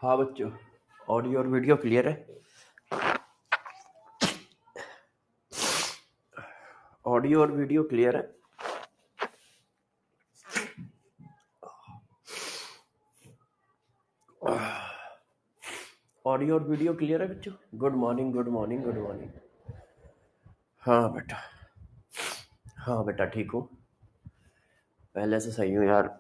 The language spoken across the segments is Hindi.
हाँ बच्चों, ऑडियो और वीडियो क्लियर है। ऑडियो और वीडियो क्लियर है। ऑडियो और वीडियो क्लियर है बच्चों। Good morning, good morning, good morning. हाँ बेटा, हाँ बेटा ठीक हूँ, पहले से सही हूँ यार।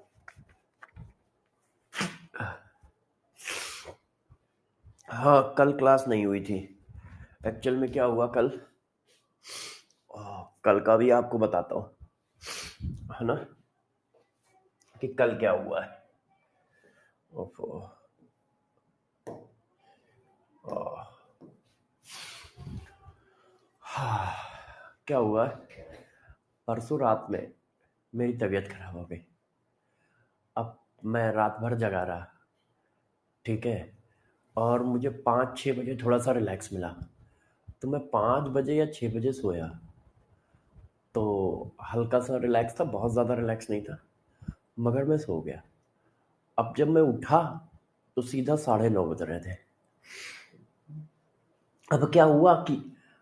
हाँ, कल क्लास नहीं हुई थी। एक्चुअल में क्या हुआ कल, कल का भी आपको बताता हूँ, है ना, कि कल क्या हुआ है। ओफो, क्या हुआ है, परसों रात में मेरी तबीयत खराब हो गई। अब मैं रात भर जगा रहा, ठीक है, और मुझे 5-6 बजे थोड़ा सा रिलैक्स मिला, तो मैं 5 बजे या 6 बजे सोया, तो हल्का सा रिलैक्स था, बहुत ज़्यादा रिलैक्स नहीं था, मगर मैं सो गया। अब जब मैं उठा तो सीधा 9:30 बज रहे थे। अब क्या हुआ कि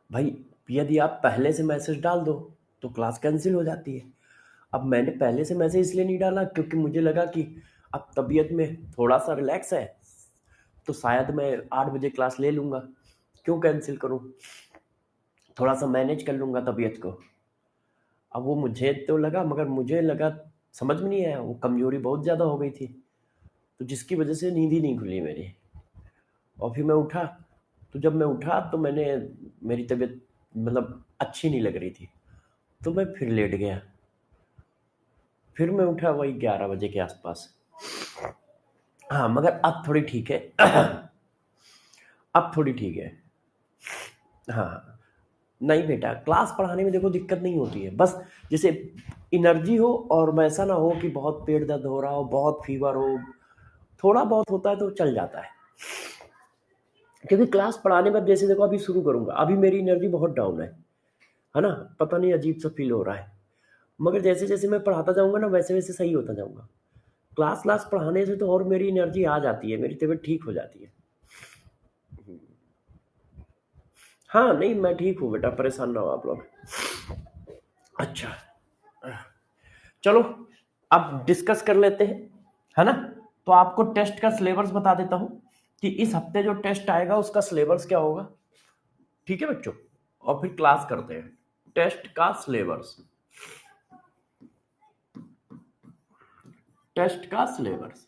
भाई, यदि आप पहले से मैसेज डाल दो तो क्लास कैंसिल हो जाती है। अब मैंने पहले से मैसेज इसलिए नहीं डाला क्योंकि मुझे लगा कि अब तबीयत में थोड़ा सा रिलैक्स है तो शायद मैं 8 बजे क्लास ले लूँगा, क्यों कैंसिल करूँ, थोड़ा सा मैनेज कर लूँगा तबीयत को। अब वो मुझे तो लगा, मगर मुझे लगा, समझ में नहीं आया, वो कमज़ोरी बहुत ज़्यादा हो गई थी, तो जिसकी वजह से नींद ही नहीं खुली मेरी। और फिर मैं उठा, तो जब मैं उठा तो मेरी तबीयत मतलब अच्छी नहीं लग रही थी, तो मैं फिर लेट गया। फिर मैं उठा वही 11 बजे के आसपास। हाँ, मगर अब थोड़ी ठीक है। अब थोड़ी ठीक है। हाँ, नहीं बेटा, क्लास पढ़ाने में देखो दिक्कत नहीं होती है, बस जैसे एनर्जी हो और वैसा ना हो कि बहुत पेट दर्द हो रहा हो, बहुत फीवर हो, थोड़ा बहुत होता है तो चल जाता है। क्योंकि क्लास पढ़ाने में जैसे देखो अभी शुरू करूंगा, अभी मेरी एनर्जी बहुत डाउन है ना, पता नहीं अजीब सा फील हो रहा है, मगर जैसे जैसे मैं पढ़ाता जाऊंगा ना वैसे वैसे सही होता जाऊंगा। क्लास पढ़ाने से तो और मेरी एनर्जी आ जाती है, मेरी तबीयत ठीक हो जाती है। हाँ नहीं, मैं ठीक हूँ बेटा, परेशान ना हो आप लोग। अच्छा, चलो अब डिस्कस कर लेते हैं, है ना। तो आपको टेस्ट का सिलेबस बता देता हूं कि इस हफ्ते जो टेस्ट आएगा उसका सिलेबस क्या होगा, ठीक है बच्चों, और फिर क्लास करते हैं। टेस्ट का सिलेबस, टेस्ट का सिलेबस,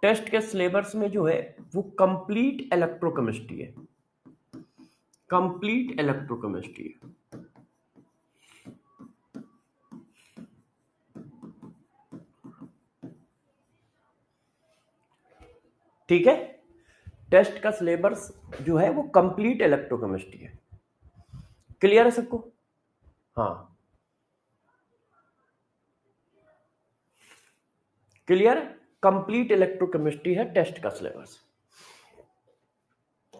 टेस्ट के सिलेबस में जो है वो कंप्लीट इलेक्ट्रोकेमिस्ट्री है, कंप्लीट इलेक्ट्रोकेमिस्ट्री है, ठीक है। टेस्ट का सिलेबस जो है वो कंप्लीट इलेक्ट्रोकेमिस्ट्री है। क्लियर है सबको? हाँ, क्लियर है, कंप्लीट इलेक्ट्रोकेमिस्ट्री है टेस्ट का सिलेबस,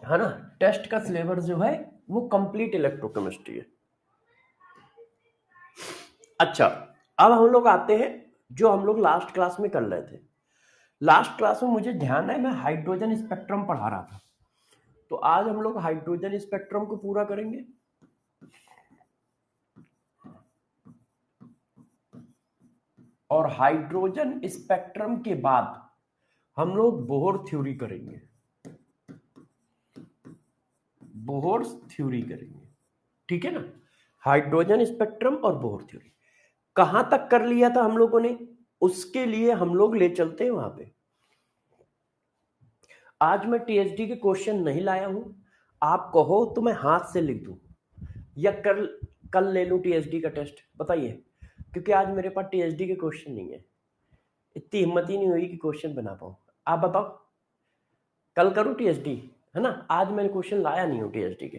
है ना। टेस्ट का सिलेबस जो है वो कंप्लीट इलेक्ट्रोकेमिस्ट्री है। अच्छा, अब हम लोग आते हैं जो हम लोग लास्ट क्लास में कर रहे थे। लास्ट क्लास में मुझे ध्यान है मैं हाइड्रोजन स्पेक्ट्रम पढ़ा रहा था, तो आज हम लोग हाइड्रोजन स्पेक्ट्रम को पूरा करेंगे। और हाइड्रोजन स्पेक्ट्रम के बाद हम लोग बोहर थ्योरी करेंगे, बोहर थ्योरी करेंगे, ठीक है ना। हाइड्रोजन स्पेक्ट्रम और बोहर थ्योरी कहां तक कर लिया था हम लोगों ने, उसके लिए हम लोग ले चलते हैं वहां पे। आज मैं टीएचडी के क्वेश्चन नहीं लाया हूं, आप कहो तो मैं हाथ से लिख दूं या कल कल ले लूं टीएचडी का टेस्ट, बताइए, क्योंकि आज मेरे पास टीएचडी के क्वेश्चन नहीं है, इतनी हिम्मत ही नहीं हुई कि क्वेश्चन बना पाऊं। आप बताओ, कल करूं टीएचडी, है ना, आज मैंने क्वेश्चन लाया नहीं हूं टीएचडी के।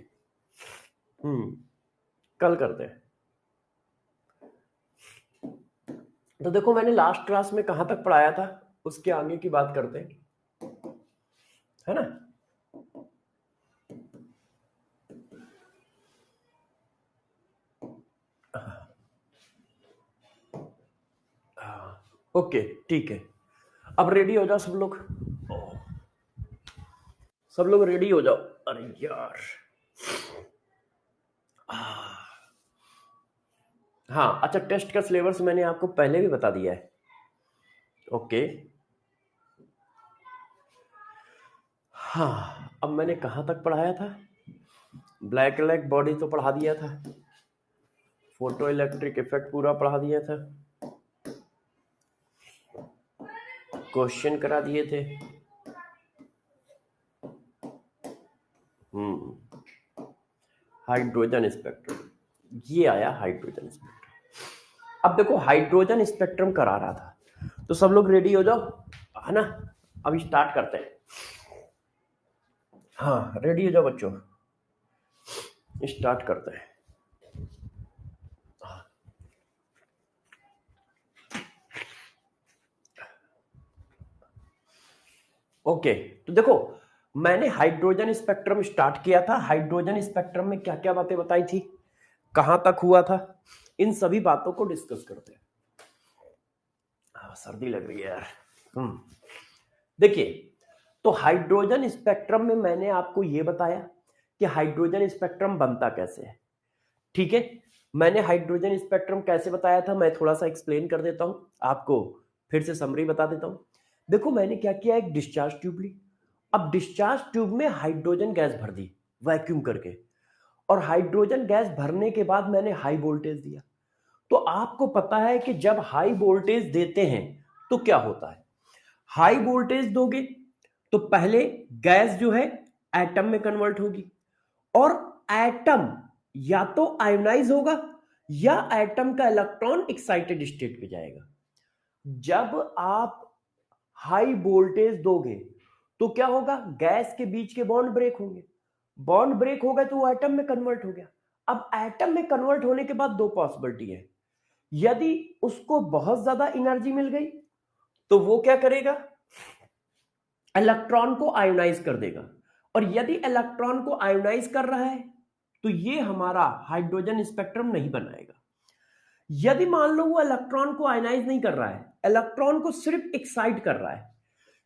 कल करते हैं। तो देखो मैंने लास्ट क्लास में कहां तक पढ़ाया था, उसके आगे की बात करते हैं, है ना। ओके, ठीक है, अब रेडी हो जाओ सब लोग। सब लोग रेडी हो जाओ। अरे यार, हाँ अच्छा, टेस्ट का सिलेबस मैंने आपको पहले भी बता दिया है। ओके, हाँ अब मैंने कहाँ तक पढ़ाया था? ब्लैक इलेक्ट्रिक बॉडी तो पढ़ा दिया था, फोटो इलेक्ट्रिक इफेक्ट पूरा पढ़ा दिया था, क्वेश्चन करा दिए थे। हाइड्रोजन स्पेक्ट्रम, ये आया हाइड्रोजन स्पेक्ट्रम। अब देखो हाइड्रोजन स्पेक्ट्रम करा रहा था, तो सब लोग रेडी हो जाओ, है ना? अभी स्टार्ट करते हैं। हाँ रेडी हो जाओ बच्चों, स्टार्ट करते हैं। ओके, तो देखो मैंने हाइड्रोजन स्पेक्ट्रम स्टार्ट किया था। हाइड्रोजन स्पेक्ट्रम में क्या क्या बातें बताई थी, कहां तक हुआ था, इन सभी बातों को डिस्कस करते हैं। सर्दी लग रही है यार। देखिए, तो हाइड्रोजन स्पेक्ट्रम में मैंने आपको यह बताया कि हाइड्रोजन स्पेक्ट्रम बनता कैसे है। ठीक है, मैंने हाइड्रोजन स्पेक्ट्रम कैसे बताया था, मैं थोड़ा सा एक्सप्लेन कर देता हूं आपको, फिर से समरी बता देता हूं। देखो मैंने क्या किया, एक डिस्चार्ज ट्यूब ली। अब डिस्चार्ज ट्यूब में हाइड्रोजन गैस भर दी वैक्यूम करके, और हाइड्रोजन गैस भरने के बाद मैंने हाई वोल्टेज दिया। तो आपको पता है कि जब हाई वोल्टेज देते हैं तो क्या होता है, हाई वोल्टेज दोगे तो पहले गैस जो है एटम में कन्वर्ट होगी, और एटम या तो आयोनाइज होगा या एटम का इलेक्ट्रॉन एक्साइटेड स्टेट पे जाएगा। जब आप हाई वोल्टेज दोगे तो क्या होगा, गैस के बीच के बॉन्ड ब्रेक होंगे, बॉन्ड ब्रेक हो गए तो वो एटम में कन्वर्ट हो गया। अब एटम में कन्वर्ट होने के बाद दो पॉसिबिलिटी है, यदि उसको बहुत ज्यादा एनर्जी मिल गई तो वो क्या करेगा, इलेक्ट्रॉन को आयोनाइज कर देगा, और यदि इलेक्ट्रॉन को आयोनाइज कर रहा है तो ये हमारा हाइड्रोजन स्पेक्ट्रम नहीं बनाएगा। यदि मान लो वो इलेक्ट्रॉन को आयोनाइज नहीं कर रहा है, इलेक्ट्रॉन को सिर्फ एक्साइट कर रहा है,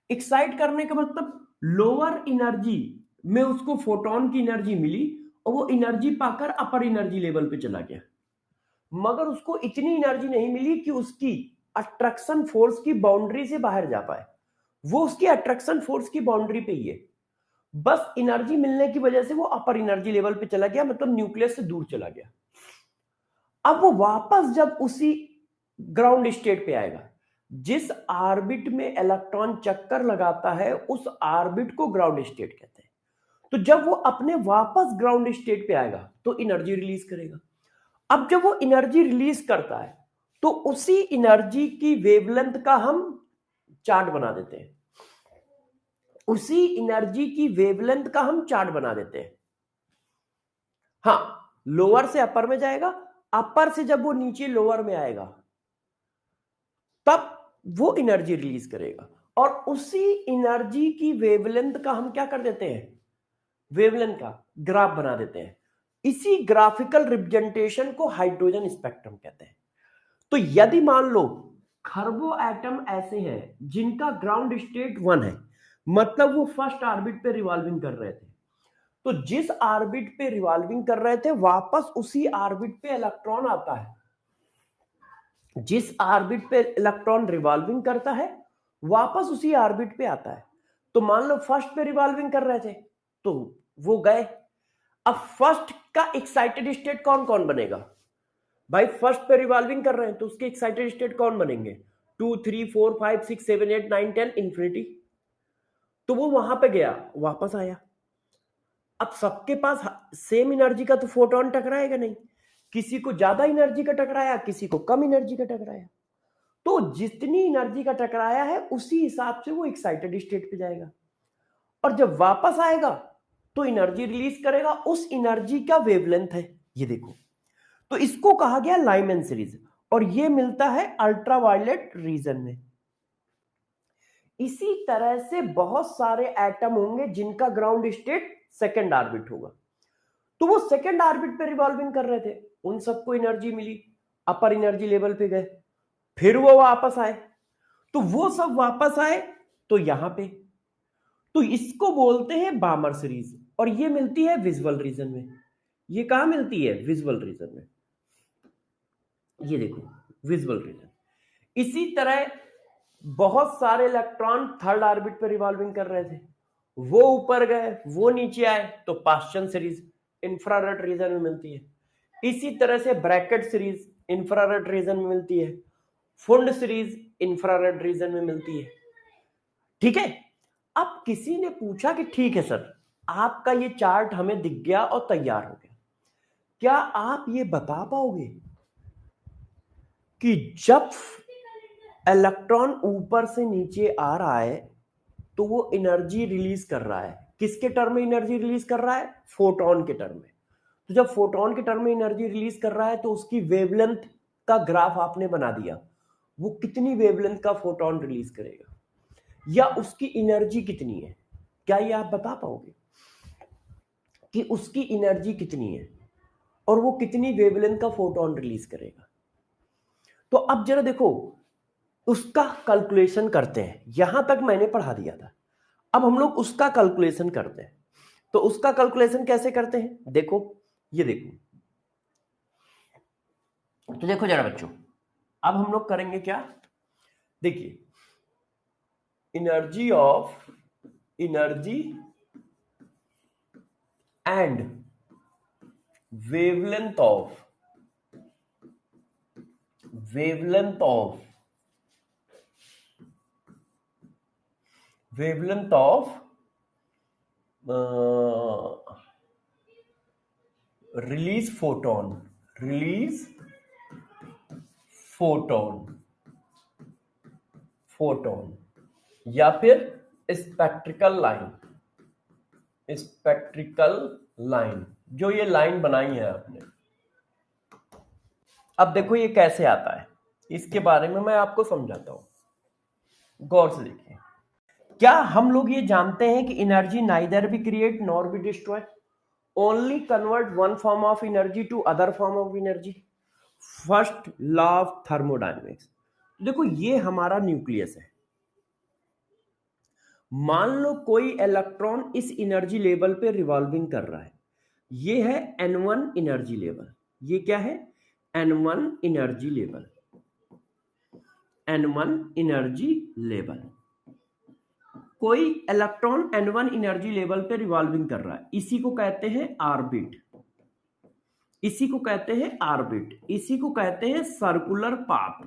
एक्साइट करने का मतलब लोअर एनर्जी में उसको फोटोन की एनर्जी मिली और वो एनर्जी पाकर अपर एनर्जी लेवल पे चला गया, मगर उसको इतनी एनर्जी नहीं मिली कि उसकी अट्रैक्शन फोर्स की बाउंड्री से बाहर जा पाए। वो उसकी अट्रैक्शन फोर्स की बाउंड्री पे ही है, बस एनर्जी मिलने की वजह से वो अपर एनर्जी लेवल पे चला गया, मतलब न्यूक्लियस से दूर चला गया। अब वो वापस जब उसी ग्राउंड स्टेट पे आएगा, जिस ऑर्बिट में इलेक्ट्रॉन चक्कर लगाता है उस ऑर्बिट को ग्राउंड स्टेट कहते हैं। तो जब वो अपने वापस ग्राउंड स्टेट पे आएगा तो एनर्जी रिलीज करेगा। अब जब वो एनर्जी रिलीज करता है तो उसी एनर्जी की वेवलेंथ का हम चार्ट बना देते हैं, उसी एनर्जी की वेवलेंथ का हम चार्ट बना देते हैं। हाँ, लोअर से अपर में जाएगा, अपर से जब वो नीचे लोअर में आएगा तब वो एनर्जी रिलीज करेगा, और उसी एनर्जी की वेवलेंथ का हम क्या कर देते हैं, वेवलेंथ का ग्राफ बना देते हैं। इसी ग्राफिकल रिप्रेजेंटेशन को हाइड्रोजन स्पेक्ट्रम कहते हैं। तो यदि मान लो खरबों एटम ऐसे हैं जिनका ग्राउंड स्टेट 1 है, मतलब वो फर्स्ट ऑर्बिट पे रिवॉल्विंग कर रहे थे, तो जिस ऑर्बिट पे रिवॉल्विंग कर रहे थे वापस उसी ऑर्बिट पे इलेक्ट्रॉन आता है, जिस ऑर्बिट पे इलेक्ट्रॉन रिवॉल्विंग करता है वापस उसी ऑर्बिट पे आता है। तो मान लो फर्स्ट पे रिवॉल्विंग कर रहे थे तो वो गए, अब फर्स्ट का एक्साइटेड स्टेट कौन कौन बनेगा, भाई फर्स्ट पे रिवॉल्विंग कर रहे हैं तो उसके एक्साइटेड स्टेट कौन बनेंगे, 2 3 4 5 6 7 8 9 10 इंफिनिटी। तो वो वहां पे गया वापस आया। अब सबके पास सेम एनर्जी का तो फोटोन टकराएगा नहीं, किसी को ज्यादा एनर्जी का टकराया, किसी को कम एनर्जी का टकराया, तो जितनी एनर्जी का टकराया है उसी हिसाब से वो एक्साइटेड स्टेट पे जाएगा, और जब वापस आएगा तो एनर्जी रिलीज करेगा, उस एनर्जी का वेवलेंथ है ये देखो। तो इसको कहा गया लाइमैन सीरीज, और ये मिलता है अल्ट्रावायलेट रीजन में। इसी तरह से बहुत सारे एटम होंगे जिनका ग्राउंड स्टेट सेकेंड ऑर्बिट होगा, तो वो सेकेंड ऑर्बिट पे रिवॉल्विंग कर रहे थे, उन सबको एनर्जी मिली, अपर एनर्जी लेवल पे गए, फिर वो वापस आए, तो वो सब वापस आए तो यहां पे, तो इसको बोलते हैं बामर सीरीज, और ये मिलती है विजुअल रीजन में। ये कहां मिलती है? विजुअल रीजन में। ये देखो विजुअल रीजन। इसी तरह बहुत सारे इलेक्ट्रॉन थर्ड ऑर्बिट पर रिवॉल्विंग कर रहे थे, वो ऊपर गए, वो नीचे आए, तो पाश्चन सीरीज इंफ्रारेड रीजन में मिलती है। इसी तरह से ब्रैकेट सीरीज इंफ्रारेड रीजन में मिलती है, फुंड सीरीज इंफ्रारेड रीजन में मिलती है। ठीक है। अब किसी ने पूछा कि ठीक है सर, आपका ये चार्ट हमें दिख गया और तैयार हो गया, क्या आप ये बता पाओगे कि जब इलेक्ट्रॉन ऊपर से नीचे आ रहा है तो वो एनर्जी रिलीज कर रहा है, किसके टर्म में एनर्जी रिलीज कर रहा है? फोटोन के टर्म में। तो जब फोटोन के टर्म में एनर्जी रिलीज कर रहा है तो उसकी वेवलेंथ का ग्राफ आपने बना दिया, वो कितनी वेवलेंथ का फोटोन रिलीज करेगा या उसकी एनर्जी कितनी है, क्या ये आप बता पाओगे कि उसकी एनर्जी कितनी है और वो कितनी वेवलेंथ का फोटोन रिलीज करेगा? तो अब जरा देखो, उसका कैलकुलेशन करते हैं। यहां तक मैंने पढ़ा दिया था, अब हम लोग उसका कैलकुलेशन करते हैं। तो उसका कैलकुलेशन कैसे करते हैं? देखो, ये देखो, तो देखो जरा बच्चों, अब हम लोग करेंगे क्या? देखिए, energy and wavelength of wavelength of wavelength of release photon photon या फिर स्पेक्ट्रिकल लाइन, जो ये लाइन बनाई है आपने। अब देखो ये कैसे आता है, इसके बारे में मैं आपको समझाता हूं, गौर से देखिए। क्या हम लोग ये जानते हैं कि एनर्जी नाइदर भी क्रिएट नॉर भी destroy, only convert one form of energy to other form of energy, first law of thermodynamics. देखो ये हमारा न्यूक्लियस है, मान लो कोई इलेक्ट्रॉन इस एनर्जी लेवल पे रिवॉल्विंग कर रहा है, ये है N1 एनर्जी लेवल। ये क्या है? N1 energy level, N1 energy level. कोई इलेक्ट्रॉन N1 एनर्जी लेवल पे रिवॉल्विंग कर रहा है, इसी को कहते हैं ऑर्बिट, इसी को कहते हैं ऑर्बिट, इसी को कहते हैं सर्कुलर पाथ,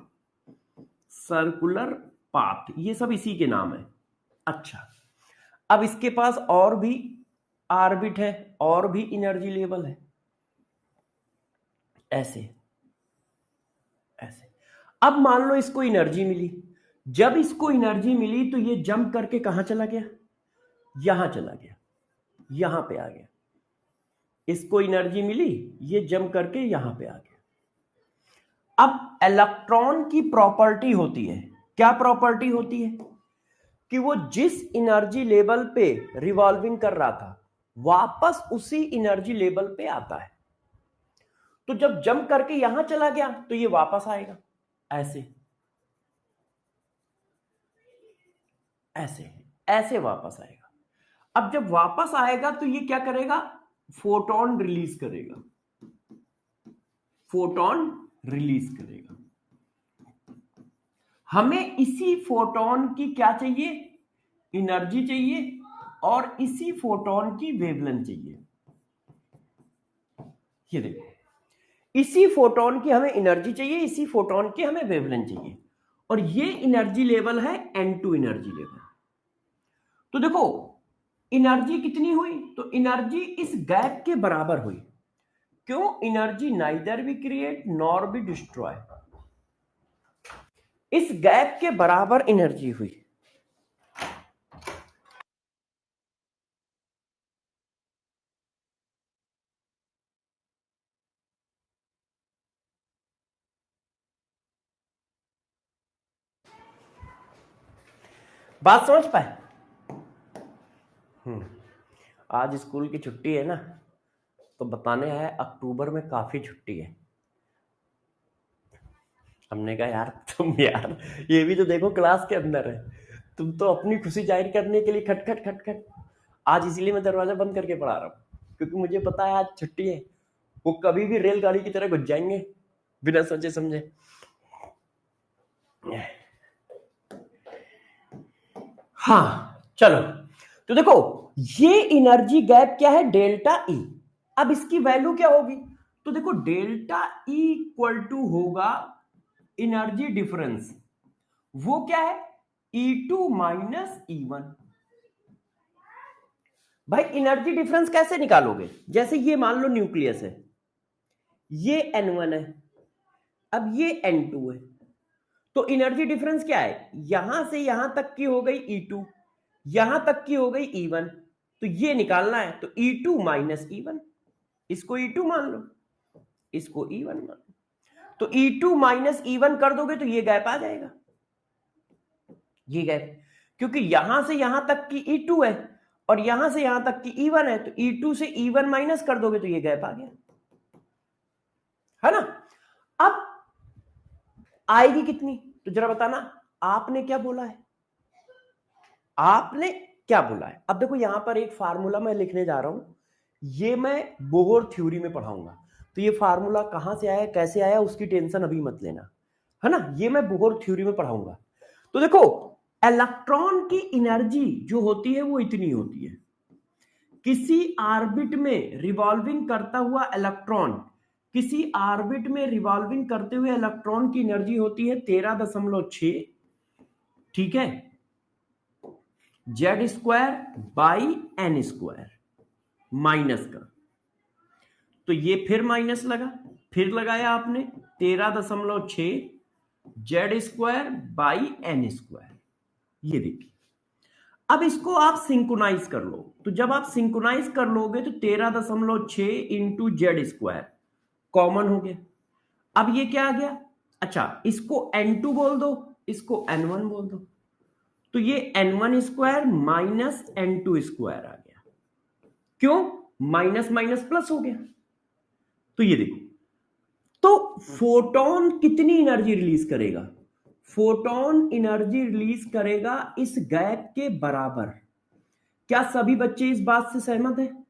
सर्कुलर पाथ, ये सब इसी के नाम है। अच्छा, अब इसके पास और भी ऑर्बिट है, और भी एनर्जी लेवल है, ऐसे ऐसे। अब मान लो इसको एनर्जी मिली, जब इसको एनर्जी मिली तो ये जंप करके कहां चला गया? यहां चला गया, यहां पे आ गया। इसको एनर्जी मिली, ये जंप करके यहां पे आ गया। अब इलेक्ट्रॉन की प्रॉपर्टी होती है, क्या प्रॉपर्टी होती है? कि वो जिस एनर्जी लेवल पे रिवॉल्विंग कर रहा था वापस उसी एनर्जी लेवल पे आता है। तो जब जंप करके यहां चला गया तो ये वापस आएगा, ऐसे ऐसे ऐसे वापस आएगा। अब जब वापस आएगा तो ये क्या करेगा? फोटोन रिलीज करेगा, फोटोन रिलीज करेगा। हमें इसी फोटोन की क्या चाहिए? एनर्जी चाहिए, और इसी फोटोन की वेवलेंथ चाहिए। ये देखो, इसी फोटोन की हमें एनर्जी चाहिए, इसी फोटोन की हमें वेवलेंथ चाहिए, और ये एनर्जी लेवल है N2 एनर्जी लेवल। तो देखो एनर्जी कितनी हुई? तो एनर्जी इस गैप के बराबर हुई। क्यों? एनर्जी नाइदर भी क्रिएट नॉर भी डिस्ट्रॉय, इस गैप के बराबर एनर्जी हुई। बात समझ पाए? आज स्कूल की छुट्टी है ना, तो बताने आया अक्टूबर में काफी छुट्टी है। हमने कहा यार तुम यार, ये भी तो देखो क्लास के अंदर है, तुम तो अपनी खुशी जाहिर करने के लिए खटखट खटखट। आज इसीलिए मैं दरवाजा बंद करके पढ़ा रहा हूँ, क्योंकि मुझे पता है आज छुट्टी है। वो कभी भी रेलगाड़ी की तरह घुस जाएंगे बिना सोचे समझे। हाँ चलो, तो देखो ये एनर्जी गैप क्या है, डेल्टा ई। अब इसकी वैल्यू क्या होगी, तो देखो डेल्टा ई इक्वल टू होगा एनर्जी डिफरेंस, वो क्या है E2 माइनस E1। भाई एनर्जी डिफरेंस कैसे निकालोगे, जैसे ये मान लो न्यूक्लियस है, ये N1 है, अब ये N2 है, तो एनर्जी डिफरेंस क्या है, यहां से यहां तक की हो गई E2, यहां तक की हो गई E1, तो ये निकालना है, तो E2 माइनस E1, इसको E2 मान लो, इसको E1 मान लो, तो E2 माइनस E1 कर दोगे तो ये गैप आ जाएगा, ये गैप, क्योंकि यहां से यहां तक की E2 है और यहां से यहां तक की E1 है, तो E2 से E1 माइनस कर दोगे तो ये गैप आ गया, है ना। अब आएगी कितनी, तो जरा बताना, आपने क्या बोला है, आपने क्या बोला है। अब देखो यहां पर एक फार्मूला मैं लिखने जा रहा हूं, ये मैं बोहर थ्योरी में पढ़ाऊंगा, तो ये फार्मूला कहां से आया कैसे आया उसकी टेंशन अभी मत लेना, है ना, ये मैं बोहर थ्योरी में पढ़ाऊंगा। तो देखो इलेक्ट्रॉन की एनर्जी जो होती है वो इतनी होती है, किसी ऑर्बिट में रिवॉल्विंग करता हुआ इलेक्ट्रॉन, किसी ऑर्बिट में रिवॉल्विंग करते हुए इलेक्ट्रॉन की एनर्जी होती है 13.6, ठीक है, Z square by N square minus का, तो ये फिर माइनस लगा, फिर लगाया आपने 13.6 Z square by N square, ये देखिए। अब इसको आप सिंक्रोनाइज कर लो, तो जब आप सिंक्रोनाइज कर लोगे तो 13.6 इंटू जेड स्क्वायर कॉमन हो गया, अब ये क्या आ गया, अच्छा इसको N2 बोल दो, इसको N1 बोल दो, तो ये N1 square minus N2 square आ गया, क्यों, माइनस माइनस प्लस हो गया। तो ये देखो, तो फोटोन कितनी एनर्जी रिलीज करेगा, फोटोन एनर्जी रिलीज करेगा इस गैप के बराबर। क्या सभी बच्चे इस बात से सहमत हैं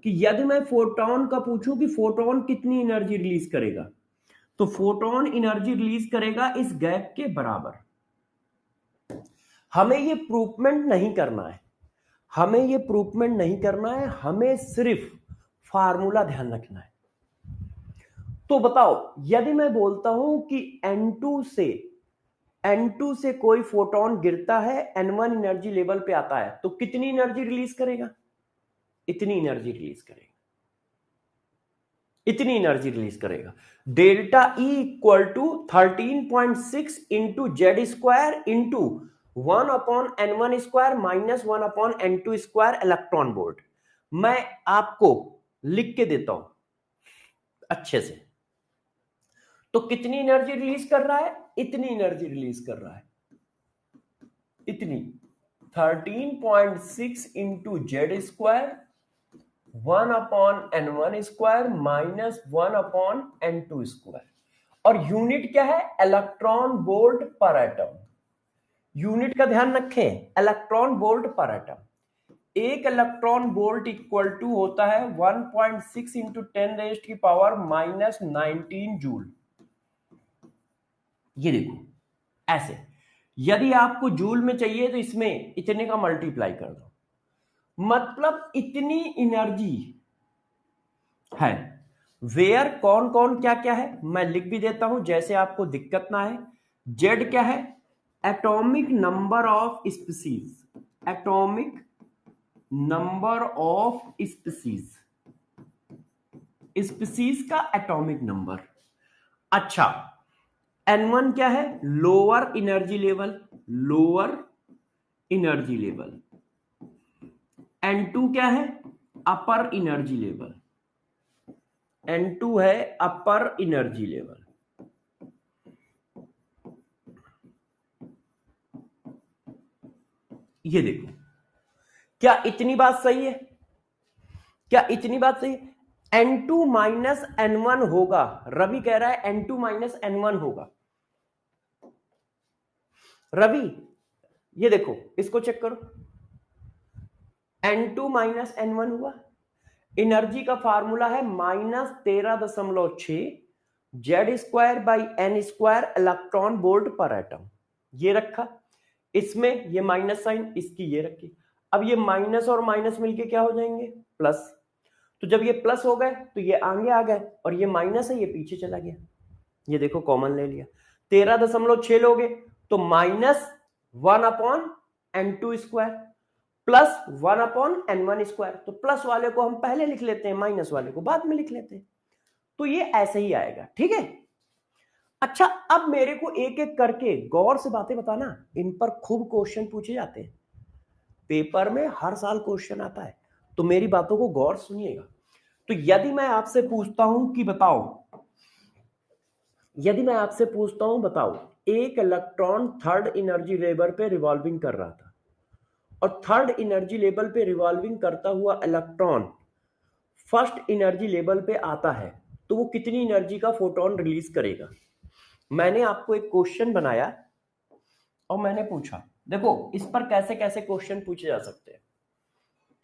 कि यदि मैं फोटोन का पूछूं कि फोटोन कितनी एनर्जी रिलीज करेगा, तो फोटोन एनर्जी रिलीज करेगा इस गैप के बराबर। हमें ये प्रूवमेंट नहीं करना है, हमें ये प्रूवमेंट नहीं करना है, हमें सिर्फ फार्मूला ध्यान रखना है। तो बताओ यदि मैं बोलता हूं कि N2 से कोई फोटोन गिरता है, N1 एनर्जी लेवल पे आता है, तो कितनी एनर्जी रिलीज करेगा, इतनी एनर्जी रिलीज करेगा, इतनी एनर्जी रिलीज करेगा। Delta E equal to 13.6 into Z square into 1/N1 square minus 1/N2 square electron volt. मैं आपको लिख के देता हूं अच्छे से, तो कितनी एनर्जी रिलीज कर रहा है, इतनी एनर्जी रिलीज कर रहा है, इतनी 13.6 into Z square 1/N1 square minus 1/N2 square, और यूनिट क्या है, electron volt per atom. Unit का ध्यान रखें, इलेक्ट्रॉन वोल्ट पर एटम। एक इलेक्ट्रॉन वोल्ट इक्वल टू होता है 1.6 इंटू 10 रेज़्ड की पावर माइनस 19 जूल। ये देखो ऐसे, यदि आपको जूल में चाहिए तो इसमें इतने का मल्टीप्लाई कर दो, मतलब इतनी एनर्जी है। वेयर कौन कौन क्या क्या है मैं लिख भी देता हूं, जैसे आपको दिक्कत ना है। जेड क्या है, atomic number of species, atomic number of species, species का एटॉमिक नंबर। अच्छा N1 क्या है, lower energy level, lower energy level. N2 क्या है, अपर एनर्जी लेवल, N2 है अपर एनर्जी लेवल। ये देखो, क्या इतनी बात सही है, क्या इतनी बात सही है। N2 माइनस N1 होगा, रवि कह रहा है N2 माइनस N1 होगा। रवि ये देखो, इसको चेक करो, N2 माइनस N1 हुआ। एनर्जी का फार्मूला है -13.6 Z²/N² electron volt per atom. ये रखा, इसमें ये माइनस साइन, इसकी ये रखी। अब ये माइनस और माइनस मिलके क्या हो जाएंगे, प्लस। तो जब ये प्लस हो गए तो ये आगे आ गए, और ये माइनस है ये पीछे चला गया। ये देखो कॉमन ले लिया, 13.6 लोगे तो -1/N2² प्लस 1/N1²। तो प्लस वाले को हम पहले लिख लेते हैं, माइनस वाले को बाद में लिख लेते हैं। तो ये ऐसे ही आएगा, ठीक है। अच्छा, अब मेरे को एक एक करके गौर से बातें बताना, इन पर खूब क्वेश्चन पूछे जाते हैं, पेपर में हर साल क्वेश्चन आता है, तो मेरी बातों को गौर सुनिएगा। तो यदि मैं आपसे पूछता हूं कि बताओ, बताओ एक इलेक्ट्रॉन थर्ड एनर्जी लेवल पे रिवॉल्विंग कर रहा था, और थर्ड एनर्जी लेवल पे रिवॉल्विंग करता हुआ इलेक्ट्रॉन फर्स्ट एनर्जी लेवल पे आता है, तो वो कितनी एनर्जी का फोटोन रिलीज करेगा। मैंने आपको एक क्वेश्चन बनाया और मैंने पूछा, देखो इस पर कैसे कैसे क्वेश्चन पूछे जा सकते हैं,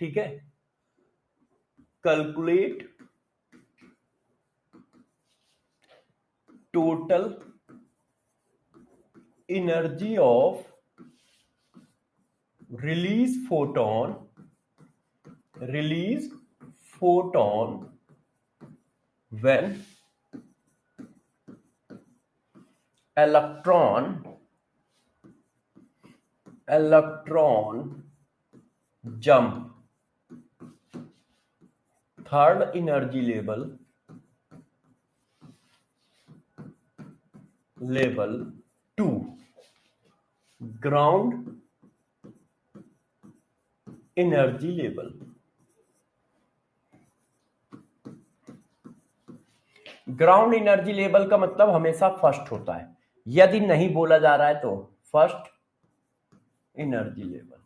ठीक है। Calculate total energy of release photon when electron jump third energy level to ground energy level। Ground energy level का मतलब हमेशा फर्स्ट होता है, यदि नहीं बोला जा रहा है तो फर्स्ट एनर्जी लेवल।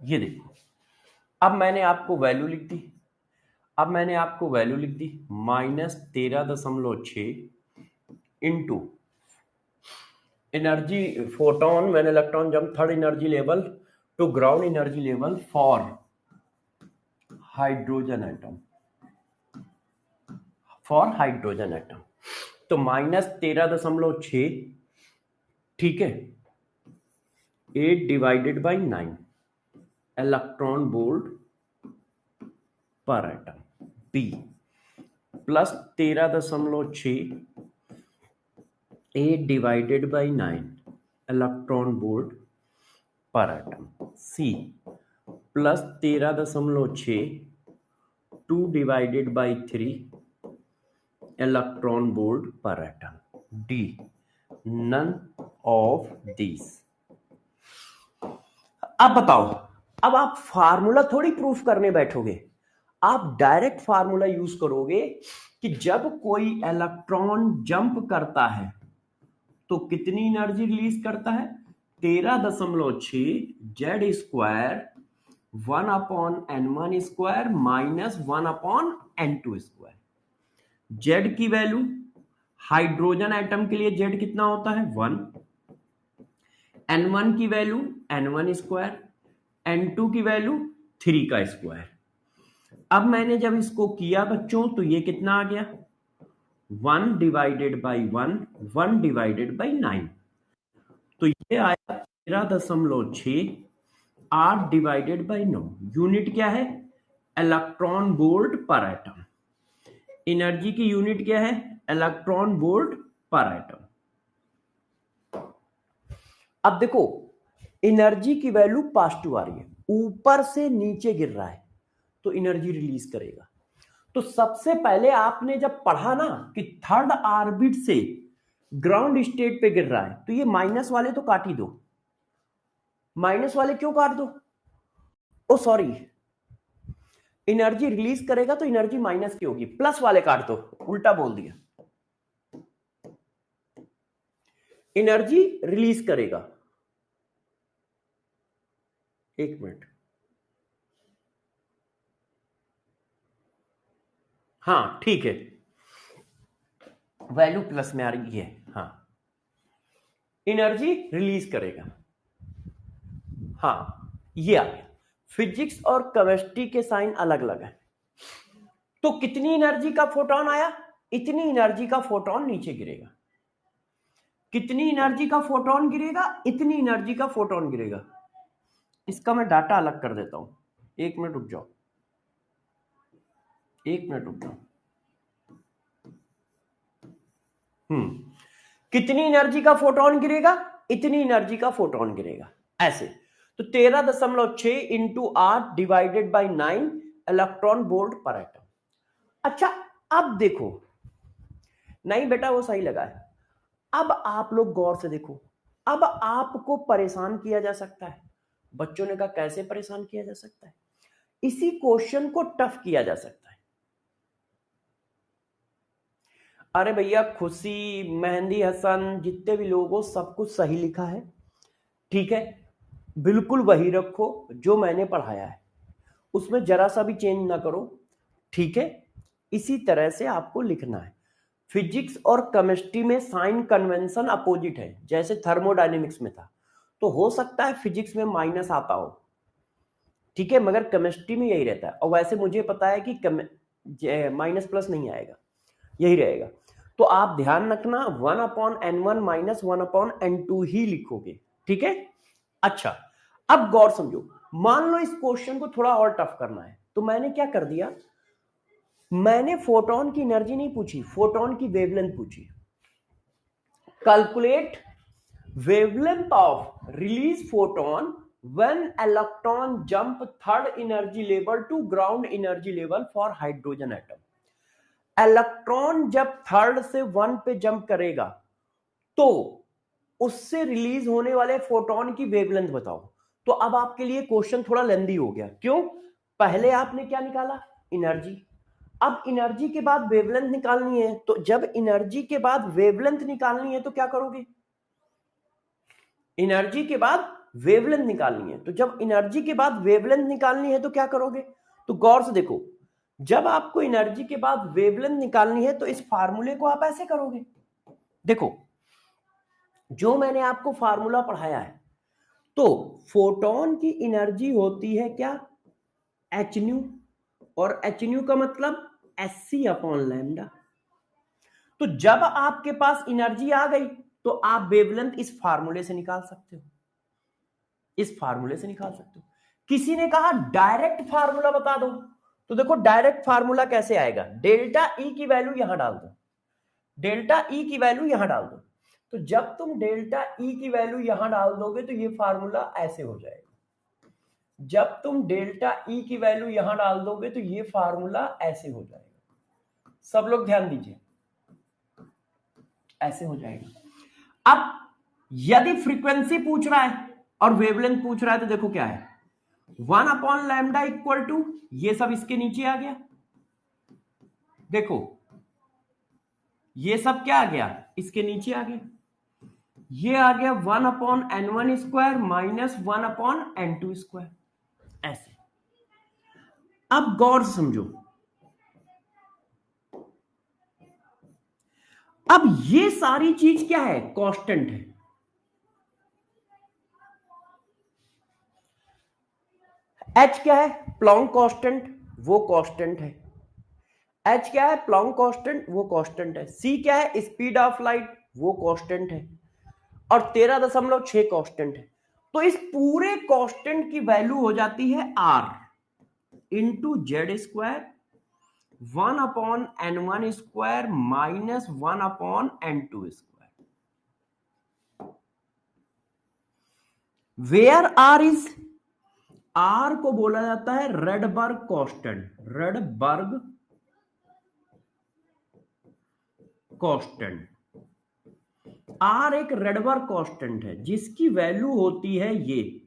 ये देखो, अब मैंने आपको वैल्यू लिख दी, -13.6 into energy photon when electron jump third energy level to ground energy level for hydrogen atom, तो -13.6, ठीक है, 8/9 electron volt per atom. B plus 13.6 8/9 electron volt per atom. C plus 13.6 2/3 electron volt per atom. D none of this. अब बताओ, अब आप फार्मूला थोड़ी प्रूफ करने बैठोगे, आप डायरेक्ट फार्मूला यूज करोगे कि जब कोई इलेक्ट्रॉन जंप करता है तो कितनी एनर्जी रिलीज करता है, 13.6 Z² 1/N1² minus 1/N2²। Z की वैल्यू हाइड्रोजन एटम के लिए जेड कितना होता है 1, N1 की वैल्यू N1², N2 की वैल्यू 3 का स्क्वायर। अब मैंने जब इसको किया बच्चों तो ये कितना आ गया 1/1 1/9, तो ये आया 13.6 8/9। यूनिट क्या है, electron volt per atom. Energy की यूनिट क्या है, इलेक्ट्रॉन वोल्ट पर एटम। अब देखो एनर्जी की वैल्यू पॉजिटिव आ रही है, ऊपर से नीचे गिर रहा है तो एनर्जी रिलीज करेगा। तो सबसे पहले आपने जब पढ़ा ना कि थर्ड ऑर्बिट से ग्राउंड स्टेट पे गिर रहा है, तो ये माइनस वाले तो काट ही दो। माइनस वाले क्यों काट दो, ओ सॉरी, एनर्जी रिलीज करेगा तो एनर्जी माइनस की होगी, प्लस वाले काट दो, उल्टा बोल दिया। एनर्जी रिलीज करेगा, एक मिनट, हाँ ठीक है, वैल्यू प्लस में आ रही है। हाँ, एनर्जी रिलीज करेगा। हाँ ये आ गया। फिजिक्स और केमिस्ट्री के साइन अलग अलग है। तो कितनी एनर्जी का फोटोन आया? इतनी एनर्जी का फोटोन नीचे गिरेगा। कितनी एनर्जी का फोटोन गिरेगा? इतनी एनर्जी का फोटोन गिरेगा। इसका मैं डाटा अलग कर देता हूं, 1 मिनट रुक जाओ, 1 मिनट रुक जाओ। कितनी एनर्जी का फोटोन गिरेगा? इतनी एनर्जी का फोटोन गिरेगा, ऐसे। तो 13.6 into 8 divided by 9 electron volt per atom. अच्छा अब देखो, नहीं बेटा वो सही लगा है। अब आप लोग गौर से देखो, अब आपको परेशान किया जा सकता है। बच्चों ने कहा कैसे परेशान किया जा सकता है? इसी क्वेश्चन को टफ किया जा सकता है। अरे भैया खुशी, मेहंदी हसन, जितने भी लोग हो सब कुछ सही लिखा है, ठीक है, बिल्कुल वही रखो जो मैंने पढ़ाया है, उसमें जरा सा भी चेंज ना करो, ठीक है। इसी तरह से आपको लिखना है। फिजिक्स और केमिस्ट्री में साइन कन्वेंशन अपोजिट है, जैसे थर्मोडायनेमिक्स में था। तो हो सकता है फिजिक्स में माइनस आता हो, ठीक है, मगर केमिस्ट्री में यही रहता है। और वैसे मुझे पता है कि माइनस प्लस नहीं आएगा, यही रहेगा। तो आप ध्यान रखना 1/n1 माइनस 1/n2 ही लिखोगे, ठीक है। अच्छा अब गौर समझो, मान लो इस क्वेश्चन को थोड़ा और टफ करना है, तो मैंने क्या कर दिया, मैंने फोटोन की एनर्जी नहीं पूछी, फोटोन की वेवलेंथ पूछी। Calculate wavelength of release photon when electron jump third energy level to ground energy level for hydrogen atom। Electron जब थर्ड से 1 पे जंप करेगा तो उससे रिलीज होने वाले फोटोन की वेवलेंथ बताओ। तो अब आपके लिए क्वेश्चन थोड़ा लेंदी हो गया, क्यों? पहले आपने क्या निकाला? एनर्जी। अब एनर्जी के बाद वेवलेंथ निकालनी है, तो जब एनर्जी के बाद वेवलेंथ निकालनी है तो क्या करोगे? एनर्जी के बाद वेवलेंथ निकालनी है, तो जब एनर्जी के बाद वेवलेंथ निकालनी है तो क्या करोगे? तो गौर से देखो, जब आपको एनर्जी के बाद वेवलेंथ निकालनी है तो इस फार्मूले को आप ऐसे करोगे। देखो जो मैंने आपको फार्मूला पढ़ाया है, तो फोटोन की एनर्जी होती है क्या? एच न्यू, और एच न्यू का मतलब Sc/λ। तो जब आपके पास एनर्जी आ गई तो आप वेवलेंथ इस फार्मूले से निकाल सकते हो, इस फार्मूले से निकाल सकते हो। किसी ने कहा डायरेक्ट फार्मूला बता दो, तो देखो डायरेक्ट फार्मूला कैसे आएगा, डेल्टा ई की वैल्यू यहां डाल दो, डेल्टा ई की वैल्यू यहां डाल दो। तो जब तुम डेल्टा ई की वैल्यू यहां डाल दोगे तो ये फार्मूला ऐसे हो जाएगा। जब तुम डेल्टा ई की वैल्यू यहां डाल दोगे तो ये फार्मूला ऐसे हो जाएगा। सब लोग ध्यान दीजिए, ऐसे हो जाएगा। अब यदि फ्रीक्वेंसी पूछ रहा है और वेवलेंथ पूछ रहा है तो देखो क्या है, 1/λ इक्वल टू, ये सब इसके नीचे आ गया। देखो ये सब क्या आ गया, इसके नीचे आ गया। ये आ गया 1/n1 square minus 1/n2 square, ऐसे। अब गौर से समझो, अब ये सारी चीज क्या है, कांस्टेंट है। एच क्या है, प्लॉन्क कांस्टेंट, वो कांस्टेंट है। एच क्या है, प्लॉन्क कांस्टेंट, वो कांस्टेंट है। सी क्या है, स्पीड ऑफ लाइट, वो कांस्टेंट है। और 13.6 कांस्टेंट है। तो इस पूरे कांस्टेंट की वैल्यू हो जाती है R into Z square 1/n1 square minus 1/n2 square, where R is, R को बोला जाता है Rydberg constant, Rydberg constant. R एक रेडबर्ग कांस्टेंट है जिसकी वैल्यू होती है ये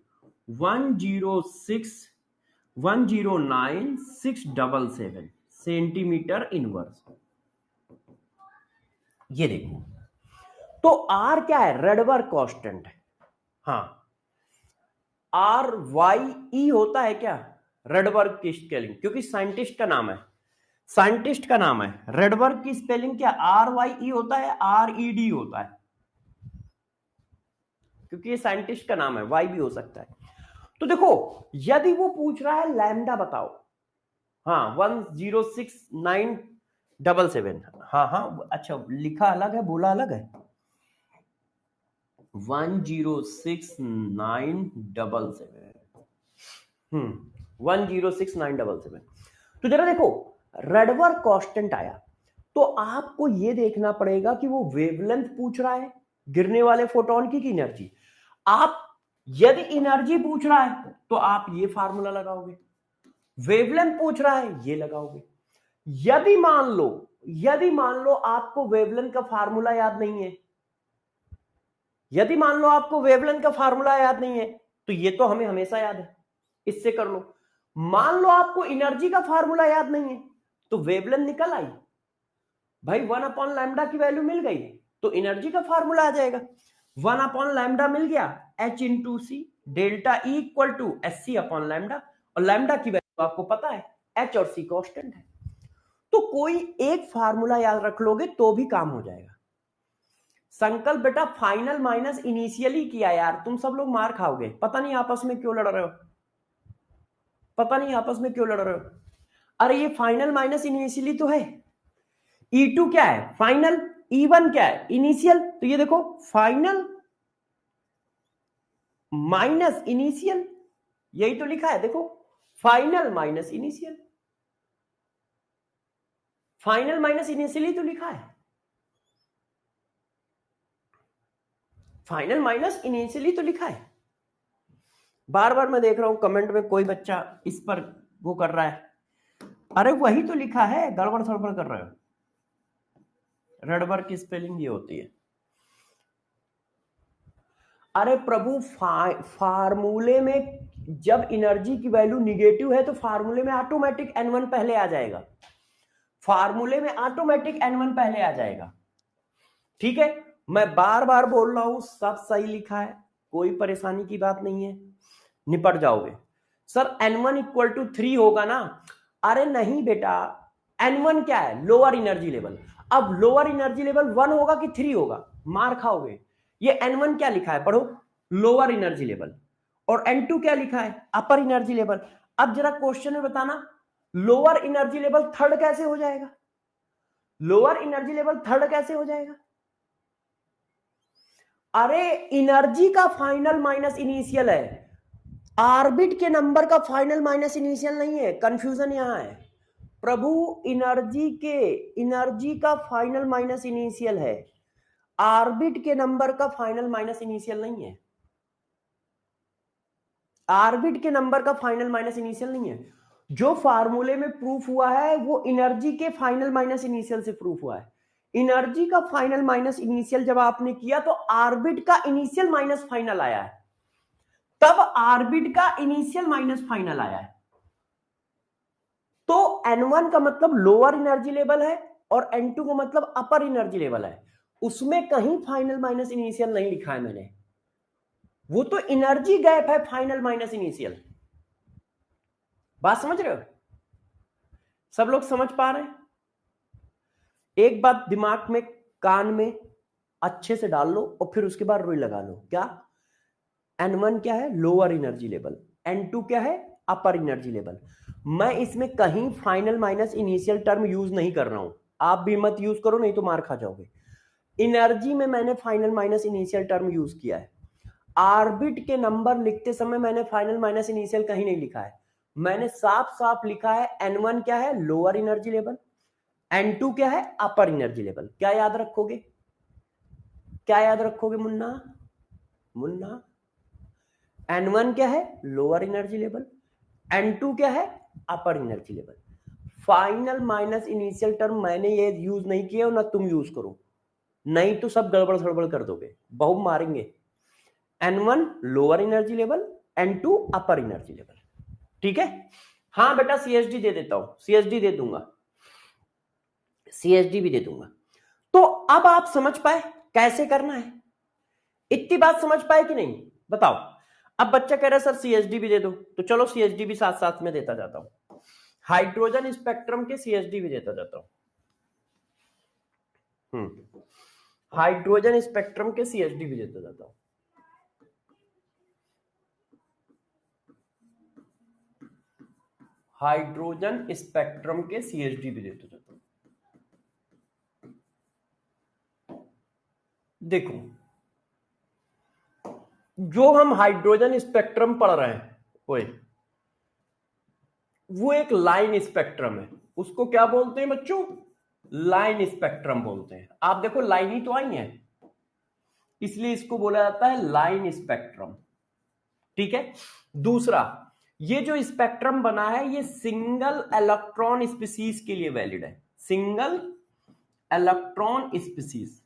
109,677 सेंटीमीटर इनवर्स। ये देखो, तो आर क्या है, रेडबर्ग कांस्टेंट है। हाँ, RYE होता है क्या, रेडबर्ग की स्केलिंग, क्योंकि साइंटिस्ट का नाम है। साइंटिस्ट का नाम है। रेडबर्ग की स्पेलिंग क्या, RYE होता है, RED होता है, क्योंकि ये साइंटिस्ट का नाम है, वाई भी हो सकता है। तो देखो यदि वो पूछ रहा है लैम्डा बताओ, हाँ 106977, हाँ हाँ अच्छा लिखा अलग है बोला अलग है, 106977, 106977। तो जरा देखो रेडबर्ग कांस्टेंट आया, तो आपको ये देखना पड़ेगा कि वो वेवलेंथ पूछ रहा है गिरने वाले फोटोन की एनर्जी। आप यदि एनर्जी पूछ रहा है तो आप ये फार्मूला लगाओगे, वेवलेंथ पूछ रहा है ये लगाओगे। यदि मान लो आपको वेवलेंथ का फार्मूला याद नहीं है, यदि मान लो आपको वेवलेंथ का फार्मूला याद नहीं है, तो ये तो हमें हमेशा याद है, इससे कर लो। मान लो आपको एनर्जी का फार्मूला याद नहीं है, तो वेवलेंथ निकल आई भाई, 1/लैम्डा की वैल्यू मिल गई तो एनर्जी का फार्मूला आ जाएगा। 1/लैम्डा मिल गया, H into C, delta E equal to SC/लैम्डा, और लैम्डा की वैल्यू आपको पता है, H और C कांस्टेंट है। तो कोई एक फार्मूला याद रख लोगे तो भी काम हो जाएगा। संकल्प बेटा फाइनल माइनस इनिशियली किया यार, तुम सब लोग मार खाओगे, पता नहीं आपस में क्यों लड़ रहे हो, पता नहीं आपस में क्यों लड़ रहे हो। अरे ये फाइनल माइनस इनिशियली तो है, E2 क्या है फाइनल, E1 क्या है इनिशियल, तो ये देखो फाइनल माइनस इनिशियल, यही तो लिखा है देखो, final minus initial, final minus initially तो लिखा है, फाइनल माइनस इनिशियली तो लिखा है। बार बार मैं देख रहा हूं कमेंट में कोई बच्चा इस पर वो कर रहा है, अरे वही तो लिखा है, गड़बड़ सड़बड़ कर रहे हो। रेडबर्ग की स्पेलिंग ये होती है। अरे प्रभु फार्मूले में जब एनर्जी की वैल्यू निगेटिव है तो फार्मूले में ऑटोमेटिक N1 पहले आ जाएगा, फार्मूले में ऑटोमेटिक N1 पहले आ जाएगा। ठीक है, मैं बार बार बोल रहा हूं सब सही लिखा है, कोई परेशानी की बात नहीं है, निपट जाओगे। सर N1 इक्वल टू 3 होगा ना, अरे नहीं बेटा, N1 क्या है लोअर एनर्जी लेवल, अब लोअर एनर्जी लेवल 1 होगा कि 3 होगा, मार खाओगे। ये N1 क्या लिखा है पढ़ो, लोअर एनर्जी लेवल, और N2 क्या लिखा है अपर एनर्जी लेवल। अब जरा क्वेश्चन में बताना लोअर एनर्जी लेवल थर्ड कैसे हो जाएगा, लोअर एनर्जी लेवल थर्ड कैसे हो जाएगा। अरे एनर्जी का फाइनल माइनस इनिशियल है, ऑर्बिट के नंबर का फाइनल माइनस इनिशियल नहीं है, कंफ्यूजन यहां है प्रभु। एनर्जी का फाइनल माइनस इनिशियल है, ऑर्बिट के नंबर का फाइनल माइनस इनिशियल नहीं है, ऑर्बिट के नंबर का फाइनल माइनस इनिशियल नहीं है। जो फार्मूले में प्रूफ हुआ है वो एनर्जी के फाइनल माइनस इनिशियल से प्रूफ हुआ है। एनर्जी का फाइनल माइनस इनिशियल जब आपने किया तो ऑर्बिट का इनिशियल माइनस फाइनल आया है, तब ऑर्बिट का इनिशियल माइनस फाइनल आया है। तो N1 का मतलब लोअर एनर्जी लेवल है और N2 का मतलब अपर एनर्जी लेवल है, उसमें कहीं फाइनल माइनस इनिशियल नहीं लिखा है मैंने, वो तो एनर्जी गैप है फाइनल माइनस इनिशियल। बात समझ रहे हो, सब लोग समझ पा रहे हैं। एक बात दिमाग में कान में अच्छे से डाल लो और फिर उसके बाद रुई लगा लो, क्या N1 क्या है लोअर एनर्जी लेवल, N2 क्या है अपर एनर्जी लेवल। मैं इसमें कहीं final minus initial term use नहीं कर रहा हूं, आप भी मत यूज करो नहीं तो मार खा जाओगे। एनर्जी में मैंने final minus initial term use किया है, ऑर्बिट के नंबर लिखते समय मैंने फाइनल माइनस इनिशियल कहीं नहीं लिखा है, मैंने साफ साफ लिखा है N1 क्या है लोअर एनर्जी लेवल, N2 क्या है अपर एनर्जी लेवल। क्या याद रखोगे, क्या याद रखोगे मुन्ना, मुन्ना N1 क्या है लोअर एनर्जी लेवल, N2 क्या है upper energy level. Final minus initial term मैंने ये यूज नहीं किया और ना तुम यूज करो, नहीं तो सब गड़बड़ सड़बड़ कर दोगे, बहुत मारेंगे। N1 lower energy level, N2 अपर एनर्जी लेवल, ठीक है। हाँ बेटा CSD दे देता हूं, CSD दे दूंगा, CSD भी दे दूंगा। तो अब आप समझ पाए कैसे करना है, इतनी बात समझ पाए कि नहीं बताओ। अब बच्चा कह रहा है सर CSD भी दे दो, तो चलो CSD भी साथ साथ में देता जाता हूं। हाइड्रोजन स्पेक्ट्रम के CHD भी देता जाता हूं। हाइड्रोजन स्पेक्ट्रम के CHD भी देता जाता हूं। हाइड्रोजन स्पेक्ट्रम के CHD भी देता जाता हूं। देखो, जो हम हाइड्रोजन स्पेक्ट्रम पढ़ रहे हैं वो एक लाइन स्पेक्ट्रम है। उसको क्या बोलते हैं बच्चों? लाइन स्पेक्ट्रम बोलते हैं। आप देखो लाइन ही तो आई है, इसलिए इसको बोला जाता है लाइन स्पेक्ट्रम। ठीक है। दूसरा, ये जो स्पेक्ट्रम बना है ये सिंगल इलेक्ट्रॉन स्पीसीज के लिए वैलिड है। सिंगल इलेक्ट्रॉन स्पीसीज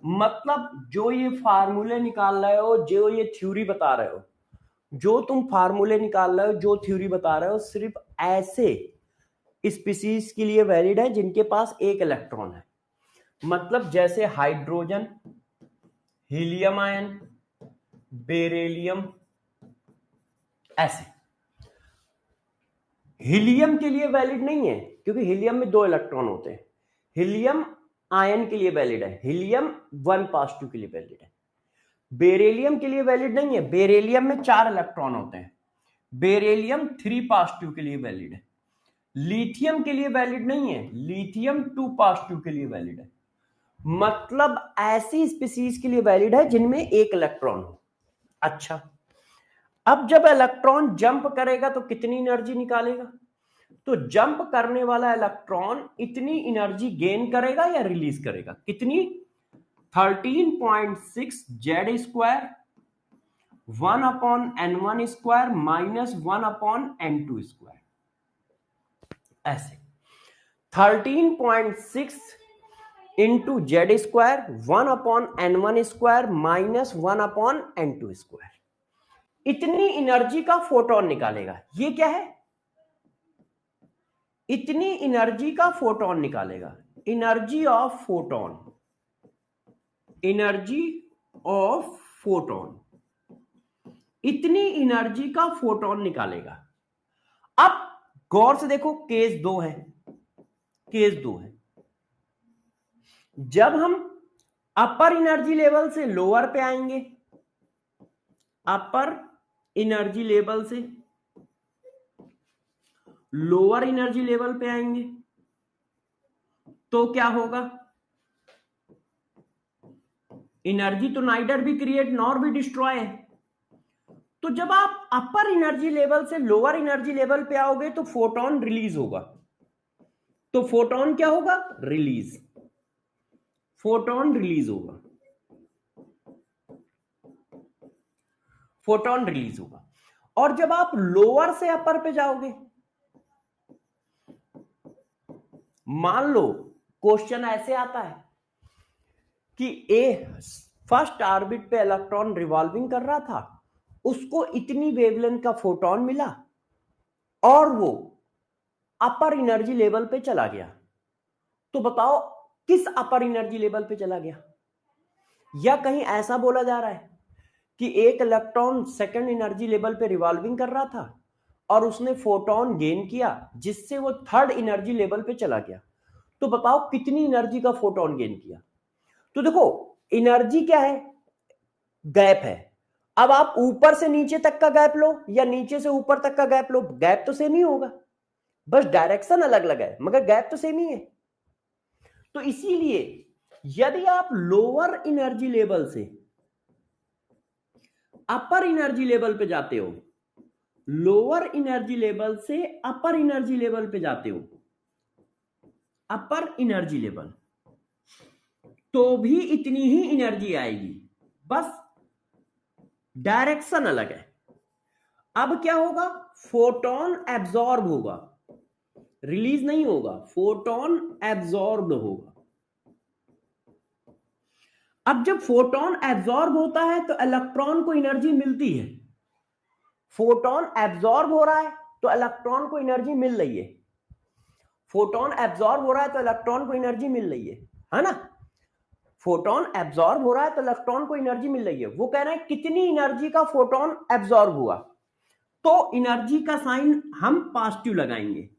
मतलब जो ये फार्मूले निकाल रहे हो, जो ये थ्योरी बता रहे हो, जो तुम फार्मूले निकाल रहे हो, जो थ्योरी बता रहे हो, सिर्फ ऐसे स्पीसीज के लिए वैलिड है जिनके पास एक इलेक्ट्रॉन है। मतलब जैसे हाइड्रोजन, हीलियम आयन, बेरिलियम, ऐसे। हीलियम के लिए वैलिड नहीं है क्योंकि हीलियम में 2 इलेक्ट्रॉन होते हैं। हीलियम आयन के लिए वैलिड है, हीलियम 1 पॉजिटिव के लिए वैलिड है। बेरिलियम के लिए वैलिड नहीं है, बेरिलियम में 4 इलेक्ट्रॉन होते हैं, बेरिलियम 3 पॉजिटिव के लिए वैलिड है। लिथियम के लिए वैलिड नहीं है, लिथियम 2 पॉजिटिव के लिए वैलिड है। मतलब ऐसी स्पीसीज के लिए वैलिड है जिनमें एक इलेक्ट्रॉन हो। अच्छा, अब जब इलेक्ट्रॉन जंप करेगा तो कितनी एनर्जी निकालेगा? तो जंप करने वाला इलेक्ट्रॉन इतनी एनर्जी गेन करेगा या रिलीज करेगा? कितनी? 13.6 Z square 1/n1 square minus 1/n2 square. ऐसे 13.6 into Z square 1/n1 square minus 1/n2 square. इतनी एनर्जी का फोटोन निकालेगा। ये क्या है? इतनी एनर्जी का फोटोन निकालेगा। Energy of photon, energy of photon, इतनी एनर्जी का फोटोन निकालेगा। अब गौर से देखो, केस 2 है, केस 2 है। जब हम अपर एनर्जी लेवल से लोअर पे आएंगे, अपर एनर्जी लेवल से लोअर एनर्जी लेवल पे आएंगे तो क्या होगा? एनर्जी तो नाइदर भी क्रिएट नॉर भी डिस्ट्रॉय है। तो जब आप अपर एनर्जी लेवल से लोअर एनर्जी लेवल पे आओगे तो फोटोन रिलीज होगा। तो फोटोन क्या होगा? रिलीज। फोटोन रिलीज होगा, फोटोन रिलीज होगा। और जब आप लोअर से अपर पे जाओगे, मान लो क्वेश्चन ऐसे आता है कि ए फर्स्ट ऑर्बिट पे इलेक्ट्रॉन रिवॉल्विंग कर रहा था, उसको इतनी वेवलेंथ का फोटोन मिला और वो अपर एनर्जी लेवल पे चला गया। तो बताओ किस अपर एनर्जी लेवल पे चला गया? या कहीं ऐसा बोला जा रहा है कि एक इलेक्ट्रॉन सेकंड एनर्जी लेवल पे रिवॉल्विंग कर रहा था और उसने फोटोन गेन किया जिससे वो थर्ड एनर्जी लेवल पे चला गया। तो बताओ कितनी एनर्जी का फोटोन गेन किया? तो देखो एनर्जी क्या है? गैप है। अब आप ऊपर से नीचे तक का गैप लो या नीचे से ऊपर तक का गैप लो, गैप तो सेम ही होगा, बस डायरेक्शन अलग अलग है मगर गैप तो सेम ही है। तो इसीलिए यदि आप लोअर एनर्जी लेवल से अपर एनर्जी लेवल पे जाते हो, लोअर एनर्जी लेवल से अपर एनर्जी लेवल पे जाते हो, अपर एनर्जी लेवल, तो भी इतनी ही एनर्जी आएगी, बस डायरेक्शन अलग है। अब क्या होगा? फोटोन एब्जॉर्ब होगा, रिलीज नहीं होगा, फोटोन एब्जॉर्ब होगा। अब जब फोटोन एब्जॉर्ब होता है तो इलेक्ट्रॉन को एनर्जी मिलती है। फोटोन एब्जॉर्ब हो रहा है तो इलेक्ट्रॉन को एनर्जी मिल रही है। फोटोन एब्जॉर्ब हो रहा है तो इलेक्ट्रॉन को एनर्जी मिल रही है ना? फोटोन एब्जॉर्ब हो रहा है तो इलेक्ट्रॉन को एनर्जी मिल रही है। वो कह रहे हैं कितनी एनर्जी का फोटोन एब्जॉर्ब हुआ, तो एनर्जी का साइन हम पॉजिटिव लगाएंगे।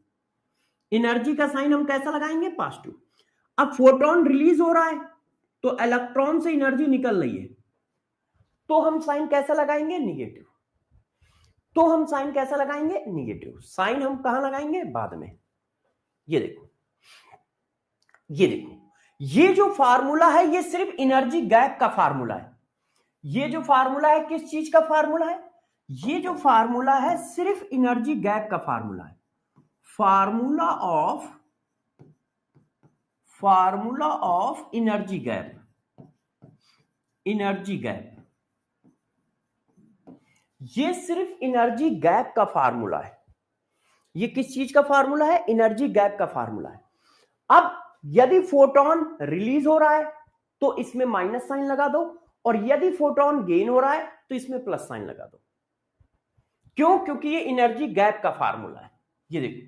एनर्जी का साइन हम कैसा लगाएंगे? पॉजिटिव। अब फोटोन रिलीज हो रहा है तो इलेक्ट्रॉन से एनर्जी निकल रही है, तो हम साइन कैसा लगाएंगे? निगेटिव। तो हम साइन कैसा लगाएंगे? निगेटिव। साइन हम कहां लगाएंगे? बाद में। ये देखो, ये देखो, ये जो फार्मूला है ये सिर्फ एनर्जी गैप का फार्मूला है। ये जो फार्मूला है किस चीज का फार्मूला है? ये जो फार्मूला है सिर्फ एनर्जी गैप का फार्मूला है। Formula of energy gap. Energy gap ये सिर्फ एनर्जी गैप का फार्मूला है। ये किस चीज का फार्मूला है? एनर्जी गैप का फार्मूला है। अब यदि फोटोन रिलीज हो रहा है तो इसमें माइनस साइन लगा दो, और यदि फोटोन गेन हो रहा है तो इसमें प्लस साइन लगा दो। क्यों? क्योंकि ये एनर्जी गैप का फार्मूला है। ये देखो।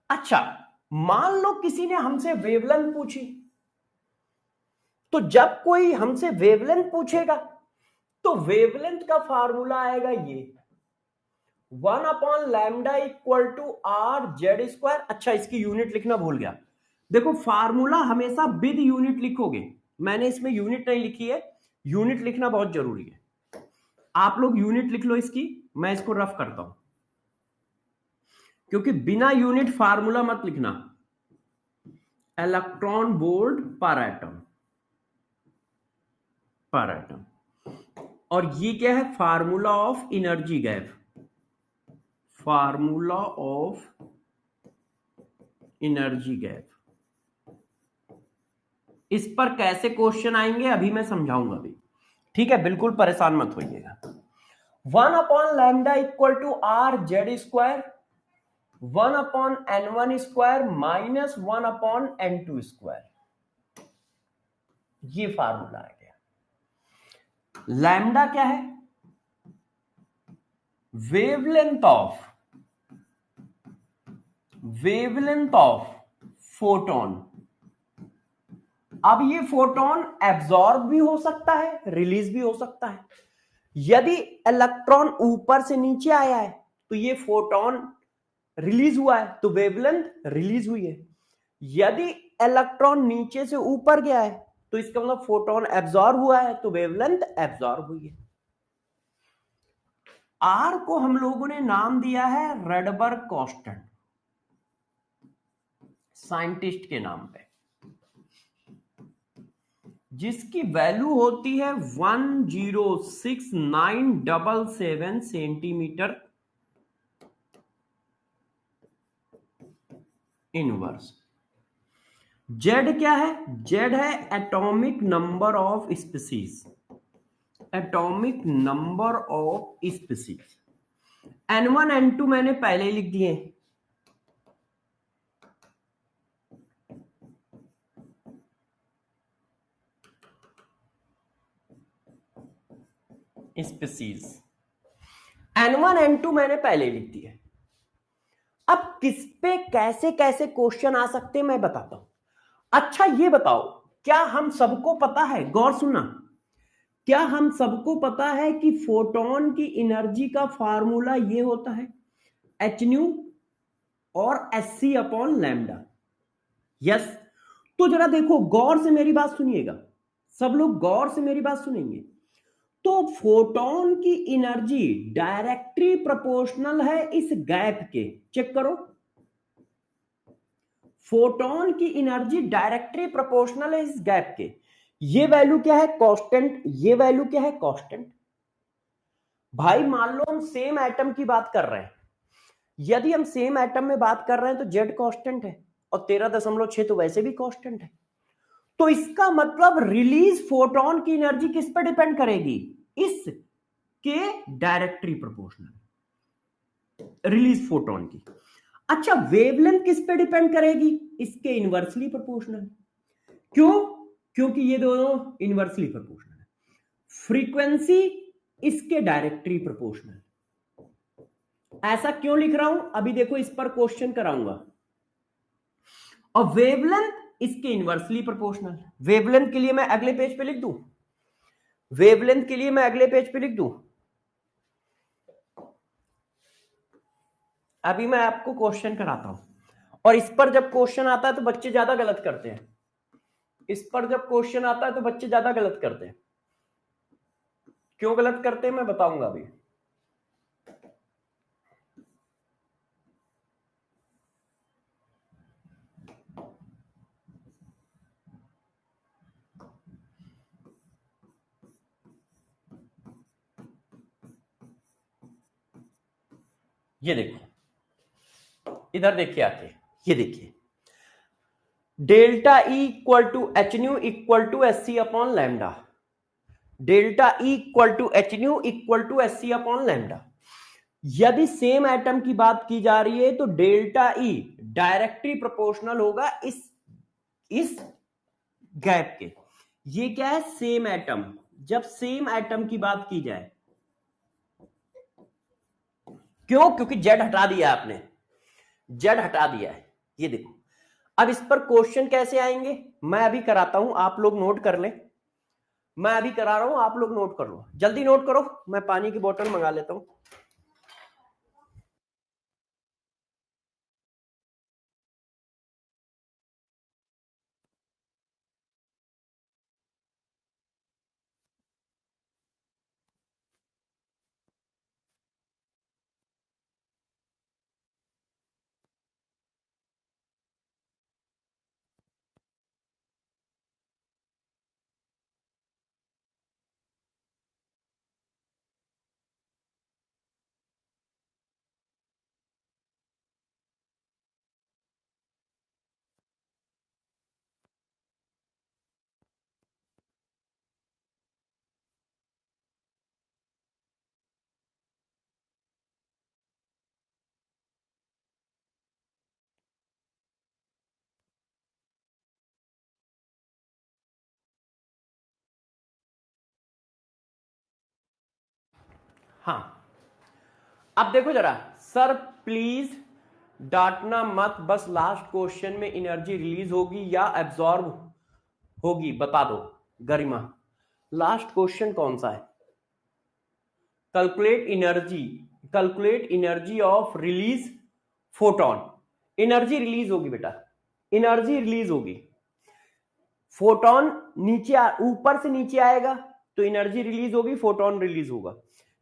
अच्छा, मान लो किसी ने हमसे वेवलेंथ पूछी, तो जब कोई हमसे वेवलेंथ पूछेगा तो वेवलेंथ का फार्मूला आएगा ये 1/λ equal to R Z square. अच्छा, इसकी यूनिट लिखना भूल गया। देखो, फार्मूला हमेशा विद यूनिट लिखोगे। मैंने इसमें यूनिट नहीं लिखी है, यूनिट लिखना बहुत जरूरी है। आप लोग यूनिट लिख लो इसकी, मैं इसको रफ करता हूं, क्योंकि बिना यूनिट फार्मूला मत लिखना। इलेक्ट्रॉन वोल्ट पर एटम, पर एटम। और ये क्या है? Formula of energy gap. Formula of energy gap. इस पर कैसे क्वेश्चन आएंगे अभी मैं समझाऊंगा अभी, ठीक है? बिल्कुल परेशान मत होइएगा। 1/λ equal to R Z square 1/n1 square minus 1/n2 square. ये फार्मूला आ गया। लैम्डा क्या है? Wavelength of photon. अब ये फोटोन एब्जॉर्ब भी हो सकता है, रिलीज भी हो सकता है। यदि इलेक्ट्रॉन ऊपर से नीचे आया है तो ये फोटोन रिलीज हुआ है, तो वेवलेंथ रिलीज हुई है। यदि इलेक्ट्रॉन नीचे से ऊपर गया है तो इसका मतलब फोटोन एब्जॉर्ब हुआ है, तो वेवलेंथ एब्जॉर्ब हुई है। आर को हम लोगों ने नाम दिया है रडबर्ग कांस्टेंट, साइंटिस्ट के नाम पे, जिसकी वैल्यू होती है 106,977 सेंटीमीटर इनवर्स। जेड क्या है? जेड है atomic number of species. Atomic number of species. N1 N2 मैंने पहले ही लिख दिए। स्पीसीज N1 N2 मैंने पहले ही लिख दिए। अब किस पे कैसे कैसे क्वेश्चन आ सकते हैं मैं बताता हूं। अच्छा, ये बताओ, क्या हम सबको पता है, गौर सुनना, क्या हम सबको पता है कि फोटोन की एनर्जी का फार्मूला ये होता है एच न्यू और Sc/λ? यस। तो जरा देखो, गौर से मेरी बात सुनिएगा, सब लोग गौर से मेरी बात सुनेंगे। तो फोटोन की एनर्जी डायरेक्टली प्रोपोर्शनल है इस गैप के। चेक करो, फोटोन की एनर्जी डायरेक्टली प्रोपोर्शनल है इस गैप के। ये वैल्यू क्या है? कांस्टेंट। ये वैल्यू क्या है? कांस्टेंट। भाई मान लो हम सेम एटम की बात कर रहे हैं, यदि हम सेम एटम में बात कर रहे हैं तो जेड कांस्टेंट है, और 13.6 तो वैसे भी कांस्टेंट है। तो इसका मतलब रिलीज फोटोन की एनर्जी किस पर डिपेंड करेगी? इस के डायरेक्टली प्रोपोर्शनल, रिलीज फोटोन की। अच्छा, वेवलेंथ किस पे डिपेंड करेगी? इसके इनवर्सली प्रोपोर्शनल। क्यों? क्योंकि ये दोनों इनवर्सली प्रोपोर्शनल है। फ्रीक्वेंसी इसके डायरेक्टली प्रोपोर्शनल। ऐसा क्यों लिख रहा हूं अभी देखो, इस पर क्वेश्चन कराऊंगा। और वेवलेंथ इसके इनवर्सली प्रोपोर्शनल। वेवलेंथ के लिए मैं अगले पेज पे लिख दूं, वेवलेंथ के लिए मैं अगले पेज पे लिख दूं। अभी मैं आपको क्वेश्चन कराता हूं। और इस पर जब क्वेश्चन आता है तो बच्चे ज्यादा गलत करते हैं, इस पर जब क्वेश्चन आता है तो बच्चे ज्यादा गलत करते हैं। क्यों गलत करते हैं मैं बताऊंगा अभी। ये देखो इधर देखिए आके, ये देखिए delta E equal to H nu equal to S C upon lambda, delta E equal to H nu equal to S C upon lambda. यदि सेम एटम की बात की जा रही है तो डेल्टा ई डायरेक्टली प्रोपोर्शनल होगा इस गैप के। ये क्या है, सेम एटम। जब सेम एटम की बात की जाए, क्यों, क्योंकि जेड हटा दिया आपने, जेड हटा दिया है। ये देखो अब इस पर क्वेश्चन कैसे आएंगे, मैं अभी कराता हूं, आप लोग नोट कर लें। मैं अभी करा रहा हूं, आप लोग नोट कर लो, जल्दी नोट करो, मैं पानी की बोतल मंगा लेता हूं। हाँ अब देखो जरा, सर प्लीज डांटना मत, बस लास्ट क्वेश्चन में एनर्जी रिलीज होगी या एब्जॉर्ब होगी बता दो। गरिमा लास्ट क्वेश्चन कौन सा है, calculate energy, calculate energy of release photon. Energy release होगी बेटा, एनर्जी रिलीज होगी। फोटोन नीचे ऊपर से नीचे आएगा तो एनर्जी रिलीज होगी, फोटोन रिलीज होगा।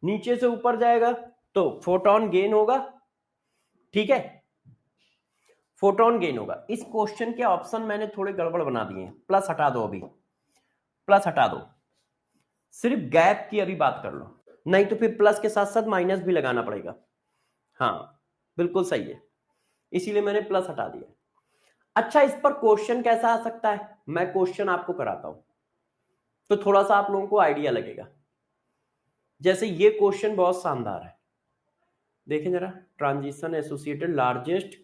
नीचे से ऊपर जाएगा तो फोटोन गेन होगा, ठीक है, फोटोन गेन होगा। इस क्वेश्चन के ऑप्शन मैंने थोड़े गड़बड़ बना दिए हैं, प्लस हटा दो, अभी प्लस हटा दो, सिर्फ गैप की अभी बात कर लो, नहीं तो फिर प्लस के साथ साथ माइनस भी लगाना पड़ेगा। हाँ बिल्कुल सही है, इसीलिए मैंने प्लस हटा दिया। अच्छा इस पर क्वेश्चन कैसा आ सकता है, मैं क्वेश्चन आपको कराता हूं तो थोड़ा सा आप लोगों को आइडिया लगेगा। जैसे ये क्वेश्चन बहुत शानदार है, देखें जरा, transition associated largest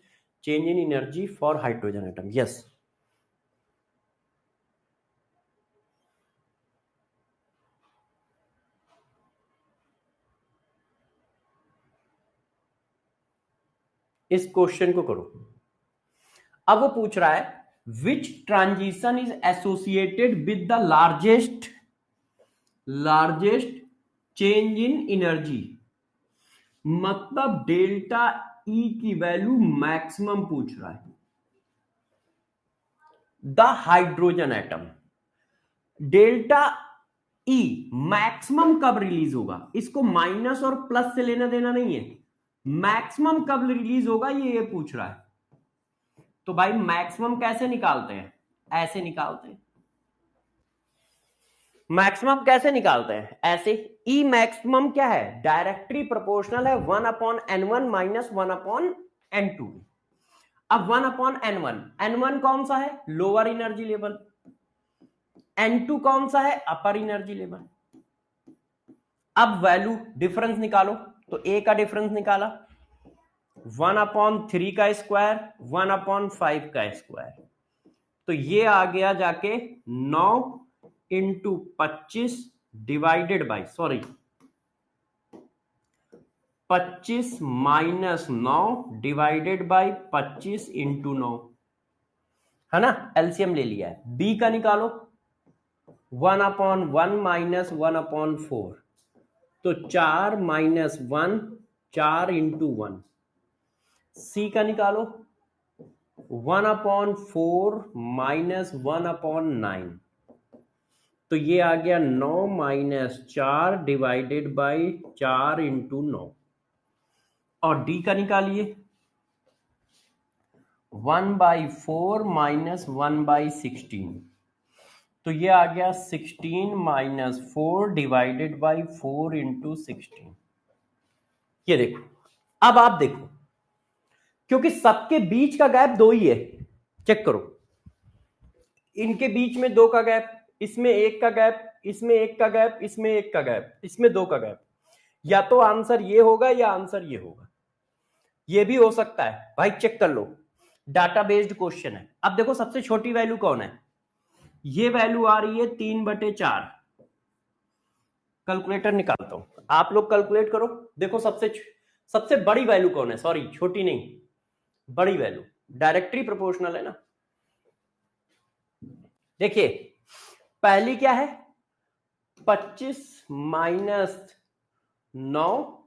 change in energy for hydrogen atom, yes. इस क्वेश्चन को करो। अब वो पूछ रहा है विच transition is associated with the largest change in energy, मतलब डेल्टा ई की वैल्यू मैक्सिमम पूछ रहा है। The hydrogen atom, delta E maximum कब रिलीज होगा, इसको माइनस और प्लस से लेना देना नहीं है, मैक्सिमम कब रिलीज होगा ये पूछ रहा है। तो भाई मैक्सिमम कैसे निकालते हैं, ऐसे निकालते हैं। मैक्सिमम कैसे निकालते हैं, ऐसे। ई मैक्सिमम क्या है, डायरेक्टली प्रोपोर्शनल है 1/n1 माइनस 1/n2। अब 1/n1, n1 कौन सा है, लोअर एनर्जी लेवल, n2 कौन सा है, अपर एनर्जी लेवल। अब वैल्यू डिफरेंस निकालो, तो ए का डिफरेंस निकाला 1/3 का स्क्वायर 1/5 का स्क्वायर, तो ये आ गया जाके 9 into 25 divided by, sorry 25 minus 9 divided by 25 into 9, है ना, एलसीएम ले लिया है। बी का निकालो 1/1 माइनस 1/4, तो 4 माइनस 1 4 इंटू 1। सी का निकालो 1/4 माइनस 1/9, तो ये आ गया 9 माइनस 4 डिवाइडेड बाई 4 इंटू 9। और डी का निकालिए, 1/4 माइनस 1/16, तो ये आ गया 16 माइनस 4 डिवाइडेड बाई 4 इंटू 16। ये देखो, अब आप देखो, क्योंकि सबके बीच का गैप 2 ही है, चेक करो, इनके बीच में 2 का गैप, इसमें 1 का गैप, इसमें 1 का गैप, इसमें 1 का गैप, इसमें 2 का गैप। या तो आंसर ये होगा या आंसर ये होगा, ये भी हो सकता है भाई, चेक कर लो, डाटा बेस्ड क्वेश्चन है। अब देखो सबसे छोटी वैल्यू कौन है, ये वैल्यू आ रही है 3/4। कैलकुलेटर निकालता हूं, आप लोग कैलकुलेट करो, देखो सबसे बड़ी वैल्यू कौन है, सॉरी छोटी नहीं, बड़ी वैल्यू, डायरेक्टली प्रोपोर्शनल है ना। देखिए पहली क्या है, 25 minus 9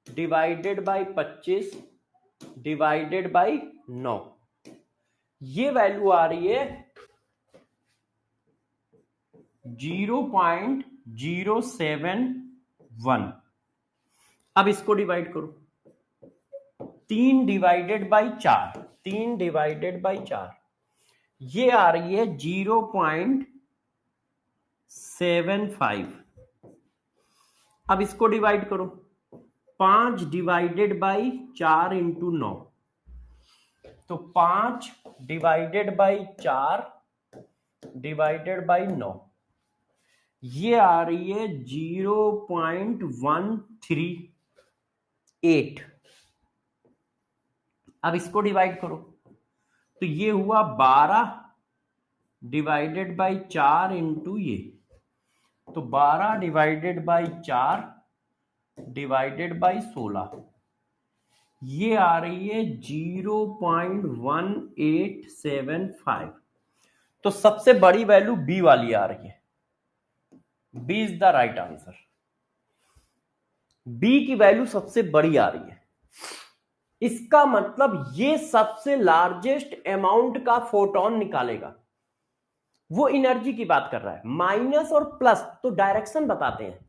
divided by 25 divided by 9, ये वैल्यू आ रही है 0.071। अब इसको डिवाइड करो, 3 डिवाइडेड बाई 4, 3 डिवाइडेड बाई 4, ये आ रही है 0.75। अब इसको डिवाइड करो, 5 डिवाइडेड बाई 4 इंटू 9, तो 5 डिवाइडेड बाई 4 डिवाइडेड बाई 9, ये आ रही है 0.138। अब इसको डिवाइड करो, तो ये हुआ 12 डिवाइडेड बाई 4 इंटू ये, तो 12 डिवाइडेड बाई 4 डिवाइडेड बाई 16, ये आ रही है 0.1875। तो सबसे बड़ी वैल्यू बी वाली आ रही है, B is the right answer, B की वैल्यू सबसे बड़ी आ रही है। इसका मतलब ये सबसे लार्जेस्ट अमाउंट का फोटोन निकालेगा, वो एनर्जी की बात कर रहा है। माइनस और प्लस तो डायरेक्शन बताते हैं,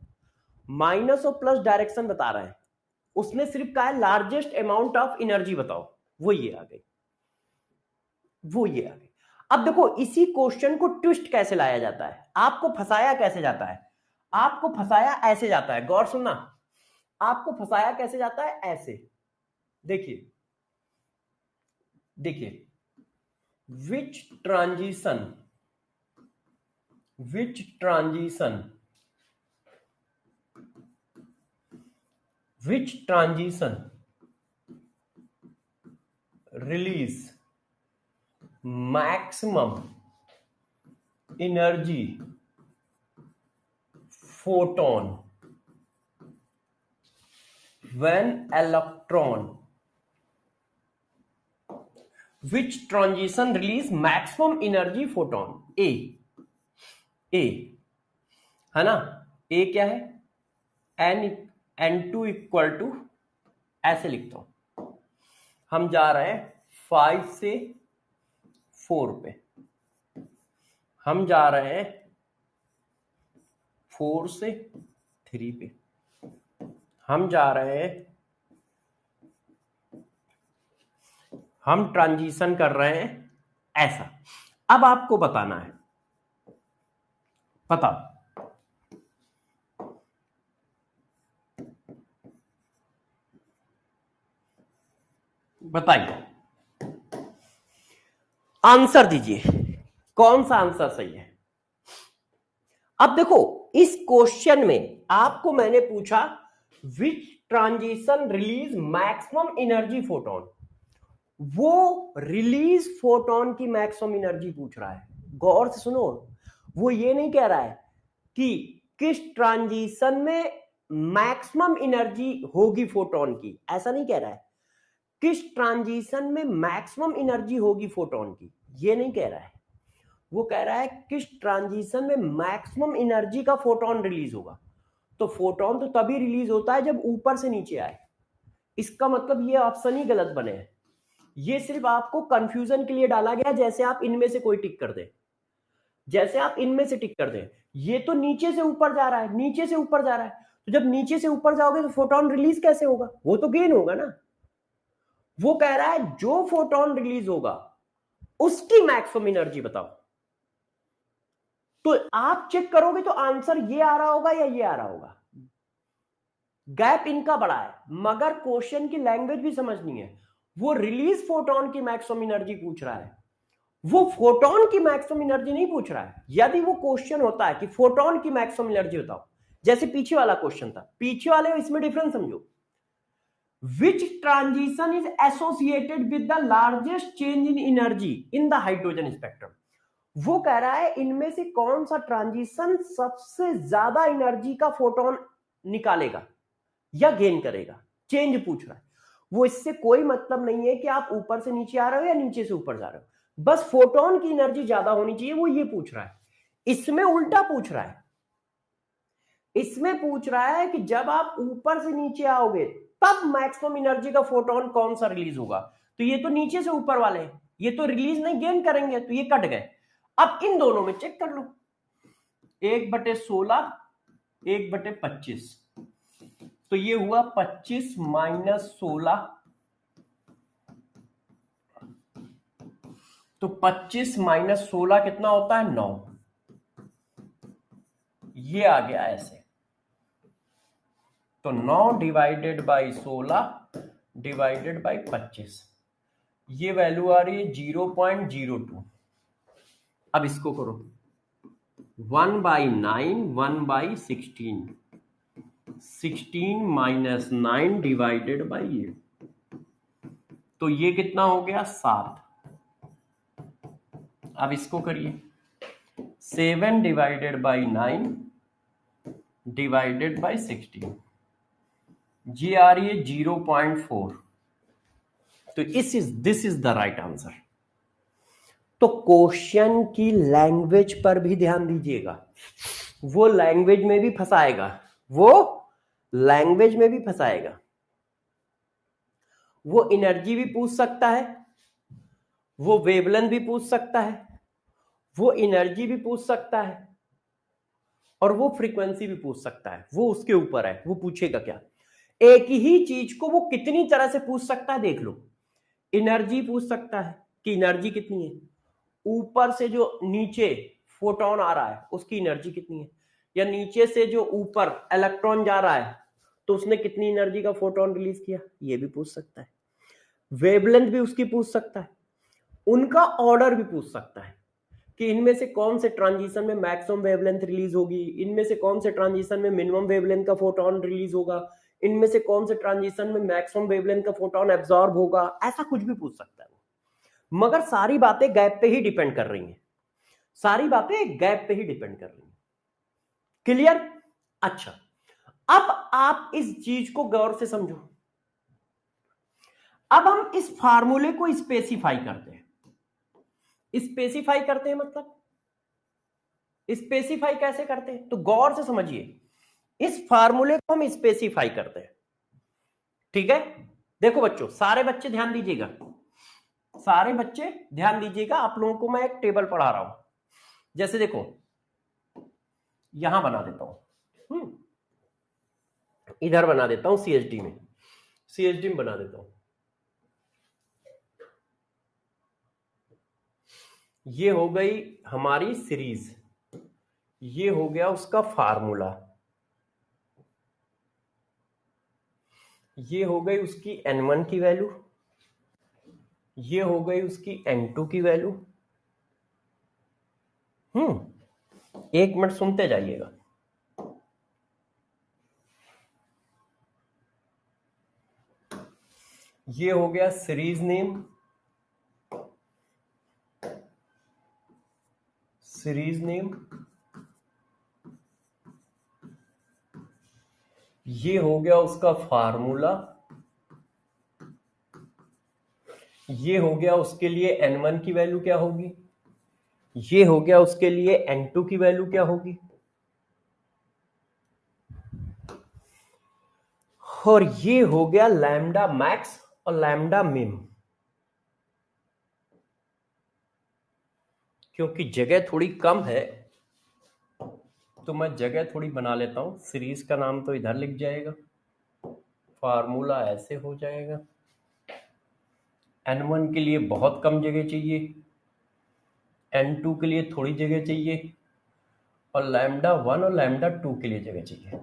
माइनस और प्लस डायरेक्शन बता रहे हैं, उसने सिर्फ कहा है लार्जेस्ट अमाउंट ऑफ एनर्जी बताओ, वो ये आ गई, वो ये आ गई। अब देखो इसी क्वेश्चन को ट्विस्ट कैसे लाया जाता है, आपको फंसाया कैसे जाता है, आपको फंसाया ऐसे जाता है, गौर सुनना, आपको फंसाया कैसे जाता है, ऐसे देखिए, देखिए, विच transition release maximum energy photon when electron, which transition release maximum energy photon, A है ना, A क्या है, N2 इक्वल टू, ऐसे लिखता हूं, हम जा रहे हैं 5 से 4 पे, हम जा रहे हैं 4 से 3 पे, हम जा रहे हैं, हम ट्रांजिशन कर रहे हैं ऐसा। अब आपको बताना है, बताओ बताइए, आंसर दीजिए, कौन सा आंसर सही है। अब देखो इस क्वेश्चन में आपको मैंने पूछा विच transition release maximum energy photon, वो रिलीज फोटोन की मैक्सिमम एनर्जी पूछ रहा है, गौर से सुनो, वो ये नहीं कह रहा है कि किस ट्रांजिशन में मैक्सिमम एनर्जी होगी फोटोन की, ऐसा नहीं कह रहा है, किस ट्रांजिशन में मैक्सिमम एनर्जी होगी फोटोन की, ये नहीं कह रहा है, वो कह रहा है किस ट्रांजिशन में मैक्सिमम एनर्जी का फोटोन रिलीज होगा। तो फोटोन तो तभी रिलीज होता है जब ऊपर से नीचे आए, इसका मतलब ये ऑप्शन ही गलत बने हैं, ये सिर्फ आपको कंफ्यूजन के लिए डाला गया, जैसे आप इनमें से कोई टिक कर दे, जैसे आप इनमें से टिक कर दे। ये तो नीचे से ऊपर जा रहा है, नीचे से ऊपर जा रहा है, तो जब नीचे से ऊपर जाओगे तो फोटोन रिलीज कैसे होगा? वो तो गेन होगा ना। वो कह रहा है जो फोटोन रिलीज होगा उसकी मैक्सिमम एनर्जी बताओ। तो आप चेक करोगे तो आंसर ये आ रहा होगा या ये आ रहा होगा। गैप इनका बड़ा है, मगर क्वेश्चन की लैंग्वेज भी समझनी है। वो रिलीज फोटोन की मैक्सिमम एनर्जी पूछ रहा है, वो फोटोन की मैक्सिमम एनर्जी नहीं पूछ रहा है। यदि वो क्वेश्चन होता है कि फोटोन की मैक्सिमम एनर्जी बताओ, जैसे पीछे वाला क्वेश्चन था, पीछे वाले इसमें डिफरेंस समझो। Which transition is associated with the largest change in energy in the hydrogen spectrum? वो कह रहा है इनमें से कौन सा ट्रांजिशन सबसे ज्यादा एनर्जी का फोटोन निकालेगा या गेन करेगा, चेंज पूछ रहा है। वो इससे कोई मतलब नहीं है कि आप ऊपर से नीचे आ रहे हो या नीचे से ऊपर जा रहे हो, बस फोटोन की एनर्जी ज्यादा होनी चाहिए, वो ये पूछ रहा है। इसमें उल्टा पूछ रहा है, इसमें पूछ रहा है कि जब आप ऊपर से नीचे आओगे तब मैक्सिमम एनर्जी का फोटोन कौन सा रिलीज होगा। तो ये तो नीचे से ऊपर वाले हैं, ये तो रिलीज नहीं गेन करेंगे, तो ये कट गए। अब इन दोनों में चेक कर लो, 1/16 1/25, तो ये हुआ 25 माइनस 16, तो 25 माइनस 16 कितना होता है? 9। ये आ गया ऐसे, तो 9 डिवाइडेड बाई 16 डिवाइडेड बाई 25, ये वैल्यू आ रही है 0.02। अब इसको करो 1/9 1/16, 16 माइनस 9 डिवाइडेड बाई ये, तो ये कितना हो गया? 7। अब इसको करिए 7 डिवाइडेड बाई 9 डिवाइडेड बाई 16, ये आ रही है 0.4। तो this is the right answer. तो क्वेश्चन की लैंग्वेज पर भी ध्यान दीजिएगा, वो लैंग्वेज में भी फंसाएगा, वो लैंग्वेज में भी फंसाएगा। वो एनर्जी भी पूछ सकता है, वो वेवलेंथ भी पूछ सकता है, वो एनर्जी भी पूछ सकता है, और वो फ्रीक्वेंसी भी पूछ सकता है। वो उसके ऊपर है, वो पूछेगा क्या। एक ही चीज को वो कितनी तरह से पूछ सकता है देख लो। एनर्जी पूछ सकता है कि एनर्जी कितनी है, ऊपर से जो नीचे फोटोन आ रहा है उसकी एनर्जी कितनी है, या नीचे से जो ऊपर इलेक्ट्रॉन जा रहा है तो उसने कितनी एनर्जी का फोटोन रिलीज किया, ये भी पूछ सकता है। वेवलेंथ भी उसकी पूछ सकता है, उनका ऑर्डर भी पूछ सकता है कि इनमें से कौन से ट्रांजिशन में मैक्सिमम वेवलेंथ रिलीज होगी, इनमें से कौन से ट्रांजिशन में मिनिमम वेवलेंथ का फोटोन रिलीज होगा, इनमें से कौन से ट्रांजिशन में मैक्सिमम वेवलेंथ का फोटोन एब्जॉर्ब होगा, ऐसा कुछ भी पूछ सकता है। मगर सारी बातें गैप पे ही डिपेंड कर रही हैं, सारी बातें गैप पे ही डिपेंड कर रही हैं। क्लियर? अच्छा, अब आप इस चीज को गौर से समझो। अब हम इस फार्मूले को स्पेसिफाई करते हैं। स्पेसिफाई करते हैं मतलब स्पेसिफाई कैसे करते हैं, तो गौर से समझिए। इस फार्मूले को हम स्पेसिफाई करते हैं, ठीक है। देखो बच्चों, सारे बच्चे ध्यान दीजिएगा, सारे बच्चे ध्यान दीजिएगा। आप लोगों को मैं एक टेबल पढ़ा रहा हूं, जैसे देखो यहां बना देता हूं, इधर बना देता हूं, सीएचडी में बना देता हूं। ये हो गई हमारी सीरीज, ये हो गया उसका फार्मूला, ये हो गई उसकी N1 की वैल्यू, ये हो गई उसकी N2 की वैल्यू। एक मिनट सुनते जाइएगा। ये हो गया सीरीज नेम, ये हो गया उसका फार्मूला, ये हो गया उसके लिए N1 की वैल्यू क्या होगी, ये हो गया उसके लिए N2 की वैल्यू क्या होगी, और ये हो गया लैम्डा मैक्स और लैम्डा मिन। क्योंकि जगह थोड़ी कम है तो मैं जगह थोड़ी बना लेता हूँ। सीरीज का नाम तो इधर लिख जाएगा, फार्मूला ऐसे हो जाएगा। N1 के लिए बहुत कम जगह चाहिए, N2 के लिए थोड़ी जगह चाहिए, और λ1 और λ2 के लिए जगह चाहिए।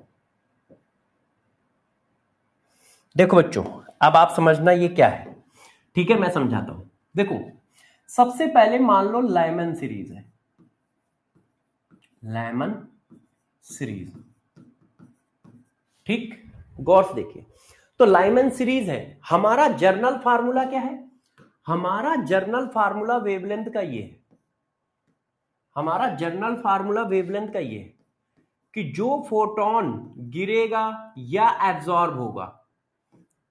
देखो बच्चों, अब आप समझना ये क्या है। ठीक है, मैं समझाता हूं। देखो, सबसे पहले मान लो लाइमन सीरीज है, लाइमन सीरीज। ठीक, गौर से देखिए। तो लाइमन सीरीज है, हमारा जर्नल फार्मूला क्या है? हमारा जर्नल फार्मूला वेवलेंथ का ये है, हमारा जर्नल फार्मूला वेवलेंथ का ये है कि जो फोटोन गिरेगा या एब्जॉर्ब होगा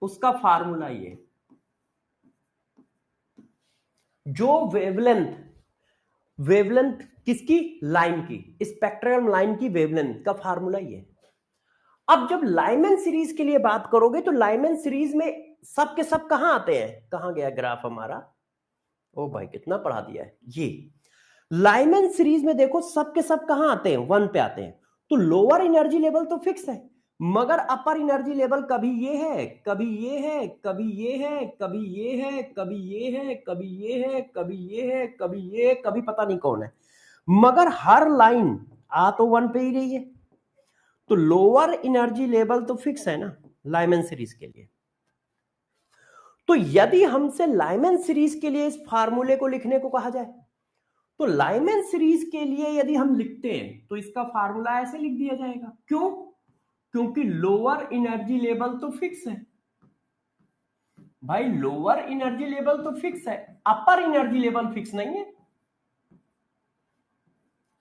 उसका फार्मूला ये। जो वेवलेंथ, वेवलेंथ किसकी? लाइन की, स्पेक्ट्रम लाइन की वेवलेंथ का फार्मूला ये। अब जब लाइमन सीरीज के लिए बात करोगे तो लाइमन सीरीज में सब के सब कहां आते हैं? कहां गया ग्राफ हमारा? ओ भाई कितना पढ़ा दिया है। ये लाइमन सीरीज में देखो सब के सब कहां आते हैं? 1 पे आते हैं। तो लोअर एनर्जी लेवल तो फिक्स है, मगर अपर एनर्जी लेवल कभी ये है, कभी ये है, कभी ये है, कभी ये है, कभी ये है, कभी ये है, कभी ये है, कभी ये है, कभी पता नहीं कौन है, मगर हर लाइन आ तो 1 पे ही रही है। तो लोअर एनर्जी लेवल तो फिक्स है ना लाइमन सीरीज के लिए। तो यदि हमसे लाइमन सीरीज के लिए इस फार्मूले को लिखने को कहा जाए तो लाइमन सीरीज के लिए यदि हम लिखते हैं तो इसका फार्मूला ऐसे लिख दिया जाएगा। क्यों? क्योंकि लोअर एनर्जी लेवल तो फिक्स है भाई, लोअर एनर्जी लेवल तो फिक्स है, अपर एनर्जी लेवल फिक्स नहीं है।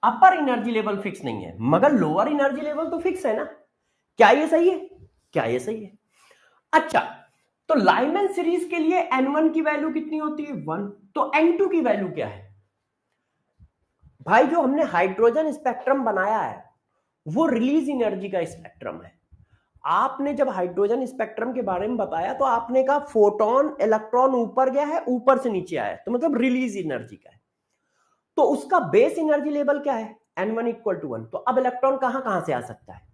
अपर एनर्जी लेवल फिक्स नहीं है मगर लोअर एनर्जी लेवल तो फिक्स है ना। क्या ये सही है? क्या ये सही है? अच्छा, तो लाइमन सीरीज के लिए N1 की वैल्यू कितनी होती है? 1। तो N2 की वैल्यू क्या है? भाई जो हमने हाइड्रोजन स्पेक्ट्रम बनाया है वो रिलीज एनर्जी का स्पेक्ट्रम है। आपने जब हाइड्रोजन स्पेक्ट्रम के बारे में बताया तो आपने कहा फोटोन इलेक्ट्रॉन ऊपर गया है, ऊपर से नीचे आया है, तो मतलब रिलीज एनर्जी का है। तो उसका बेस एनर्जी लेवल क्या है? N1 equal to 1। तो अब इलेक्ट्रॉन कहां कहां से आ सकता है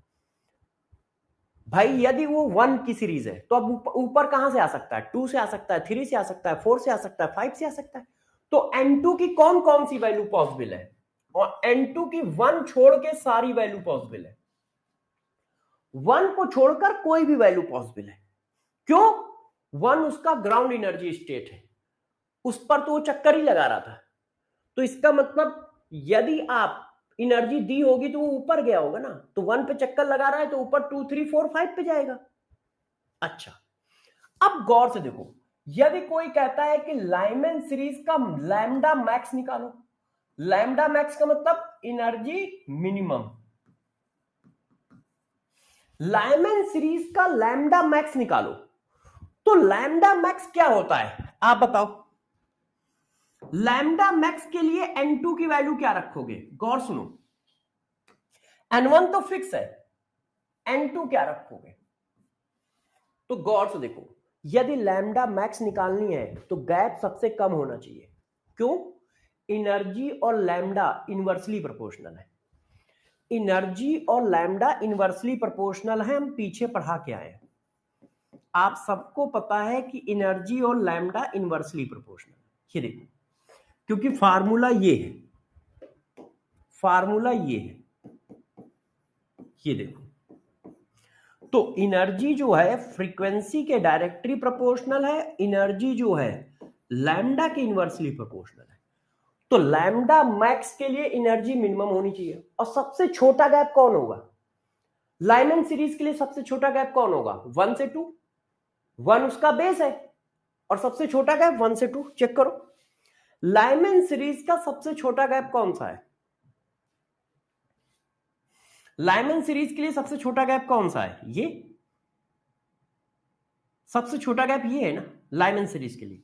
भाई? यदि वो 1 की सीरीज है तो अब ऊपर कहां से आ सकता है? 2 से आ सकता है, 3 से आ सकता है, 4 से आ सकता है, 5 से आ सकता है। तो N2 की कौन कौन सी वैल्यू पॉसिबल है? और N2 की 1 छोड़ के सारी वैल्यू पॉसिबल है, 1 को छोड़कर कोई भी वैल्यू पॉसिबल है। क्यों? 1 उसका ग्राउंड एनर्जी स्टेट है, उस पर तो वो चक्कर ही लगा रहा था। तो इसका मतलब यदि आप एनर्जी दी होगी तो वो ऊपर गया होगा ना, तो 1 पे चक्कर लगा रहा है तो ऊपर 2 3 4 5 पे जाएगा। अच्छा, अब गौर से देखो, यदि कोई कहता है कि लाइमन सीरीज का लैम्डा मैक्स निकालो, लैम्डा मैक्स का मतलब एनर्जी मिनिमम, लाइमन सीरीज का लैम्डा मैक्स निकालो, तो लैम्डा मैक्स क्या होता है आप बताओ? लैम्डा मैक्स के लिए N2 की वैल्यू क्या रखोगे? गौर सुनो, N1 तो फिक्स है, N2 क्या रखोगे? तो गौर से देखो, यदि लैम्डा मैक्स निकालनी है तो गैप सबसे कम होना चाहिए। क्यों? एनर्जी और लैम्डा इनवर्सली प्रोपोर्शनल है, एनर्जी और लैम्डा इनवर्सली प्रोपोर्शनल है, हम पीछे पढ़ा के आए हैं। आप सबको पता है कि एनर्जी और लैम्डा इनवर्सली प्रोपोर्शनल। ये देखो, क्योंकि फार्मूला ये है, फार्मूला ये है, ये देखो। तो एनर्जी जो है फ्रीक्वेंसी के डायरेक्टली प्रोपोर्शनल है, एनर्जी जो है लैम्डा के इनवर्सली प्रोपोर्शनल है। तो लैम्डा मैक्स के लिए एनर्जी मिनिमम होनी चाहिए। और सबसे छोटा गैप कौन होगा? लाइमन सीरीज के लिए सबसे छोटा गैप कौन होगा? 1 से 2। 1 उसका बेस है और सबसे छोटा गैप 1 से 2। चेक करो, लाइमन सीरीज का सबसे छोटा गैप कौन सा है? लाइमन सीरीज के लिए सबसे छोटा गैप कौन सा है? ये सबसे छोटा गैप ये है ना लाइमन सीरीज के लिए,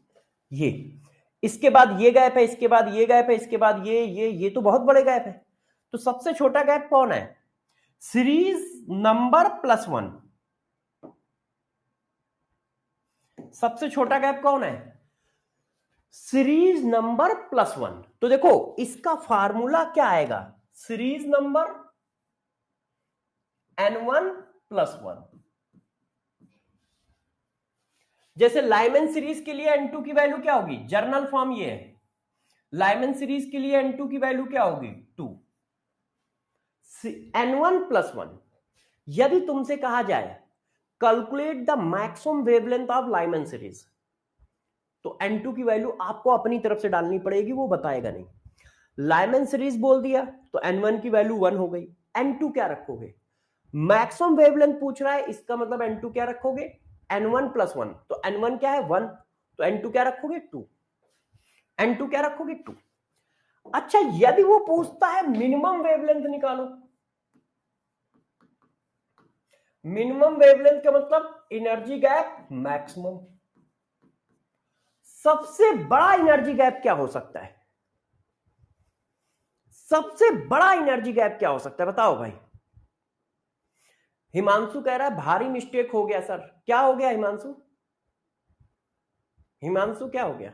ये। इसके बाद ये गैप है, इसके बाद ये गैप है, इसके बाद ये तो बहुत बड़े गैप है। तो सबसे छोटा गैप कौन है? Series number +1। सबसे छोटा गैप कौन है? Series number plus one. तो देखो इसका फार्मूला क्या आएगा, series number N1 plus one. जैसे लाइमन सीरीज के लिए N2 की वैल्यू क्या होगी, जर्नल फॉर्म ये है, लाइमन सीरीज के लिए N2 की वैल्यू क्या होगी 2, N1 प्लस वन। यदि तुमसे कहा जाए calculate the maximum wavelength of Lyman series, तो N2 की वैल्यू आपको अपनी तरफ से डालनी पड़ेगी, वो बताएगा नहीं। लाइमन सीरीज बोल दिया तो N1 की वैल्यू 1 हो गई, N2 क्या रखोगे, मैक्सिमम वेवलेंथ पूछ रहा है, इसका मतलब N2 क्या रखोगे, N1 प्लस वन। तो N1 क्या है 1, तो N2 क्या रखोगे 2, N2 क्या रखोगे 2। अच्छा यदि वो पूछता है मिनिमम वेवलेंथ निकालो, मिनिमम वेवलेंथ का मतलब एनर्जी गैप मैक्सिमम। सबसे बड़ा एनर्जी गैप क्या हो सकता है, सबसे बड़ा एनर्जी गैप क्या हो सकता है बताओ भाई। हिमांशु कह रहा है भारी मिस्टेक हो गया सर, क्या हो गया हिमांशु, हिमांशु क्या हो गया।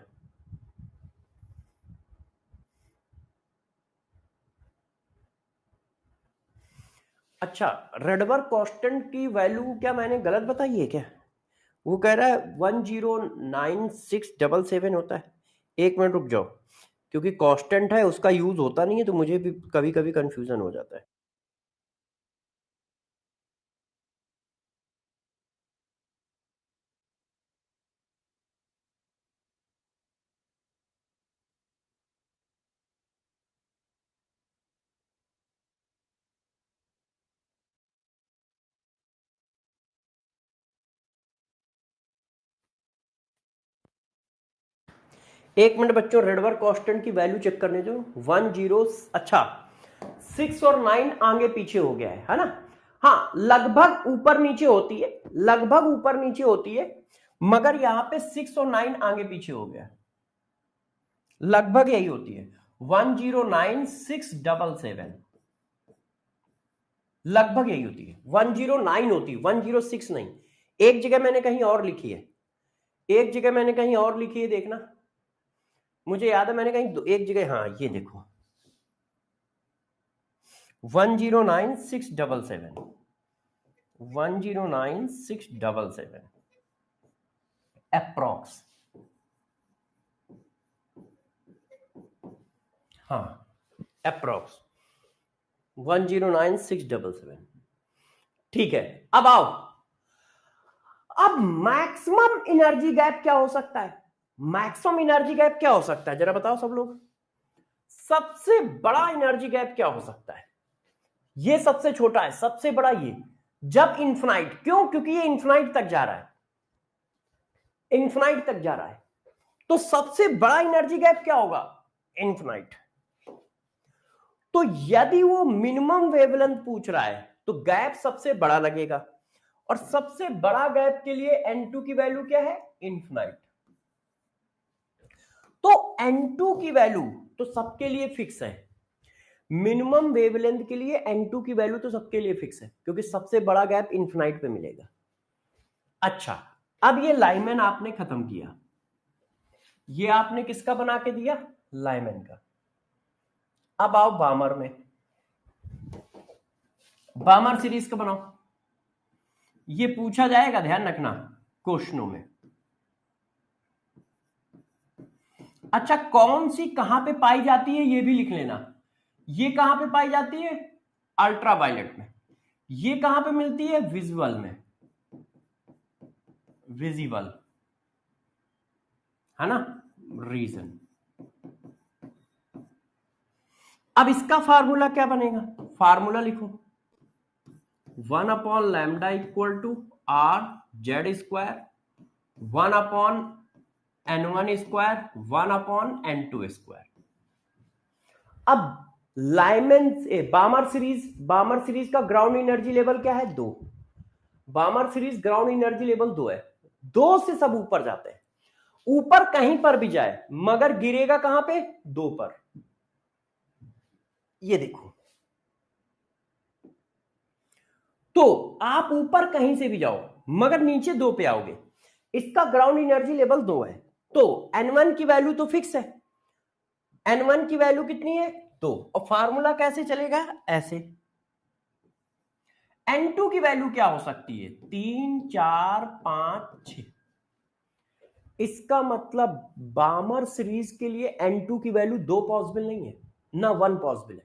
अच्छा रेडबर्ग कांस्टेंट की वैल्यू क्या मैंने गलत बताई है क्या, वो कह रहा है 109677 होता है। एक मिनट रुक जाओ, क्योंकि कांस्टेंट है उसका यूज होता नहीं है, तो मुझे भी कभी कभी कंफ्यूजन हो जाता है। एक मिनट बच्चों, रेडबर्ग कांस्टेंट की वैल्यू चेक करने दो। 10, अच्छा 6 और 9 आगे पीछे हो गया है ना। हाँ लगभग ऊपर नीचे होती है, लगभग ऊपर नीचे होती है, मगर यहां पे 6 और 9 आगे पीछे हो गया, लगभग यही होती है 109677, लगभग यही होती है 109 होती है, 106 नहीं। एक जगह मैंने कहीं और लिखी है, एक जगह मैंने कहीं और लिखी है, देखना मुझे याद है मैंने कहीं एक जगह, हाँ ये देखो 109677, 109677 अप्रॉक्स, हाँ अप्रॉक्स 109677। ठीक है अब आओ, अब मैक्सिमम एनर्जी गैप क्या हो सकता है, मैक्सिमम एनर्जी गैप क्या हो सकता है जरा बताओ सब लोग, सबसे बड़ा एनर्जी गैप क्या हो सकता है, ये सबसे छोटा है, सबसे बड़ा ये, जब इन्फिनाइट, क्यों क्योंकि ये इन्फिनाइट तक जा रहा है, इन्फिनाइट तक जा रहा है, तो सबसे बड़ा एनर्जी गैप क्या होगा इन्फिनाइट। तो यदि वो मिनिमम वेवलेंथ पूछ रहा है तो गैप सबसे बड़ा लगेगा, और सबसे बड़ा गैप के लिए N2 की वैल्यू क्या है इन्फिनाइट। तो N2 की वैल्यू तो सबके लिए फिक्स है, मिनिमम वेवलेंथ के लिए N2 की वैल्यू तो सबके लिए फिक्स है, क्योंकि सबसे बड़ा गैप इन्फिनाइट पे मिलेगा। अच्छा अब ये लाइमैन आपने खत्म किया, ये आपने किसका बना के दिया, लाइमैन का। अब आओ बामर में, बामर सीरीज का बनाओ, ये पूछा जाएगा ध्यान रखना क्वेश्चनों में। अच्छा कौन सी कहां पे पाई जाती है ये भी लिख लेना, ये कहां पे पाई जाती है अल्ट्रावायलेट में, ये कहां पे मिलती है विजुअल में, विजिबल है ना रीजन। अब इसका फार्मूला क्या बनेगा, फार्मूला लिखो 1/λ equal to R Z square, 1/N1 square, 1/N2 square. अब लाइमैन से बामर सीरीज का ग्राउंड एनर्जी लेवल क्या है 2, Balmer series ground energy level 2 है, 2 से सब ऊपर जाते हैं, ऊपर कहीं पर भी जाए मगर गिरेगा कहां पे 2 पर, ये देखो। तो आप ऊपर कहीं से भी जाओ मगर नीचे 2 पे आओगे, इसका ग्राउंड एनर्जी लेवल 2 है, तो N1 की वैल्यू तो फिक्स है, N1 की वैल्यू कितनी है 2, और फार्मूला कैसे चलेगा ऐसे। N2 की वैल्यू क्या हो सकती है 3 4 5 6। इसका मतलब बामर सीरीज के लिए N2 की वैल्यू 2 पॉसिबल नहीं है ना 1 पॉसिबल है,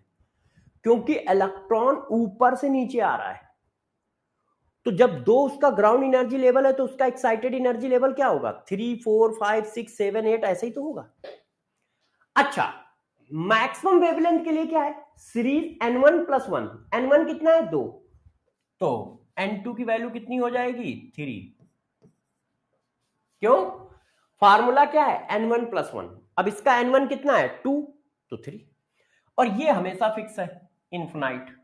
क्योंकि इलेक्ट्रॉन ऊपर से नीचे आ रहा है। तो जब 2 उसका ग्राउंड एनर्जी लेवल है तो उसका एक्साइटेड एनर्जी लेवल क्या होगा 3 4 5 6 7 8 ऐसे ही तो होगा। अच्छा, मैक्सिमम वेवलेंथ के लिए क्या है सीरीज N1 प्लस 1, N1 कितना है 2, तो N2 की वैल्यू कितनी हो जाएगी 3। क्यों, फार्मूला क्या है N1 प्लस 1, अब इसका N1 कितना है 2 तो 3, और ये हमेशा फिक्स है इन्फिनाइट।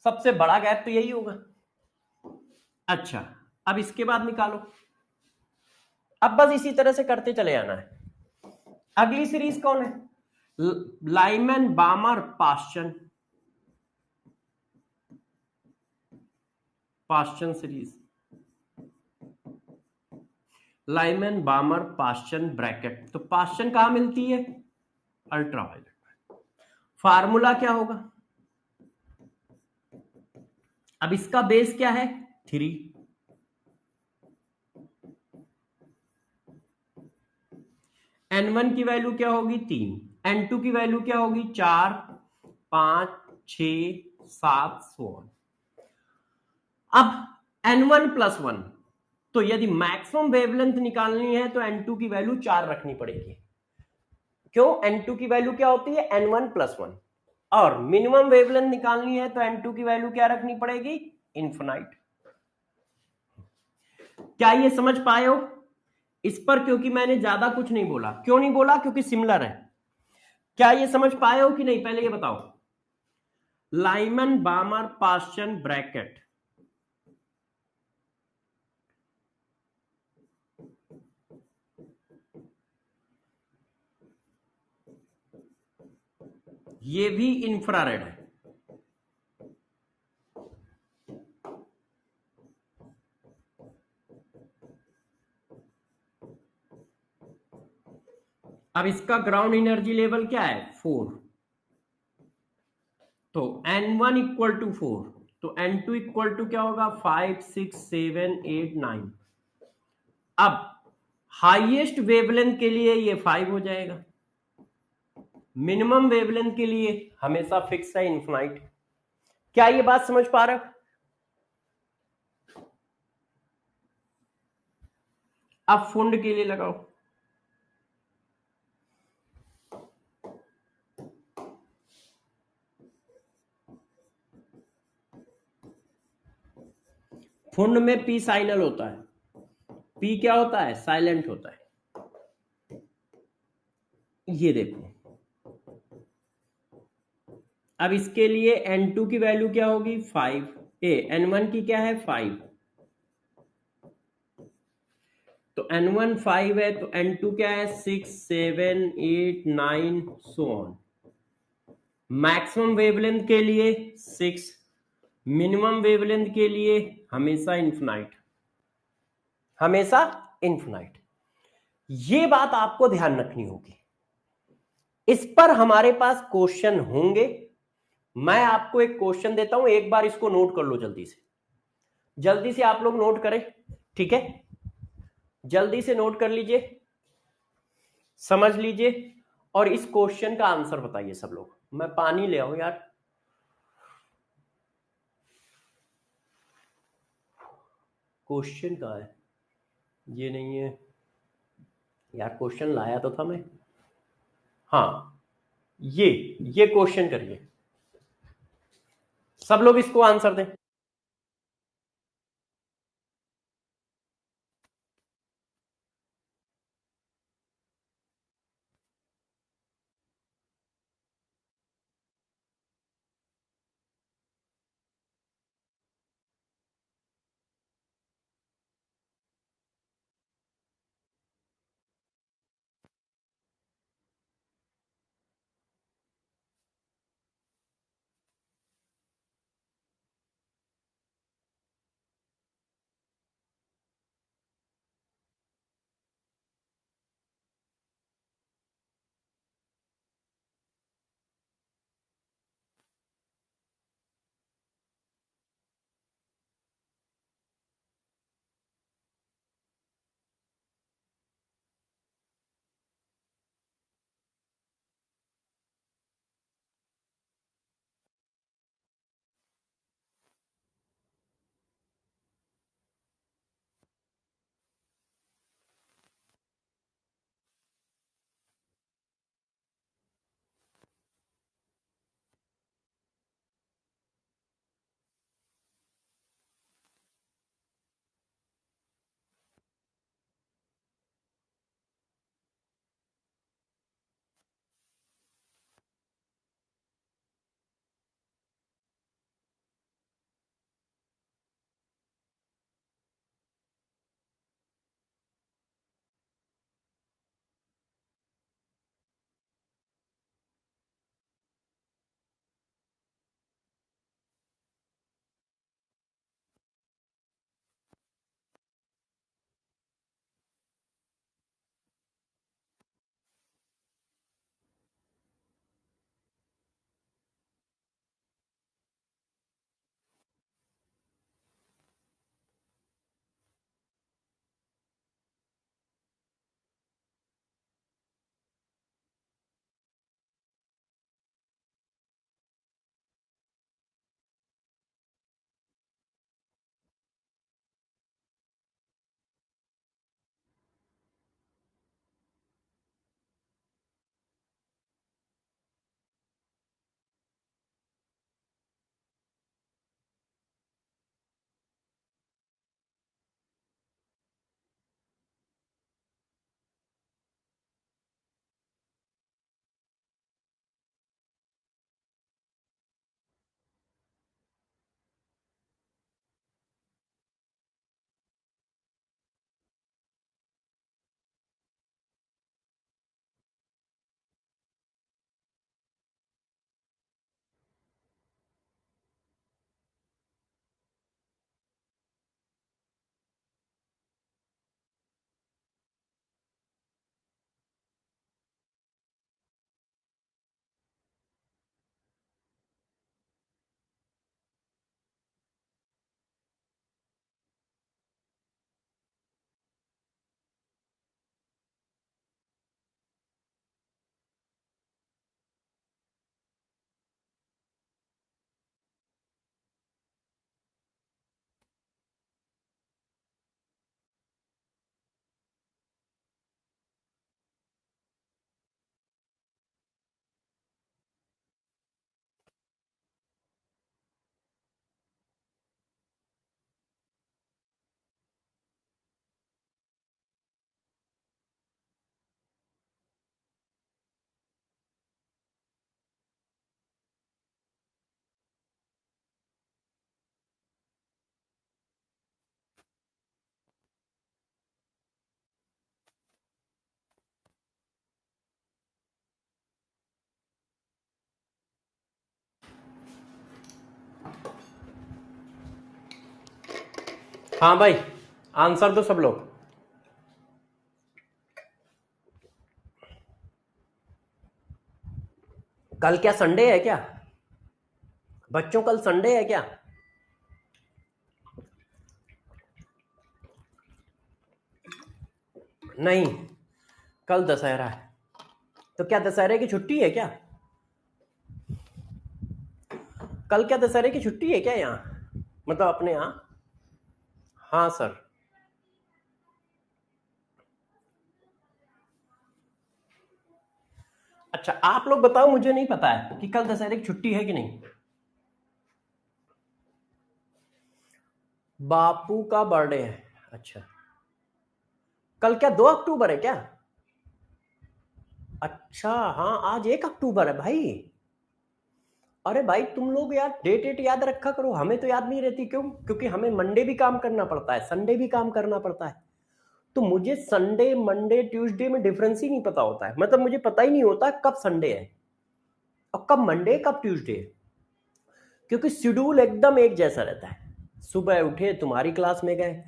सबसे बड़ा गैप तो यही होगा। अच्छा, अब इसके बाद निकालो, अब बस इसी तरह से करते चले जाना है। अगली सीरीज कौन है Lyman बामर Paschen, Paschen series, Lyman बामर Paschen bracket. तो पास्चन कहां मिलती है अल्ट्रावायलेट। फार्मूला क्या होगा, अब इसका बेस क्या है 3, N1 की वैल्यू क्या होगी 3, N2 की वैल्यू क्या होगी 4 5 6 7 16। अब N1 प्लस 1, तो यदि मैक्सिमम वेवलेंथ निकालनी है तो N2 की वैल्यू 4 रखनी पड़ेगी। क्यों, N2 की वैल्यू क्या होती है N1 प्लस 1, और मिनिमम वेवलेंथ निकालनी है तो N2 की वैल्यू क्या रखनी पड़ेगी इन्फिनाइट। क्या ये समझ पाए हो इस पर, क्योंकि मैंने ज्यादा कुछ नहीं बोला। क्यों नहीं बोला, क्योंकि सिमिलर है। क्या ये समझ पाए हो कि नहीं पहले ये बताओ, लाइमन बामर पास्चन ब्रैकेट, ये भी इंफ्रारेड है। अब इसका ग्राउंड एनर्जी लेवल क्या है 4, तो N1 इक्वल टू 4, तो N2 इक्वल टू क्या होगा 5 6 7 8 9। अब हाईएस्ट वेवलेंथ के लिए ये 5 हो जाएगा, मिनिमम वेवलेंथ के लिए हमेशा फिक्स है इन्फिनाइट। क्या ये बात समझ पा रहे हो। अब फुंड के लिए लगाओ, फुंड में पी साइनल होता है, पी क्या होता है साइलेंट होता है। ये देखो, अब इसके लिए N2 की वैल्यू क्या होगी 5, N1 की क्या है 5, तो N1 5 है, तो N2 क्या है 6 7 8 9 सो ऑन। मैक्सिमम वेवलेंथ के लिए 6, मिनिमम वेवलेंथ के लिए हमेशा इन्फिनाइट, हमेशा इन्फिनाइट। ये बात आपको ध्यान रखनी होगी, इस पर हमारे पास क्वेश्चन होंगे। मैं आपको एक क्वेश्चन देता हूं, एक बार इसको नोट कर लो जल्दी से, जल्दी से आप लोग नोट करें, ठीक है, जल्दी से नोट कर लीजिए, समझ लीजिए, और इस क्वेश्चन का आंसर बताइए सब लोग। मैं पानी ले आऊं यार, क्वेश्चन कहाँ है, ये नहीं है यार, क्वेश्चन लाया तो था मैं, हाँ ये क्वेश्चन करिए, सब लोग इसको आंसर दें। हाँ भाई, आंसर दो सब लोग। कल क्या संडे है क्या बच्चों? कल संडे है क्या? नहीं, कल दशहरा है। तो क्या दशहरे की छुट्टी है क्या? कल क्या दशहरे की छुट्टी है क्या यहाँ, मतलब अपने यहाँ? हाँ सर। अच्छा, आप लोग बताओ, मुझे नहीं पता है कि कल दशहरे की छुट्टी है कि नहीं। बापू का बर्थडे है, अच्छा। कल क्या 2 अक्टूबर है क्या? अच्छा, हाँ आज 1 अक्टूबर है भाई। अरे भाई तुम लोग यार डेट डेट याद रखा करो, हमें तो याद नहीं रहती। क्यों? क्योंकि हमें मंडे भी काम करना पड़ता है, संडे भी काम करना पड़ता है। तो मुझे संडे मंडे ट्यूसडे में डिफरेंस ही नहीं पता होता है, मतलब मुझे पता ही नहीं होता कब संडे है और कब मंडे कब ट्यूसडे है। क्योंकि शेड्यूल एकदम एक जैसा रहता है। सुबह उठे, तुम्हारी क्लास में गए,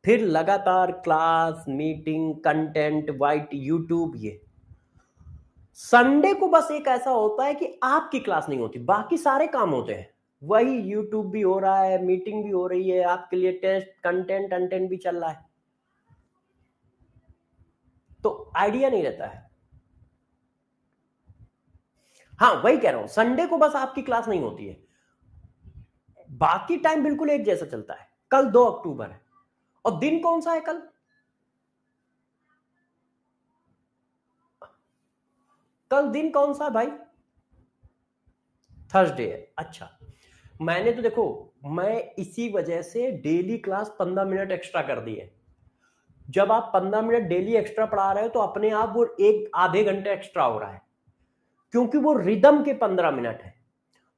फिर लगातार class meeting content white YouTube. ये संडे को बस एक ऐसा होता है कि आपकी क्लास नहीं होती, बाकी सारे काम होते हैं। वही यूट्यूब भी हो रहा है, मीटिंग भी हो रही है, आपके लिए टेस्ट कंटेंट कंटेंट भी चल रहा है, तो आइडिया नहीं रहता है। हाँ वही कह रहा हूं, संडे को बस आपकी क्लास नहीं होती है, बाकी टाइम बिल्कुल एक जैसा चलता है। कल 2 अक्टूबर है और दिन कौन सा है कल? कल दिन कौन सा है भाई? थर्सडे है, अच्छा। मैंने तो देखो, मैं इसी वजह से डेली क्लास 15 मिनट एक्स्ट्रा कर दी है। जब आप 15 मिनट डेली एक्स्ट्रा पढ़ा रहे हो तो अपने आप वो एक आधे घंटे एक्स्ट्रा हो रहा है, क्योंकि वो रिदम के 15 मिनट है।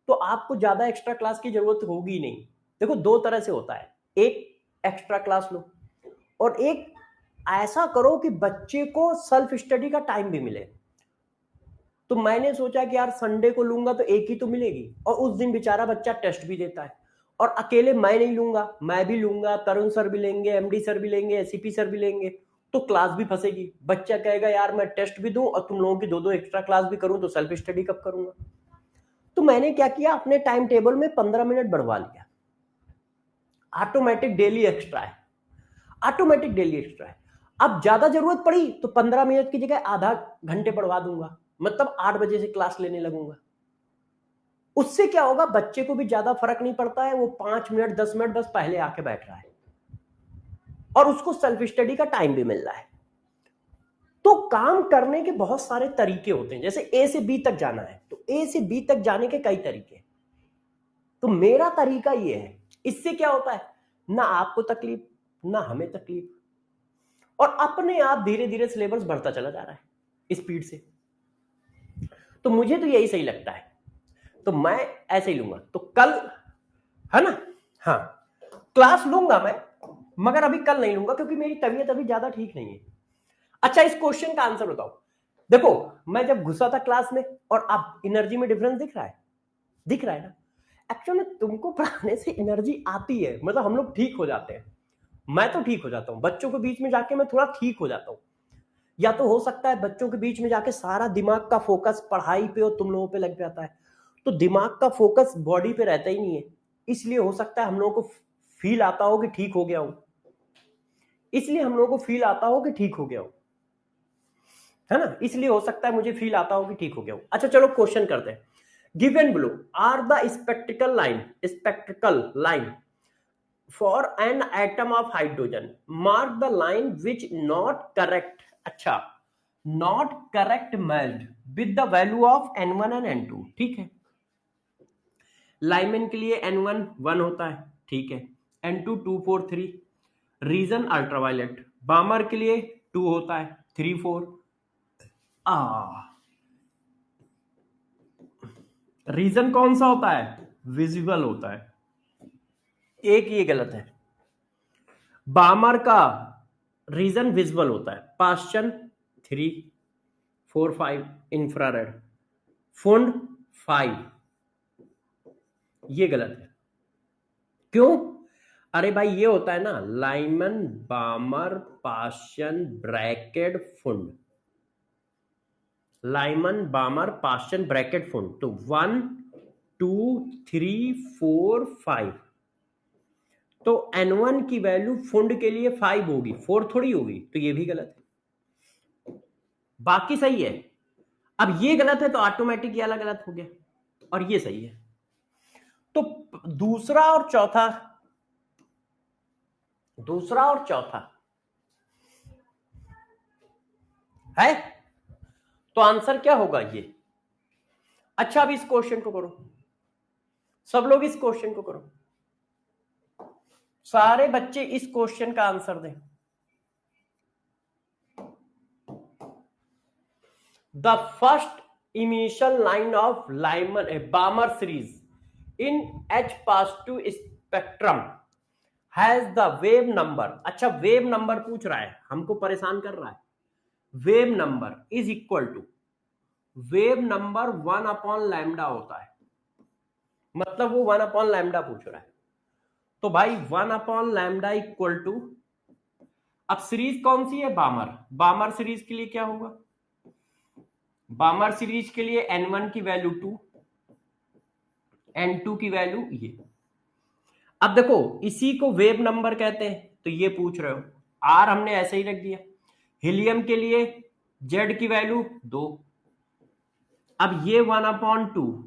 तो आपको ज्यादा एक्स्ट्रा क्लास की जरूरत होगी नहीं। देखो दो तरह से होता है, एक एक्स्ट्रा क्लास लो और एक ऐसा करो कि बच्चे को सेल्फ स्टडी का टाइम भी मिले। तो मैंने सोचा कि यार संडे को लूंगा तो एक ही तो मिलेगी, और उस दिन बेचारा बच्चा टेस्ट भी देता है। और अकेले मैं नहीं लूंगा, मैं भी लूंगा, तरुण सर भी लेंगे, एमडी सर भी लेंगे, एसीपी सर भी लेंगे। तो क्लास भी फंसेगी, बच्चा कहेगा यार मैं टेस्ट भी दूं और तुम लोगों की दो दो एक्स्ट्रा क्लास भी करूं, तो सेल्फ स्टडी कब करूंगा? तो मैंने क्या किया, अपने टाइम टेबल में 15 मिनट बढ़वा लिया। ऑटोमेटिक डेली एक्स्ट्रा है, ऑटोमेटिक डेली एक्स्ट्रा है। अब ज्यादा जरूरत पड़ी तो 15 मिनट की जगह आधा घंटे बढ़वा दूंगा, मतलब 8 बजे से क्लास लेने लगूंगा। उससे क्या होगा, बच्चे को भी ज्यादा फर्क नहीं पड़ता है, वो 5 मिनट 10 मिनट बस पहले आके बैठ रहा है और उसको सेल्फ स्टडी का टाइम भी मिल रहा है। तो काम करने के बहुत सारे तरीके होते हैं, जैसे ए से बी तक जाना है तो ए से बी तक जाने के कई तरीके। तो मेरा तरीका ये है, इससे क्या होता है, ना आपको तकलीफ ना हमें तकलीफ, और अपने आप धीरे धीरे सिलेबस बढ़ता चला जा रहा है स्पीड से। तो मुझे तो यही सही लगता है, तो मैं ऐसे ही लूंगा। तो कल है ना, हाँ क्लास लूंगा मैं, मगर अभी कल नहीं लूंगा क्योंकि मेरी तबीयत अभी ज्यादा ठीक नहीं है। अच्छा, इस क्वेश्चन का आंसर बताओ। देखो, मैं जब घुसा था क्लास में और अब एनर्जी में डिफरेंस दिख रहा है, दिख रहा है ना? एक्चुअली तुमको पढ़ाने से एनर्जी आती है, मतलब हम लोग ठीक हो जाते हैं। मैं तो ठीक हो जाता हूं, बच्चों के बीच में जाके मैं थोड़ा ठीक हो जाता हूं। या तो हो सकता है बच्चों के बीच में जाके सारा दिमाग का फोकस पढ़ाई पे और तुम लोगों पे लग जाता है, तो दिमाग का फोकस बॉडी पे रहता ही नहीं है। इसलिए हो सकता है हम लोगों को फील आता हो कि ठीक हो गया हूं, इसलिए हम लोगों को फील आता हो कि ठीक हो गया हूं, है ना? इसलिए हो सकता है मुझे फील आता हो कि ठीक हो गया हूं। अच्छा चलो क्वेश्चन करते हैं। Given below are the spectral line for an atom of hydrogen, mark the line which not correct. अच्छा, not correct matched with the value of n1 and n2, ठीक है। लाइमेन के लिए n1 1 होता है, ठीक है, n2 2 4 3। Reason ultraviolet. बामर के लिए 2 होता है, 3 4। रीजन कौन सा होता है? विजिबल होता है, एक ये गलत है। बामर का रीजन विजिबल होता है, पास्चन 3 4 5, इंफ्रारेड फुंड 5, ये गलत है। क्यों? अरे भाई ये होता है ना, Lyman बामर Paschen bracket फुंड, Lyman बामर Paschen bracket फुंड। तो 1 2 3 4 5, तो N1 की वैल्यू फुंड के लिए 5 होगी, 4 थोड़ी होगी, तो ये भी गलत है, बाकी सही है। अब ये गलत है तो ऑटोमेटिक ये वाला गलत हो गया, और ये सही है। तो दूसरा और चौथा है, तो आंसर क्या होगा ये। अच्छा अब इस क्वेश्चन को करो, सब लोग इस क्वेश्चन को करो, सारे बच्चे इस क्वेश्चन का आंसर दें। The first initial line of Lyman Balmer series in H positive spectrum has the wave number. अच्छा वेव नंबर पूछ रहा है, हमको परेशान कर रहा है। Wave number is equal to, wave number 1/λ होता है, मतलब वो 1/λ पूछ रहा है। तो भाई 1/λ इक्वल टू, अब सीरीज कौन सी है, बामर, बामर सीरीज के लिए क्या होगा, बामर सीरीज के लिए N1 की वैल्यू 2, N2 की वैल्यू ये। अब देखो इसी को वेव नंबर कहते हैं, तो ये पूछ रहे हो, R हमने ऐसे ही रख दिया। हीलियम के लिए Z की वैल्यू 2, अब ये 1/2।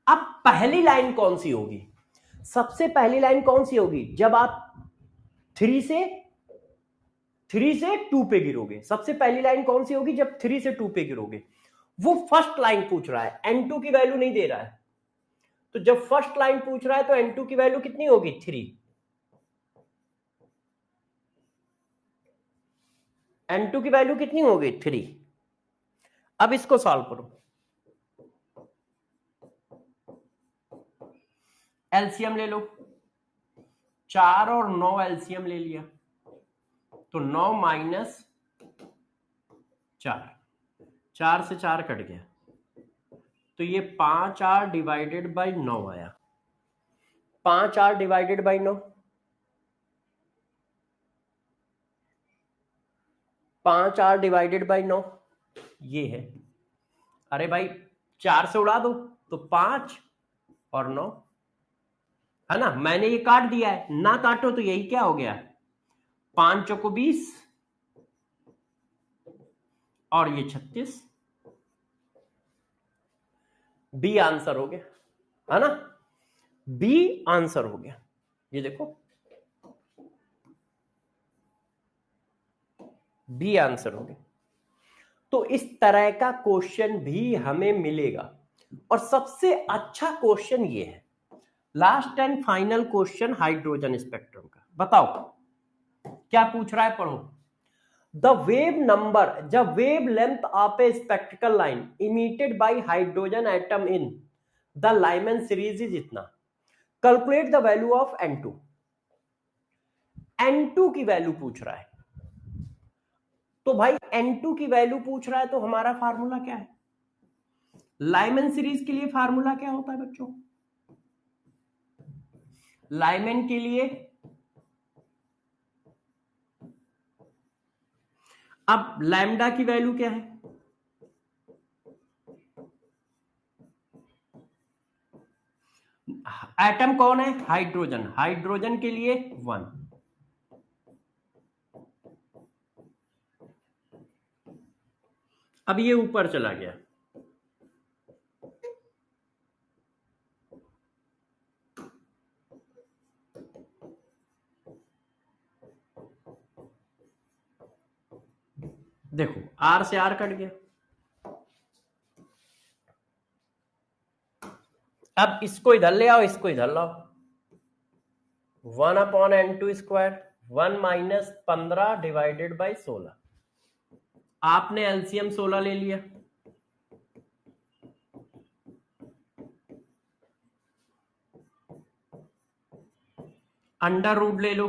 अब पहली लाइन कौन सी होगी, सबसे पहली लाइन कौन सी होगी, जब आप 3 से 2 पे गिरोगे, सबसे पहली लाइन कौन सी होगी जब 3 से 2 पे गिरोगे। वो फर्स्ट लाइन पूछ रहा है, N2 की वैल्यू नहीं दे रहा है, तो जब फर्स्ट लाइन पूछ रहा है तो N2 की वैल्यू कितनी होगी, 3। N2 की वैल्यू कितनी होगी, 3। अब इसको सॉल्व करो, एलसीएम ले लो, 4 और 9 एलसीएम ले लिया, तो 9 माइनस 4, 4 से 4 कट गया, तो ये 5R डिवाइडेड बाई 9 आया, 5R divided by 9, 5R divided by 9 ये है। अरे भाई 4 से उड़ा दो तो 5 और 9 है ना, मैंने ये काट दिया है, ना काटो तो यही क्या हो गया, 5 चौको 20 और ये 36, बी आंसर हो गया, है ना, बी आंसर हो गया। ये देखो बी आंसर हो गया। तो इस तरह का क्वेश्चन भी हमें मिलेगा, और सबसे अच्छा क्वेश्चन ये है, last and final question hydrogen spectrum का। बताओ क्या पूछ रहा है, पढ़ो। The wave number, the wavelength of a spectral line emitted by hydrogen atom in the Lyman series is इतना, calculate the value of N2। N2 की वैल्यू पूछ रहा है, तो भाई N2 की वैल्यू पूछ रहा है, तो हमारा फार्मूला क्या है, लाइमन सीरीज के लिए फार्मूला क्या होता है बच्चों, लाइमन के लिए, अब लैम्डा की वैल्यू क्या है, एटम कौन है, हाइड्रोजन, हाइड्रोजन के लिए 1। अब ये ऊपर चला गया, देखो R से R कट गया। अब इसको इधर ले आओ, इसको इधर लाओ, 1/N2 square, 1 minus 15 divided by 16, आपने एलसीएम 16 ले लिया, अंडर रूट ले लो,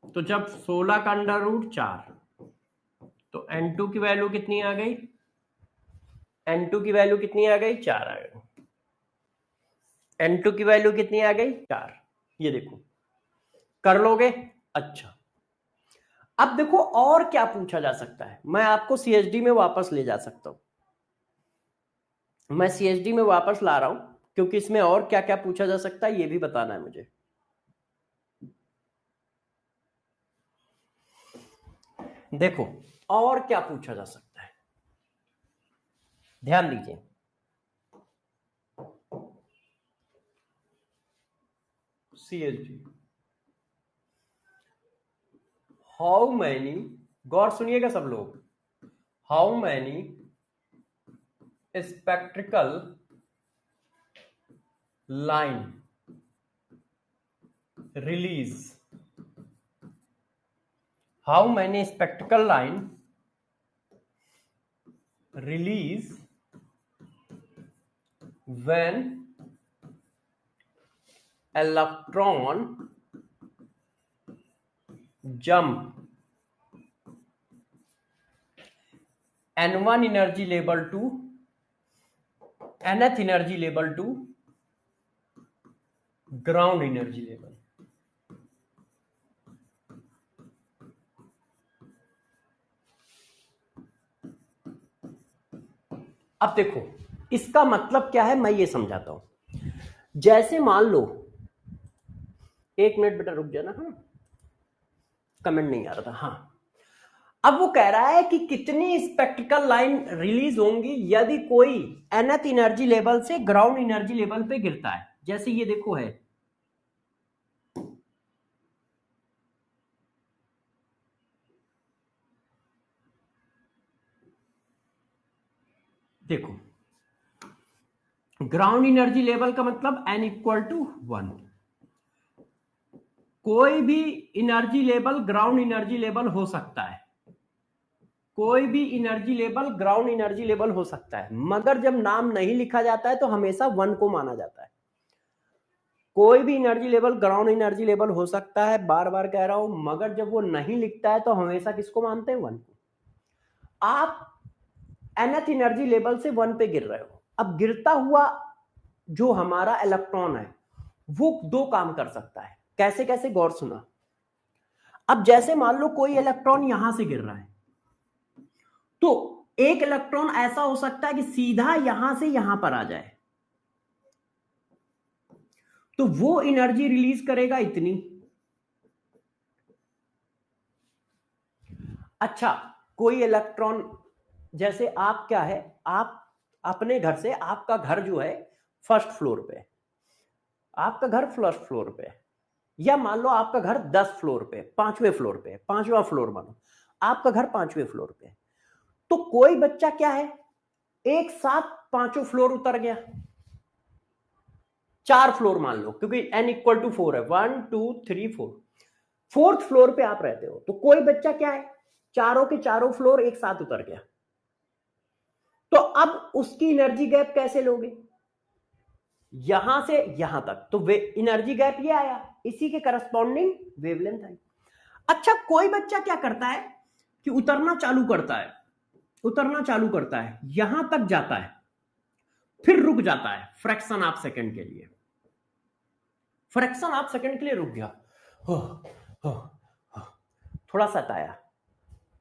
तो जब 16 का अंडर रूट 4, तो N2 की वैल्यू कितनी आ गई, N2 की वैल्यू कितनी आ गई, 4 आ गई, N2 की वैल्यू कितनी आ गई, 4। ये देखो, कर लोगे? अच्छा, अब देखो और क्या पूछा जा सकता है। मैं आपको सीएचडी में वापस ले जा सकता हूं, मैं सीएचडी में वापस ला रहा हूं, क्योंकि इसमें और क्या क्या पूछा जा सकता है ये भी बताना है मुझे। देखो और क्या पूछा जा सकता है, ध्यान दीजिए। सीएचडी, हाउ मैनी, गौर सुनिएगा सब लोग, how many spectral line release, how many spectral line release when electron jump n1 energy level to nth energy level to ground energy level। अब देखो इसका मतलब क्या है, मैं ये समझाता हूं। जैसे मान लो, एक मिनट बेटा रुक जाना, हाँ कमेंट नहीं आ रहा था, हाँ। अब वो कह रहा है कि कितनी स्पेक्ट्रिकल लाइन रिलीज होंगी यदि कोई nth एनर्जी लेवल से ग्राउंड एनर्जी लेवल पे गिरता है। जैसे ये देखो है, देखो ग्राउंड एनर्जी लेवल का मतलब n इक्वल टू 1। कोई भी energy level ground energy level हो सकता है, कोई भी energy level ground energy level हो सकता है, मगर जब नाम नहीं लिखा जाता है तो हमेशा 1 को माना जाता है। कोई भी energy level ground energy level हो सकता है, बार बार कह रहा हूं, मगर जब वो नहीं लिखता है तो हमेशा किसको मानते हैं? 1 को। आप nth एनर्जी लेवल से 1 पे गिर रहे हो। अब गिरता हुआ जो हमारा इलेक्ट्रॉन है वो दो काम कर सकता है। कैसे कैसे, गौर सुना। अब जैसे मान लो कोई इलेक्ट्रॉन यहां से गिर रहा है, तो एक इलेक्ट्रॉन ऐसा हो सकता है कि सीधा यहां से यहां पर आ जाए, तो वो एनर्जी रिलीज करेगा इतनी। अच्छा, कोई इलेक्ट्रॉन, जैसे आप क्या है, आप अपने घर से, आपका घर जो है फर्स्ट फ्लोर पे, आपका घर फर्स्ट फ्लोर पे, या मान लो आपका घर 10 फ्लोर पे, 5वें फ्लोर पे, 5वां फ्लोर मानो, आपका घर 5वें फ्लोर पे। तो कोई बच्चा क्या है, एक साथ 5 फ्लोर उतर गया, 4 फ्लोर मान लो, क्योंकि n इक्वल टू 4 है, 1 2 3 4, 4th फ्लोर पे आप रहते हो। तो कोई बच्चा क्या है, चारों के चारों फ्लोर एक साथ उतर गया, तो अब उसकी एनर्जी गैप कैसे लोगे? यहां से यहां तक, तो एनर्जी गैप ये आया, इसी के करस्पॉन्डिंग वेवलेंथ आई। अच्छा, कोई बच्चा क्या करता है कि उतरना चालू करता है, उतरना चालू करता है, यहां तक जाता है, फिर रुक जाता है फ्रैक्शन ऑफ सेकंड के लिए, फ्रैक्शन ऑफ सेकंड के लिए रुक गया, थोड़ा सा आया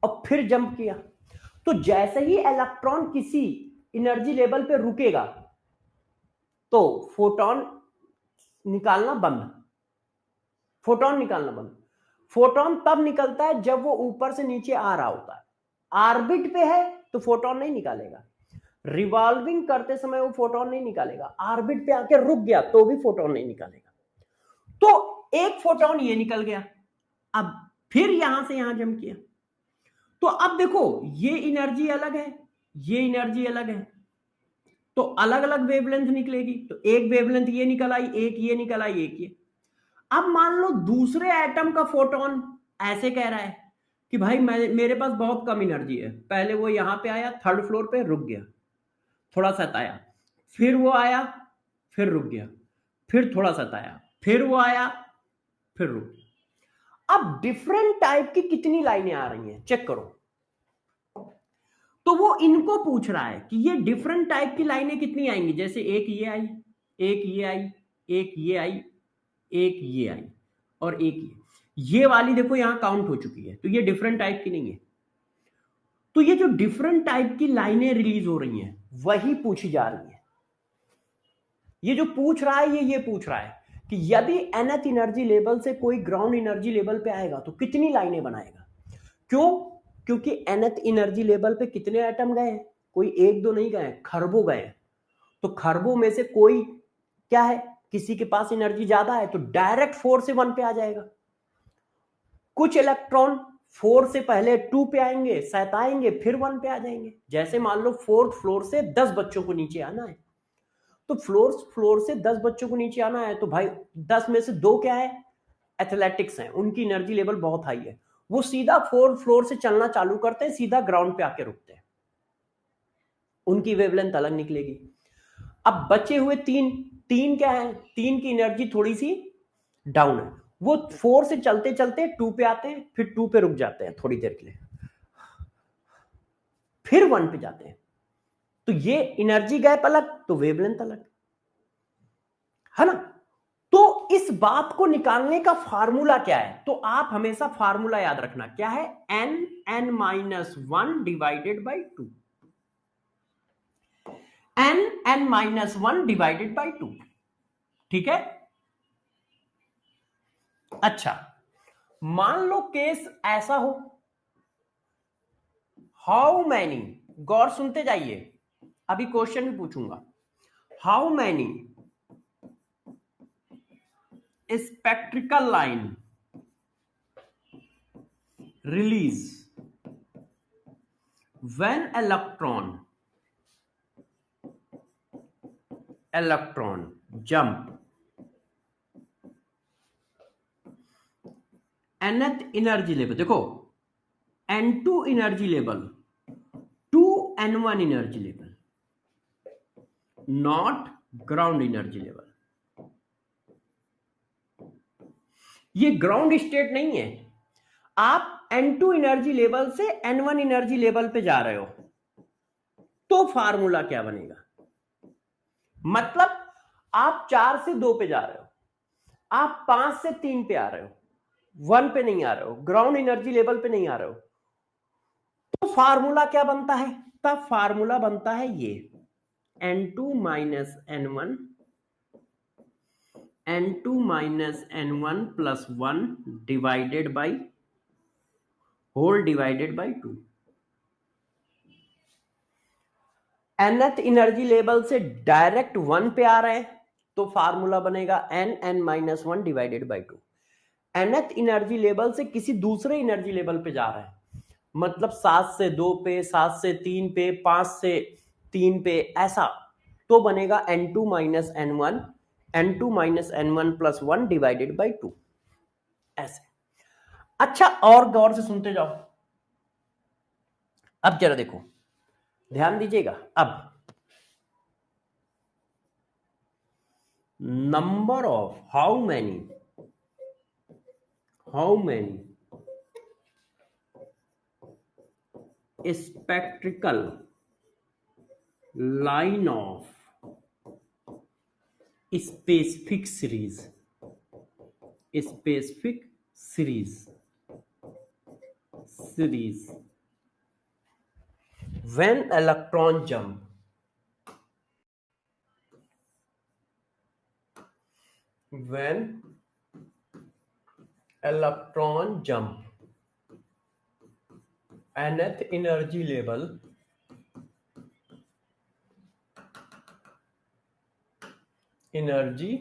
और फिर जंप किया। तो जैसे ही इलेक्ट्रॉन किसी एनर्जी लेवल पे रुकेगा तो फोटोन निकालना बंद, फोटोन निकालना बंद। फोटोन तब निकलता है जब वो ऊपर से नीचे आ रहा होता है। ऑर्बिट पे है तो फोटोन नहीं निकालेगा, रिवॉल्विंग करते समय वो फोटोन नहीं निकालेगा, ऑर्बिट पे आके रुक गया तो भी फोटोन नहीं निकालेगा। तो एक फोटोन ये निकल गया, अब फिर यहां से यहां जंप किया, तो अब देखो ये एनर्जी अलग है, ये एनर्जी अलग है, तो अलग अलग वेवलेंथ निकलेगी। तो एक वेवलेंथ ये निकल आई, एक ये निकल आई, एक ये। अब मान लो दूसरे एटम का फोटोन ऐसे कह रहा है कि भाई मेरे पास बहुत कम एनर्जी है, पहले वो यहां पे आया, 3rd फ्लोर पे रुक गया, थोड़ा सा आया, फिर वो आया, फिर रुक गया, फिर थोड़ा सा आया, फिर वो आया, फिर रुक गया। अब डिफरेंट टाइप की कितनी लाइनें आ रही हैं चेक करो। तो वो इनको पूछ रहा है कि ये डिफरेंट टाइप की लाइनें कितनी आएंगी। जैसे एक ये आई, एक ये आई, एक ये आई, एक ये आई और एक ये वाली देखो यहां काउंट हो चुकी है, तो ये डिफरेंट टाइप की नहीं है। तो ये जो डिफरेंट टाइप की लाइनें रिलीज हो रही हैं वही पूछी जा रही है। ये जो पूछ रहा है ये पूछ रहा है कि यदि nth एनर्जी लेवल से कोई ग्राउंड एनर्जी लेवल पे आएगा तो कितनी लाइनें बनाएगा। क्यों? क्योंकि nth एनर्जी लेवल पे कितने एटम गए हैं, कोई एक दो नहीं गए, खरबों गए। तो खरबों में से कोई क्या है, किसी के पास एनर्जी ज्यादा है तो डायरेक्ट 4 से 1 पे आ जाएगा। कुछ इलेक्ट्रॉन 4 से पहले 2 पे आएंगे, सताएंगे, फिर 1 पे आ जाएंगे। जैसे मान लो 4th फ्लोर से 10 बच्चों को नीचे आना है, तो फ्लोर से 10 बच्चों को नीचे आना है तो भाई 10 में से 2 क्या है, एथलेटिक्स हैं, उनकी एनर्जी लेवल बहुत हाई है, वो सीधा 4th फ्लोर से चलना चालू करते हैं, सीधा ग्राउंड पे आके रुकते हैं, उनकी वेवलेंथ अलग निकलेगी। अब बचे हुए तीन क्या है, तीन की एनर्जी थोड़ी सी डाउन है, वो 4 से चलते चलते 2 पे आते हैं, फिर 2 पे रुक जाते हैं थोड़ी देर के लिए, फिर 1 पे जाते हैं। तो ये एनर्जी गैप अलग तो वेवलेंथ अलग, है ना। तो इस बात को निकालने का फार्मूला क्या है, तो आप हमेशा फार्मूला याद रखना, क्या है, n(n-1) divided by 2, n(n-1) divided by 2, ठीक है। अच्छा, मान लो केस ऐसा हो, हाउ मैनी, गौर सुनते जाइए, अभी क्वेश्चन भी पूछूंगा, how many spectral line release when electron jump nth energy level, देखो n2 energy level to n1 energy level, not ground energy level. ये ग्राउंड स्टेट नहीं है, आप n2 एनर्जी लेवल से n1 एनर्जी लेवल पे जा रहे हो, तो फार्मूला क्या बनेगा, मतलब आप 4 से 2 पे जा रहे हो, आप 5 से 3 पे आ रहे हो, 1 पे नहीं आ रहे हो, ग्राउंड एनर्जी लेवल पे नहीं आ रहे हो, तो फार्मूला क्या बनता है, तब फार्मूला बनता है ये n2 minus n1 plus 1 divided by whole divided by 2। nth energy level से डायरेक्ट 1 पे आ रहे हैं तो फार्मूला बनेगा n(n-1) divided by 2। nth energy level से किसी दूसरे एनर्जी लेवल पे जा रहे हैं, मतलब 7 से 2 पे, 7 से 3 पे, 5 से 3 पे, ऐसा, तो बनेगा n2 minus n1 plus 1 divided by 2, ऐसे। अच्छा, और गौर से सुनते जाओ, अब जरा देखो, ध्यान दीजिएगा, अब number of how many spectral line of specific series when electron jump nth energy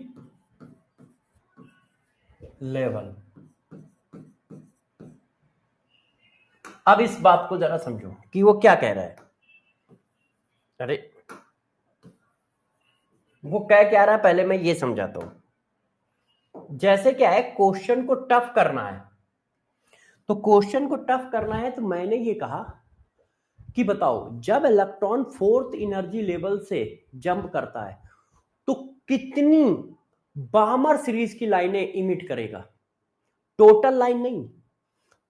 level। अब इस बात को जरा समझो कि वो क्या कह रहा है, अरे वो क्या रहा है, पहले मैं ये समझाता हूं। जैसे क्या है, क्वेश्चन को टफ करना है, तो क्वेश्चन को टफ करना है, तो मैंने ये कहा कि बताओ जब इलेक्ट्रॉन 4th एनर्जी लेवल से जंप करता है तो कितनी बामर सीरीज की लाइनें इमिट करेगा, टोटल लाइन नहीं,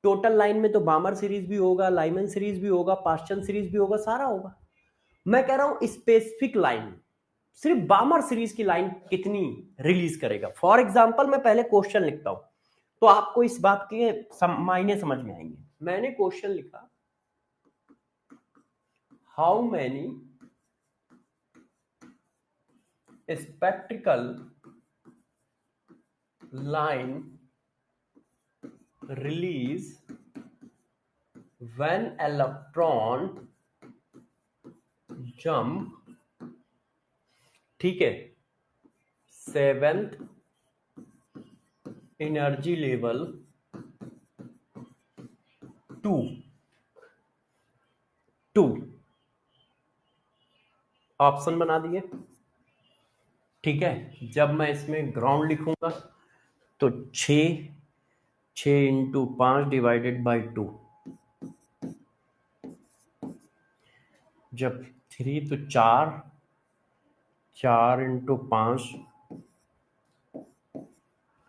टोटल लाइन में तो बामर सीरीज भी होगा, लाइमन सीरीज भी होगा, पास्चन सीरीज भी होगा, सारा होगा। मैं कह रहा हूं स्पेसिफिक लाइन, सिर्फ बामर सीरीज की लाइन कितनी रिलीज करेगा। फॉर एग्जाम्पल मैं पहले क्वेश्चन लिखता हूं तो आपको इस बात के मायने समझ में आएंगे। मैंने क्वेश्चन लिखा, how many spectral line release when electron jump, ठीक है, 7th energy level to option बना दिए। ठीक है, जब मैं इसमें ग्राउंड लिखूंगा तो 6 इंटू 5 डिवाइडेड बाई 2, जब 3 तो 4 इंटू 5,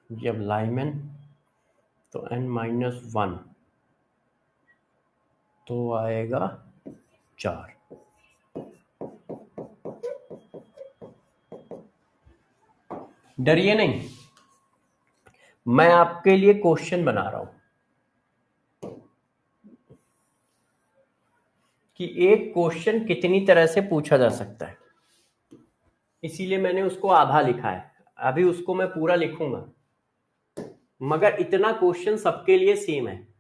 जब लाइमन तो n-1 तो आएगा 4। डरिए नहीं, मैं आपके लिए क्वेश्चन बना रहा हूं कि एक क्वेश्चन कितनी तरह से पूछा जा सकता है, इसीलिए मैंने उसको आधा लिखा है। अभी उसको मैं पूरा लिखूंगा, मगर इतना क्वेश्चन सबके लिए सेम है।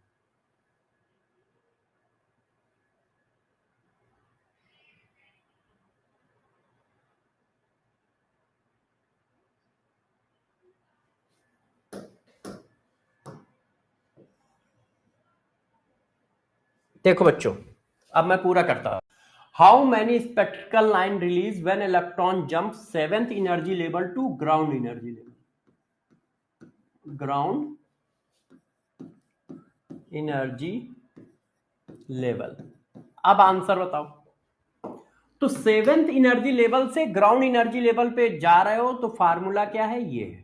देखो बच्चों, अब मैं पूरा करता हूं। How many spectral line release when electron jump 7th energy level to ground energy level, ground energy level. अब आंसर बताओ। तो 7th एनर्जी लेवल से ग्राउंड एनर्जी लेवल पे जा रहे हो तो फार्मूला क्या है, ये है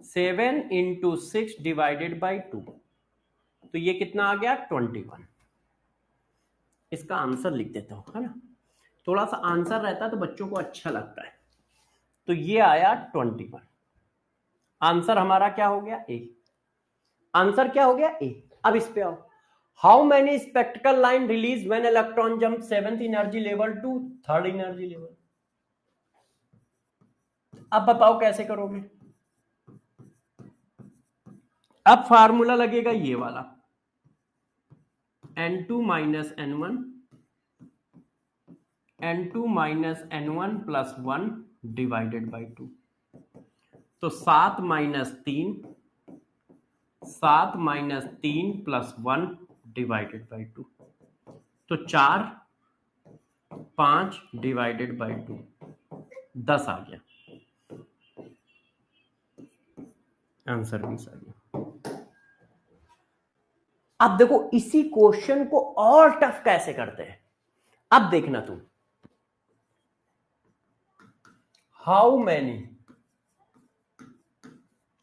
7 इंटू 6 डिवाइडेड बाई 2, तो ये कितना आ गया 21। इसका आंसर लिख देता हूं, है ना, थोड़ा सा आंसर रहता है तो बच्चों को अच्छा लगता है। तो ये आया 21। आंसर हमारा क्या हो गया, ए। आंसर क्या हो गया, ए। अब इस पे आओ, how many spectral line release when electron jump 7th energy level to 3rd energy level. अब बताओ कैसे करोगे। अब फार्मूला लगेगा ये वाला, n2 minus n1, n2 minus n1 plus 1 divided by 2। तो 7 माइनस 3 प्लस 1 डिवाइडेड बाई 2, तो 4 5 डिवाइडेड बाई 2 10 आ गया। आंसर 20 आ गया। अब देखो इसी क्वेश्चन को और टफ कैसे करते हैं। अब देखना तुम, हाउ मैनी,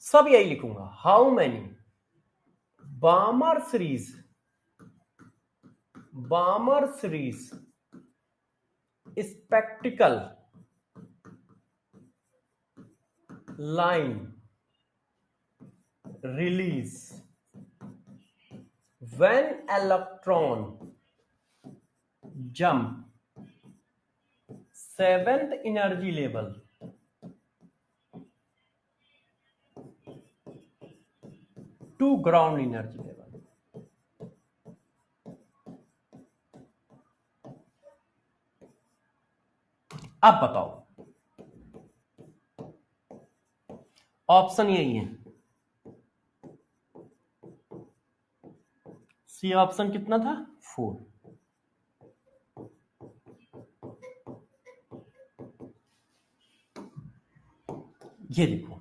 सब यही लिखूंगा, how many Balmer series spectral line release when electron jump 7th energy level to ground energy level। अब बताओ, ऑप्शन यही है, सी ऑप्शन कितना था 4। ये देखो,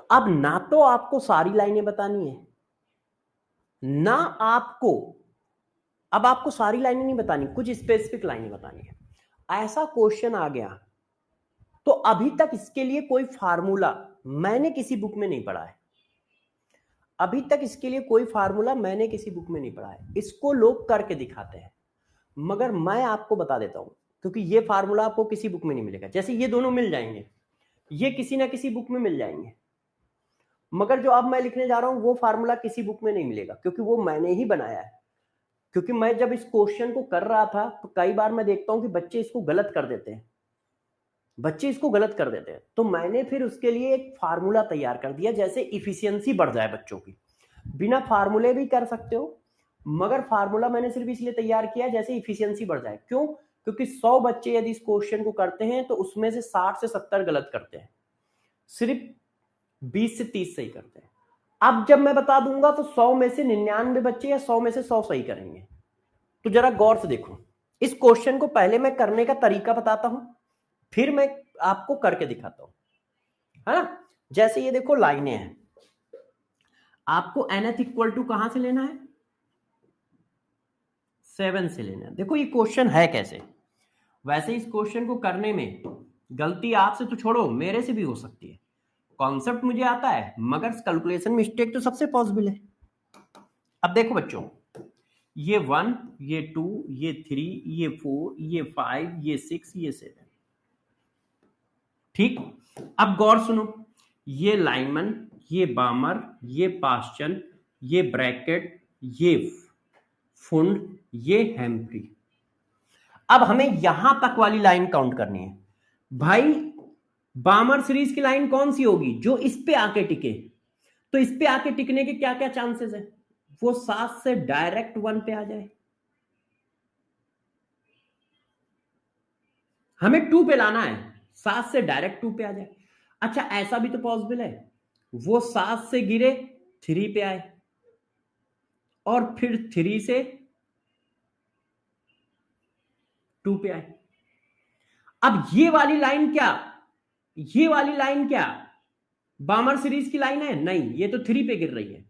अब ना तो आपको सारी लाइनें बतानी है, ना आपको, अब आपको सारी लाइनें नहीं बतानी, कुछ स्पेसिफिक लाइनें बतानी है। ऐसा क्वेश्चन आ गया तो अभी तक इसके लिए कोई फार्मूला मैंने किसी बुक में नहीं पढ़ा है, अभी तक इसके लिए कोई फार्मूला मैंने किसी बुक में नहीं पढ़ा है। इसको लोग करके दिखाते हैं, मगर मैं आपको बता देता हूं, क्योंकि ये फार्मूला आपको किसी बुक में नहीं मिलेगा। जैसे ये दोनों मिल जाएंगे, ये किसी ना किसी बुक में मिल जाएंगे, मगर जो अब मैं लिखने जा रहा हूं वो फार्मूला किसी बुक में नहीं मिलेगा, क्योंकि वो मैंने ही बनाया है। क्योंकि मैं जब इस क्वेश्चन को कर रहा था तो कई बार मैं देखता हूं कि बच्चे इसको गलत कर देते हैं, तो मैंने फिर उसके लिए एक फार्मूला तैयार कर दिया, जैसे इफिशियंसी बढ़ जाए बच्चों की। बिना फार्मूले भी कर सकते हो, मगर फार्मूला मैंने सिर्फ इसलिए तैयार किया जैसे इफिशियंसी बढ़ जाए। क्यों? क्योंकि 100 बच्चे यदि इस क्वेश्चन को करते हैं तो उसमें से 60 से 70 गलत करते हैं, सिर्फ 20 से 30 सही करते हैं। अब जब मैं बता दूंगा तो 100 में से 99 बच्चे या 100 में से 100 सही करेंगे। तो जरा गौर से देखो, इस क्वेश्चन को पहले मैं करने का तरीका बताता हूं, फिर मैं आपको करके दिखाता हूं, है ना। जैसे ये देखो लाइनें हैं, आपको nth इक्वल टू कहां से लेना है? 7 से लेना है। देखो ये क्वेश्चन है कैसे, वैसे इस क्वेश्चन को करने में गलती आपसे तो छोड़ो, मेरे से भी हो सकती है। कॉन्सेप्ट मुझे आता है, मगर कैलकुलेशन मिस्टेक तो सबसे पॉसिबल है। अब देखो बच्चों, ये 1, ये 2, ये 3, ये 4, ये 5, ये 6, ये 7, ठीक। अब गौर सुनो, ये लाइनमैन, ये बामर, ये पास्चन, ये ब्रैकेट, ये फुंड, ये हेम्फ्री। अब हमें यहां तक वाली लाइन काउंट करनी है। भाई बामर सीरीज की लाइन कौन सी होगी? जो इस पे आके टिके। तो इस पे आके टिकने के क्या क्या चांसेस है? वो 7 से डायरेक्ट 1 पे आ जाए, हमें 2 पे लाना है, 7 से डायरेक्ट 2 पे आ जाए। अच्छा ऐसा भी तो पॉसिबल है, वो 7 से गिरे 3 पे आए, और फिर 3 से 2 पे आए। अब ये वाली लाइन क्या, ये वाली लाइन क्या बामर सीरीज की लाइन है? नहीं, ये तो 3 पे गिर रही है।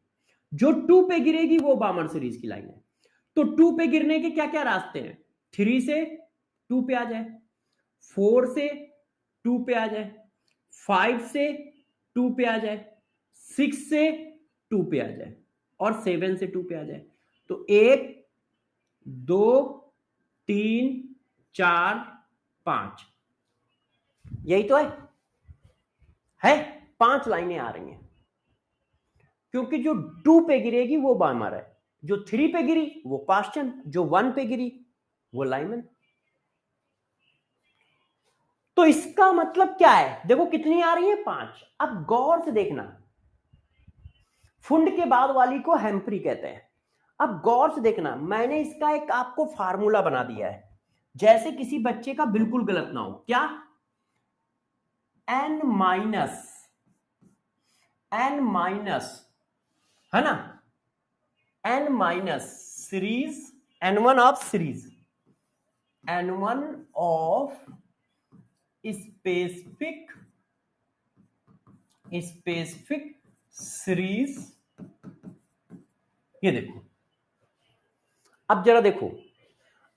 जो 2 पे गिरेगी वो बामर सीरीज की लाइन है। तो 2 पे गिरने के क्या क्या रास्ते हैं? 3 से 2 पे आ जाए, 4 से 2 पे आ जाए, 5 से 2 पे आ जाए, 6 से 2 पे आ जाए, और 7 से 2 पे आ जाए। तो 1 2 3 4 5, यही तो है 5 लाइनें आ रही हैं। क्योंकि जो 2 पे गिरेगी वो बामर है, जो 3 पे गिरी वो पास्चन, जो 1 पे गिरी वो लाइनमैन। तो इसका मतलब क्या है? देखो कितनी आ रही है? 5। अब गौर से देखना, फुंड के बाद वाली को हेम्फ्री कहते हैं। अब गौर से देखना, मैंने इसका एक आपको फार्मूला बना दिया है, जैसे किसी बच्चे का बिल्कुल गलत ना हो। क्या? n माइनस, है ना, n minus series, n1 of series, n1 of specific series. ये देखो, अब जरा देखो,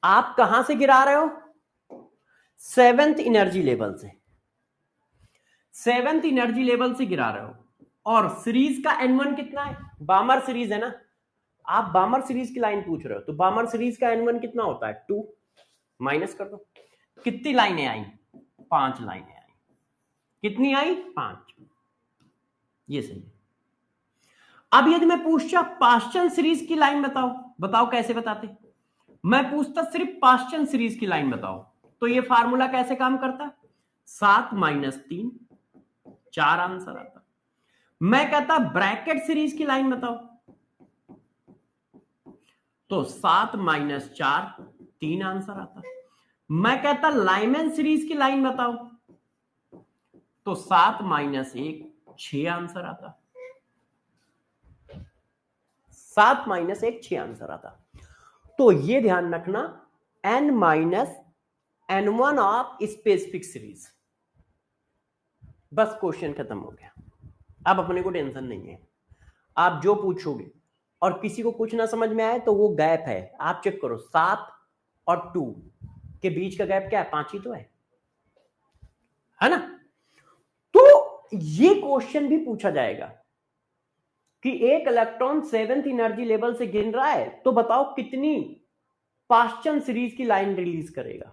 आप कहां से गिरा रहे हो? 7th एनर्जी लेवल से, 7th एनर्जी लेवल से गिरा रहे हो। और सीरीज का n1 कितना है? बामर सीरीज है ना, आप बामर सीरीज की लाइन पूछ रहे हो, तो बामर सीरीज का n1 कितना होता है? 2। माइनस कर दो, कितनी लाइनें आई? 5 लाइनें आई। कितनी आई? 5। ये सही है। अब यदि मैं पूछता पास्चन सीरीज की लाइन बताओ, बताओ कैसे बताते? मैं पूछता सिर्फ पास्चन सीरीज की लाइन बताओ, तो ये फार्मूला कैसे काम करता? 7 माइनस 3, 4 आंसर आता। मैं कहता ब्रैकेट सीरीज की लाइन बताओ, तो 7 माइनस 4, 3 आंसर आता। मैं कहता लाइमैन सीरीज की लाइन बताओ, तो 7 माइनस 1, 6 आंसर आता। 7 माइनस 1, 6 आंसर आता। तो ये ध्यान रखना, n minus n1 of specific series. बस क्वेश्चन खत्म हो गया। अब अपने को टेंशन नहीं है, आप जो पूछोगे, और किसी को कुछ ना समझ में आए तो वो गैप है, आप चेक करो, 7 और 2 के बीच का गैप क्या है? 5 ही तो है ना। तो ये क्वेश्चन भी पूछा जाएगा कि एक इलेक्ट्रॉन 7th एनर्जी लेवल से गिर रहा है, तो बताओ कितनी पास्चन सीरीज की लाइन रिलीज करेगा।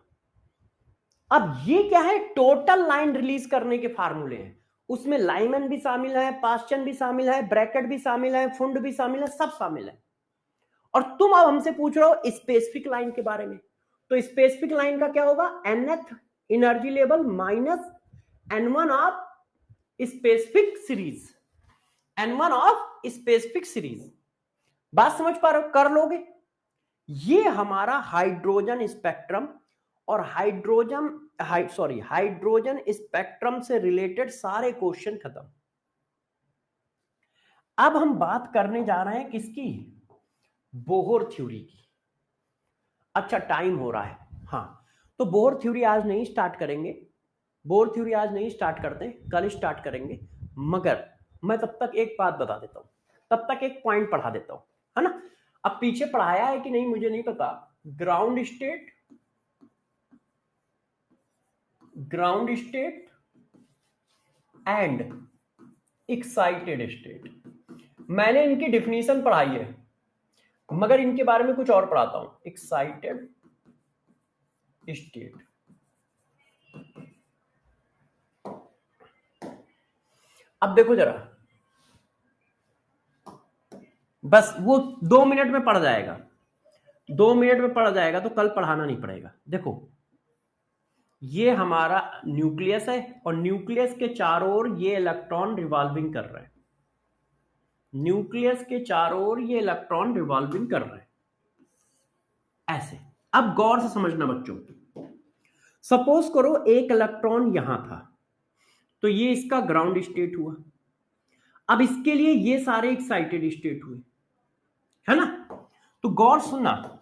अब ये क्या है, टोटल लाइन रिलीज करने के फार्मूले हैं, उसमें लाइमन भी शामिल है, पास्चन भी शामिल है, ब्रैकेट भी शामिल है, फुंड भी शामिल है, सब शामिल है। और तुम अब हमसे पूछ रहे हो स्पेसिफिक लाइन के बारे में, तो स्पेसिफिक लाइन का क्या होगा, nth energy level minus n1 of specific series, n1 of specific series. बात समझ पा रहे हो, कर लोगे। ये हमारा हाइड्रोजन स्पेक्ट्रम और हाइड्रोजन स्पेक्ट्रम से रिलेटेड सारे क्वेश्चन खत्म। अब हम बात करने जा रहे हैं किसकी, बोहर थ्योरी की। अच्छा टाइम हो रहा है, हाँ, तो बोहर थ्योरी आज नहीं स्टार्ट करेंगे, बोहर थ्योरी आज नहीं स्टार्ट करते, कल स्टार्ट करेंगे। मगर मैं तब तक एक बात बता देता हूं, तब तक एक पॉइंट पढ़ा देता हूं, है ना। अब पीछे पढ़ाया है कि नहीं मुझे नहीं पता, ground state and excited state, मैंने इनकी डिफिनीशन पढ़ाई है, मगर इनके बारे में कुछ और पढ़ाता हूं। एक्साइटेड स्टेट, अब देखो जरा, बस वो 2 मिनट में पढ़ जाएगा, 2 मिनट में पढ़ जाएगा, तो कल पढ़ाना नहीं पड़ेगा। देखो ये हमारा न्यूक्लियस है और न्यूक्लियस के चारों ओर ये इलेक्ट्रॉन रिवॉल्विंग कर रहे हैं, न्यूक्लियस के चारों ओर ये इलेक्ट्रॉन रिवॉल्विंग कर रहे हैं ऐसे। अब गौर से समझना बच्चों, सपोज करो एक इलेक्ट्रॉन यहां था, तो ये इसका ग्राउंड स्टेट हुआ। अब इसके लिए ये सारे एक्साइटेड स्टेट हुए, है ना। तो गौर सुनना,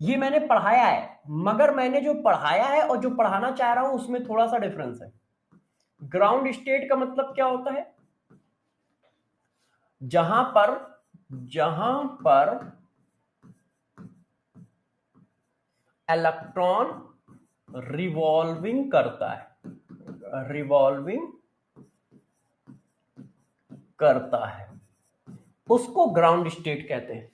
ये मैंने पढ़ाया है, मगर मैंने जो पढ़ाया है और जो पढ़ाना चाह रहा हूं उसमें थोड़ा सा डिफरेंस है। ग्राउंड स्टेट का मतलब क्या होता है, जहां पर इलेक्ट्रॉन रिवॉल्विंग करता है, उसको ग्राउंड स्टेट कहते हैं।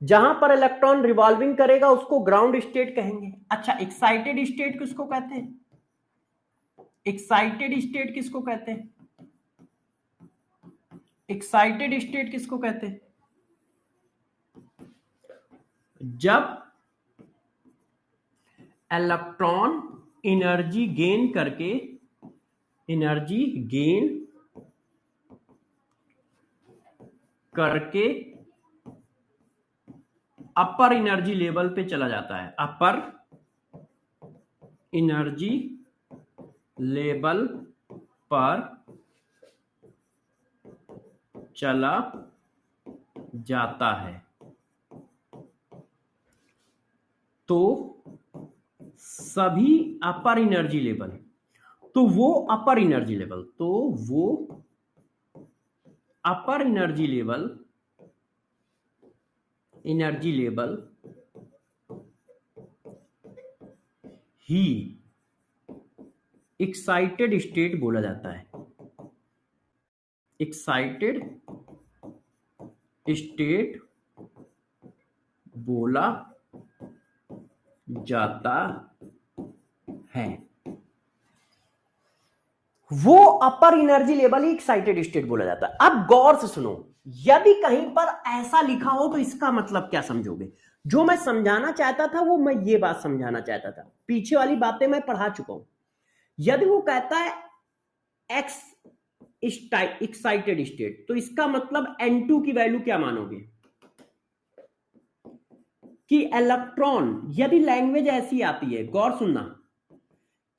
जहां पर इलेक्ट्रॉन रिवॉल्विंग करेगा उसको ग्राउंड स्टेट कहेंगे। अच्छा एक्साइटेड स्टेट किसको कहते हैं, एक्साइटेड स्टेट किसको कहते हैं, एक्साइटेड स्टेट किसको कहते हैं, जब इलेक्ट्रॉन एनर्जी गेन करके अपर एनर्जी लेवल पे चला जाता है, अपर एनर्जी लेवल पर चला जाता है। तो सभी अपर एनर्जी लेवल, तो वो अपर एनर्जी लेवल ही एक्साइटेड स्टेट बोला जाता है, एक्साइटेड स्टेट बोला जाता है। वो अपर एनर्जी लेवल ही एक्साइटेड स्टेट बोला जाता है। अब गौर से सुनो, यदि कहीं पर ऐसा लिखा हो तो इसका मतलब क्या समझोगे। जो मैं समझाना चाहता था वो मैं ये बात समझाना चाहता था, पीछे वाली बातें मैं पढ़ा चुका हूं। यदि वो कहता है एक्स एक्साइटेड स्टेट, तो इसका मतलब N2 की वैल्यू क्या मानोगे कि इलेक्ट्रॉन, यदि लैंग्वेज ऐसी आती है, गौर सुनना,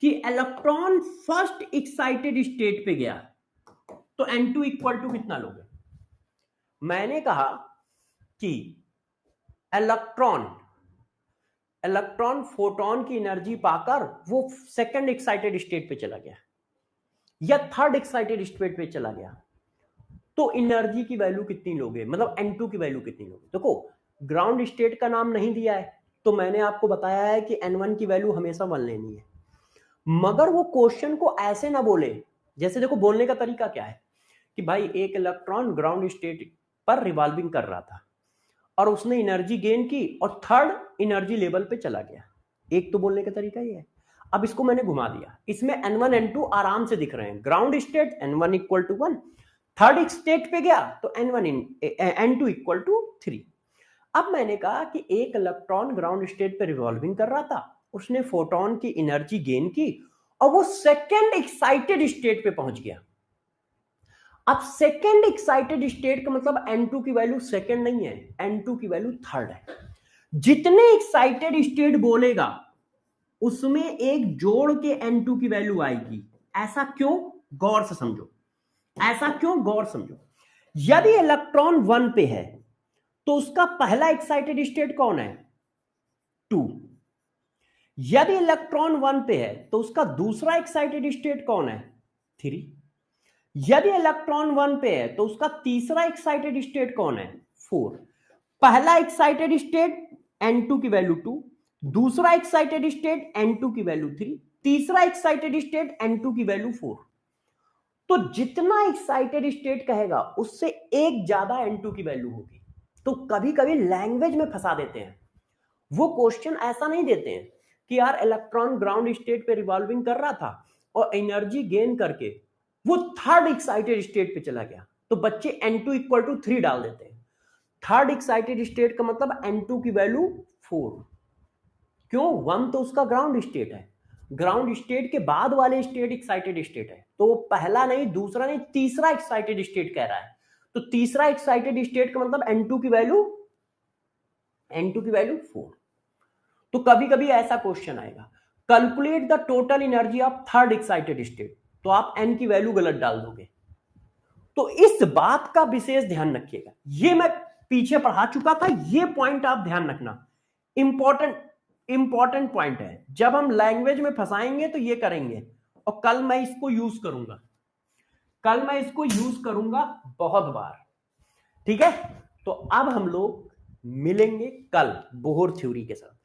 कि इलेक्ट्रॉन फर्स्ट एक्साइटेड स्टेट पे गया तो N2 इक्वल टू कितना लोगे। मैंने कहा कि इलेक्ट्रॉन फोटोन की एनर्जी पाकर वो सेकंड एक्साइटेड स्टेट पे चला गया या थर्ड एक्साइटेड स्टेट पे चला गया, तो एनर्जी की वैल्यू कितनी लोगे, मतलब N2 की वैल्यू कितनी लोगे। देखो ग्राउंड स्टेट का नाम नहीं दिया है, तो मैंने आपको बताया है कि N1 की वैल्यू हमेशा 1 लेनी है, मगर वो क्वेश्चन को ऐसे ना बोले। जैसे देखो बोलने का तरीका क्या है कि भाई एक इलेक्ट्रॉन ग्राउंड स्टेट पर रिवॉल्विंग कर रहा था, और उसने एनर्जी गेन की और थर्ड एनर्जी लेवल पे चला गया। एक तो बोलने का तरीका ये है। अब इसको मैंने घुमा दिया, इसमें N1 N2 आराम से दिख रहे हैं। Ground state N1 equal to 1, third state पे गया तो N2 इक्वल टू 3। अब मैंने कहा कि एक इलेक्ट्रॉन ग्राउंड स्टेट पे रिवॉल्विंग कर रहा था, उसने फोटोन की एनर्जी गेन की और वो सेकेंड एक्साइटेड स्टेट पे पहुंच गया। अब सेकेंड एक्साइटेड स्टेट का मतलब N2 की वैल्यू सेकेंड नहीं है, N2 की वैल्यू थर्ड है। जितने एक्साइटेड स्टेट बोलेगा उसमें एक जोड़ के N2 की वैल्यू आएगी। ऐसा क्यों, गौर से समझो। ऐसा क्यों, गौर समझो। यदि इलेक्ट्रॉन 1 पे है तो उसका पहला एक्साइटेड स्टेट कौन है, 2। यदि इलेक्ट्रॉन 1 पे है तो उसका दूसरा एक्साइटेड स्टेट कौन है, 3। यदि इलेक्ट्रॉन 1 पे है तो उसका तीसरा एक्साइटेड स्टेट कौन है, 4। पहला एक्साइटेड स्टेट N2 की वैल्यू 2, दूसरा एक्साइटेड स्टेट N2 की वैल्यू 3, तीसरा एक्साइटेड स्टेट N2 की वैल्यू 4। तो जितना एक्साइटेड स्टेट कहेगा उससे एक ज्यादा N2 की वैल्यू होगी। तो कभी कभी लैंग्वेज में फंसा देते हैं। वो क्वेश्चन ऐसा नहीं देते हैं कि यार इलेक्ट्रॉन ग्राउंड स्टेट पे रिवॉल्विंग कर रहा था और एनर्जी गेन करके वो थर्ड एक्साइटेड स्टेट पे चला गया, तो बच्चे N2 इक्वल टू 3 डाल देते हैं। थर्ड एक्साइटेड स्टेट का मतलब N2 की वैल्यू 4। क्यों, 1 तो उसका ग्राउंड स्टेट है, ग्राउंड स्टेट के बाद वाले स्टेट एक्साइटेड स्टेट है, तो पहला नहीं, दूसरा नहीं, तीसरा एक्साइटेड स्टेट कह रहा है। तो तीसरा एक्साइटेड स्टेट का मतलब N2 की वैल्यू 4। तो कभी कभी ऐसा क्वेश्चन आएगा, calculate the total energy of third excited state, तो आप N की वैल्यू गलत डाल दोगे। तो इस बात का विशेष ध्यान रखिएगा, ये मैं पीछे पढ़ा चुका था, ये पॉइंट आप ध्यान रखना। इंपॉर्टेंट पॉइंट है, जब हम लैंग्वेज में फंसाएंगे तो ये करेंगे, और कल मैं इसको यूज करूंगा, बहुत बार। ठीक है, तो अब हम लोग मिलेंगे कल बोहर थ्योरी के साथ।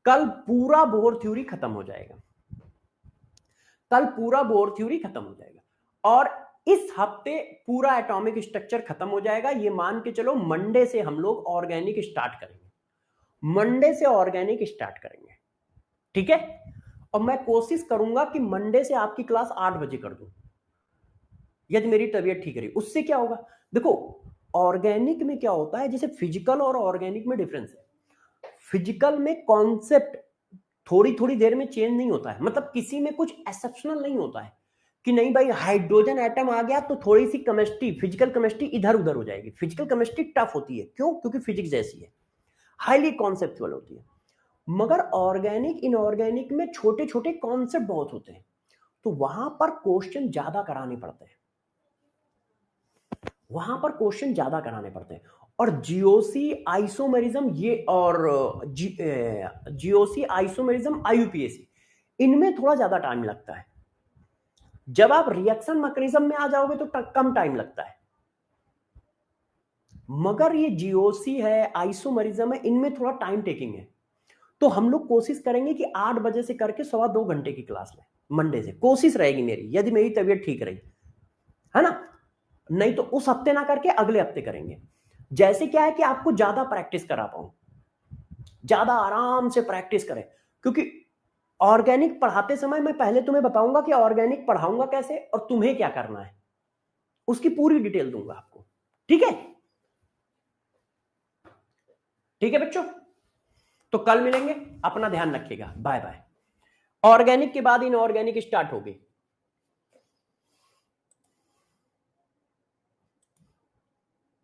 कल पूरा बोहर थ्योरी खत्म हो जाएगा, और इस हफ्ते पूरा एटॉमिक स्ट्रक्चर खत्म हो जाएगा। ये मान के चलो मंडे से हम लोग ऑर्गेनिक स्टार्ट करेंगे, ठीक है। और मैं कोशिश करूंगा कि मंडे से आपकी क्लास 8 बजे कर दूं, यदि मेरी तबीयत ठीक रही। उससे क्या होगा, देखो ऑर्गेनिक में क्या होता है, जैसे फिजिकल और ऑर्गेनिक में डिफरेंस है। फिजिकल में कॉन्सेप्ट थोड़ी थोड़ी देर में चेंज नहीं होता है, मतलब किसी में कुछ एक्सेप्शनल नहीं होता है कि नहीं भाई हाइड्रोजन एटम आ गया तो थोड़ी सी केमिस्ट्री, फिजिकल केमिस्ट्री इधर उधर हो जाएगी। फिजिकल केमिस्ट्री टफ होती है, क्यों, क्योंकि फिजिक्स जैसी है, हाईली कॉन्सेप्चुअल होती है। मगर ऑर्गेनिक इनऑर्गेनिक में छोटे छोटे कॉन्सेप्ट बहुत होते हैं, तो वहां पर क्वेश्चन ज्यादा कराने पड़ते हैं, और जीओसी आइसोमेरिज्म आईयूपीएसी, इनमें थोड़ा ज्यादा टाइम लगता है। जब आप रिएक्शन मैकेनिज्म में आ जाओगे तो कम टाइम लगता है, मगर ये जीओसी है, आइसोमेरिज्म है, इनमें थोड़ा टाइम टेकिंग है। तो हम लोग कोशिश करेंगे कि 8 बजे से करके 2.25 घंटे की क्लास में मंडे से, कोशिश रहेगी मेरी, यदि मेरी तबीयत ठीक रही, है ना। नहीं तो उस हफ्ते ना करके अगले हफ्ते करेंगे। जैसे क्या है कि आपको ज्यादा प्रैक्टिस करा पाऊं, ज्यादा आराम से प्रैक्टिस करें, क्योंकि ऑर्गेनिक पढ़ाते समय मैं पहले तुम्हें बताऊंगा कि ऑर्गेनिक पढ़ाऊंगा कैसे और तुम्हें क्या करना है, उसकी पूरी डिटेल दूंगा आपको। ठीक है, बच्चों, तो कल मिलेंगे, अपना ध्यान रखिएगा, बाय बाय। ऑर्गेनिक के बाद इनऑर्गेनिक स्टार्ट होगी।